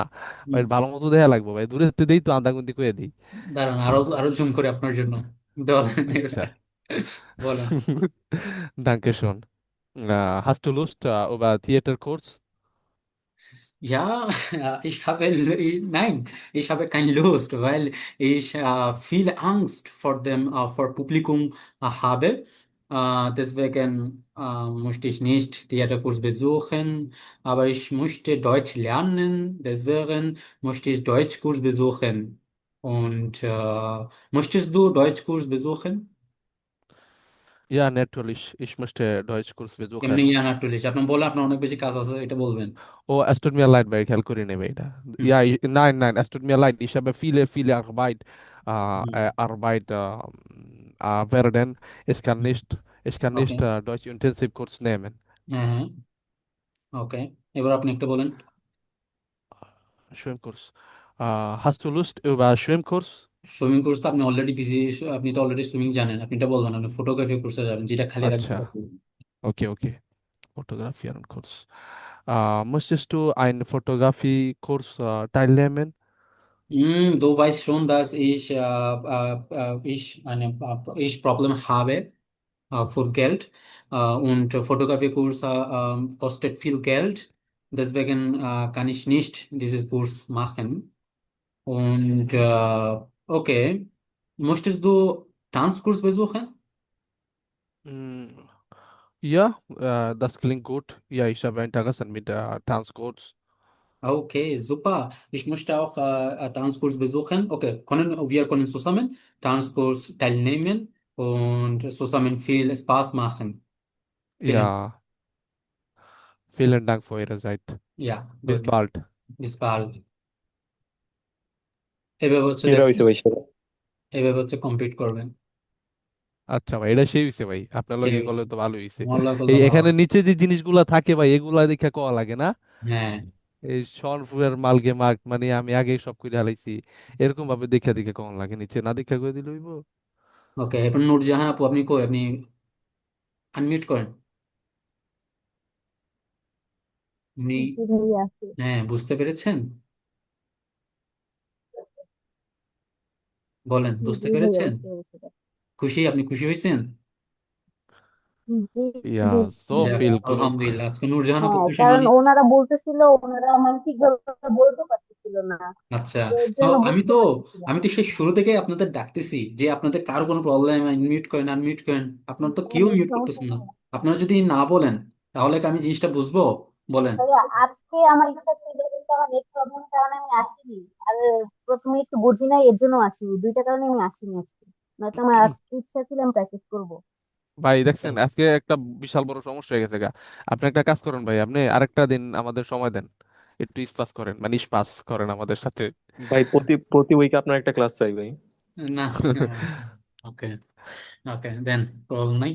ভাই, হুম। ভালো মতো দেখা লাগবে ভাই, দূরে থেকে দেই তো আন্দাগুন্দি করে দিই। দাঁড়ান, আরো আরো জুম করে আপনার জন্য। বলেন আচ্ছা। এবার। বলেন। Dankeschön. Hast du Lust über Theaterkurs? Ja, nein, ich habe keine Lust, weil ich viel Angst vor Publikum habe. Deswegen möchte ich nicht Theaterkurs besuchen, aber ich möchte Deutsch lernen, deswegen möchte ich Deutschkurs besuchen. Und möchtest du Deutschkurs besuchen? Ja, natürlich. Ich möchte Deutschkurs এমনি besuchen. ইয়া natürlich, আপনি বলে আপনার অনেক বেশি কাজ আছে, এটা বলবেন। Oh, es tut mir leid, weil খেয়াল করি নাই ভাই এটা। হুম, Ja, nein, es tut mir leid. Ich habe viele হুম, Arbeit werden. Ich kann ওকে, nicht Deutsch Intensivkurs nehmen. হ্যাঁ, হ্যাঁ, ওকে, এবার আপনি একটা বলেন। Schwimmkurs. Hast du Lust über Schwimmkurs? Swimming course তো আপনি অলরেডি বিজি, আপনি তো অলরেডি সুইমিং জানেন, আপনি এটা বলবেন, আপনি ফটোগ্রাফি কোর্সে যাবেন, যেটা খালি রাখবেন আচ্ছা, ওটা করবেন। okay. Fotografierenkurs. Möchtest du einen Fotografiekurs teilnehmen? Du weißt schon, dass ich Problem habe für Geld, und Fotografie-Kurs kostet viel Geld, deswegen kann ich nicht dieses Kurs machen. Und okay, möchtest du Tanzkurs besuchen? Mm, ja, das klingt gut. Ja, ich habe Interesse mit Tanzkurs. Okay, super. Ich möchte auch Tanzkurs besuchen. Okay, wir können zusammen Tanzkurs teilnehmen und zusammen viel Spaß machen. Vielen Dank. Ja, vielen Dank für Ihre Zeit. Ja, Bis gut. bald. Bis bald. এভাবে হচ্ছে এটা দেখছেন, হয়েছে ভাই সেরা। এভাবে হচ্ছে complete করবেন। আচ্ছা ভাই, এটা সেই হইছে ভাই, আপনার এই লগে করলে হইছে। তো ভালো হইছে। মহল্লা এই করলে ভালো এখানে হবে। নিচে যে জিনিসগুলা থাকে ভাই, এগুলা দেখে কওয়া লাগে না? হ্যাঁ, এই সনফুরের মালগে মার্ক মানে আমি আগেই সব করে হালাইছি, এরকম ভাবে দেখে দেখে কেমন লাগে, নিচে না দেখে করে দিলে হইব। ওকে, এরপর নূরজাহান আপু, আপনি কই, আপনি আনমিউট করেন। উনি, জি ভাইয়া আছে। হ্যাঁ, বুঝতে পেরেছেন? বলেন, বুঝতে জি ভাইয়া পেরেছেন? বুঝতে পেরেছি। আপনি খুশি হয়েছেন? জি Ja, জি so জি যাক, viel Glück. আলহামদুলিল্লাহ আজকে নূরজাহান আপু হ্যাঁ, খুশি কারণ মানে। ওনারা বলতেছিল, ওনারা মানে ঠিকভাবে বলতে পারতেছিল না, আচ্ছা, তো এর তো জন্য আমি বুঝতে তো পারতেছিলাম আমি তো সেই শুরু থেকে আপনাদের ডাকতেছি যে আপনাদের কার কোনো প্রবলেম, মিউট করেন আনমিউট করেন, আপনার তো কেউ আমাদের মিউট সমস্যা করতেছেন না। নেই। আপনারা যদি না বলেন তাহলে কি আমি জিনিসটা বুঝবো? বলেন। ভাইয়া আজকে আমার ইচ্ছা ছিল, কিন্তু আমার নেট প্রবলেমের কারণে আমি আসিনি। আর প্রথমে একটু বুঝি নাই, এর জন্য আসিনি, দুইটা কারণে আমি আসিনি আজকে। নয়তো আমার আজকে ইচ্ছা ছিল আমি প্র্যাকটিস করবো। ভাই দেখছেন আজকে একটা বিশাল বড় সমস্যা হয়ে গেছে গা। আপনি একটা কাজ করেন ভাই, আপনি আরেকটা দিন আমাদের সময় দেন, একটু স্পাস করেন, মানে স্পাস করেন আমাদের সাথে। ভাই প্রতি প্রতি উইকে আপনার একটা ক্লাস চাই ভাই। না, ওকে, ওকে দেন, প্রবলেম নাই।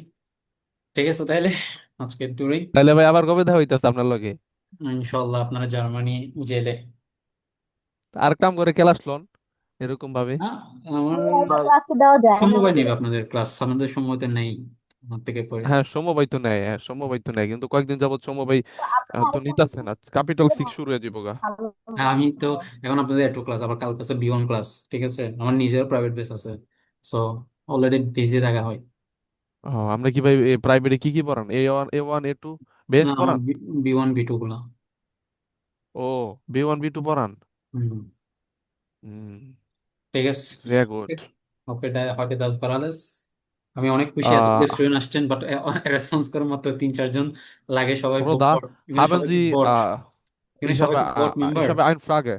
ঠিক আছে তাহলে আজকে দূরেই। তাহলে ভাই আবার কবে দেখা হইতেছে আপনার লগে? ইনশাল্লাহ আপনারা জার্মানি জেলে। আর কাম করে ক্লাস লন এরকম ভাবে। আমার ক্লাসে দেওয়া যায় না সময় নেই আমাদের। আপনাদের ক্লাস, আমাদের সময় তো নেই আমার থেকে পড়ে। হ্যাঁ সমবায় তো নেয়, হ্যাঁ সমবায় তো নেয়, কিন্তু কয়েকদিন যাবত সমবায় তো আপনি তো আরেকটা নিতেছে জিনিস না, ক্যাপিটাল করলে 6 শুরু হয়ে যাবো গা। ভালো আমি তো হয়। এখন আপনাদের একটু ক্লাস, আবার কালকে আছে বি1 ক্লাস, ঠিক আছে, আমার নিজের প্রাইভেট বেস আছে, সো অলরেডি বিজি থাকা হয়। ও, আপনি কি ভাই প্রাইভেটে কি কি পড়ান? A1 A2 না, বেস আমার পড়ান? বি1 বি2 গুলা। ও, B1 B2 পড়ান। হুম, হুম, ঠিক আছে। Very good. ওকে, হয়তো 10 12 আমি অনেক খুশি, এতগুলো আহ স্টুডেন্ট আসছেন, বাট রেসপন্স করে মাত্র 3 4 জন লাগে, সবাই Bruder, বট, এখানে haben সবাই কি Sie, বট, এখানে ich সবাই habe, কি বট member? ich habe eine Frage.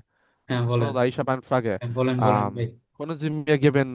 হ্যাঁ বলেন। Bruder, ich habe eine Frage. হ্যাঁ, বলেন বলেন ভাই। Können Sie mir geben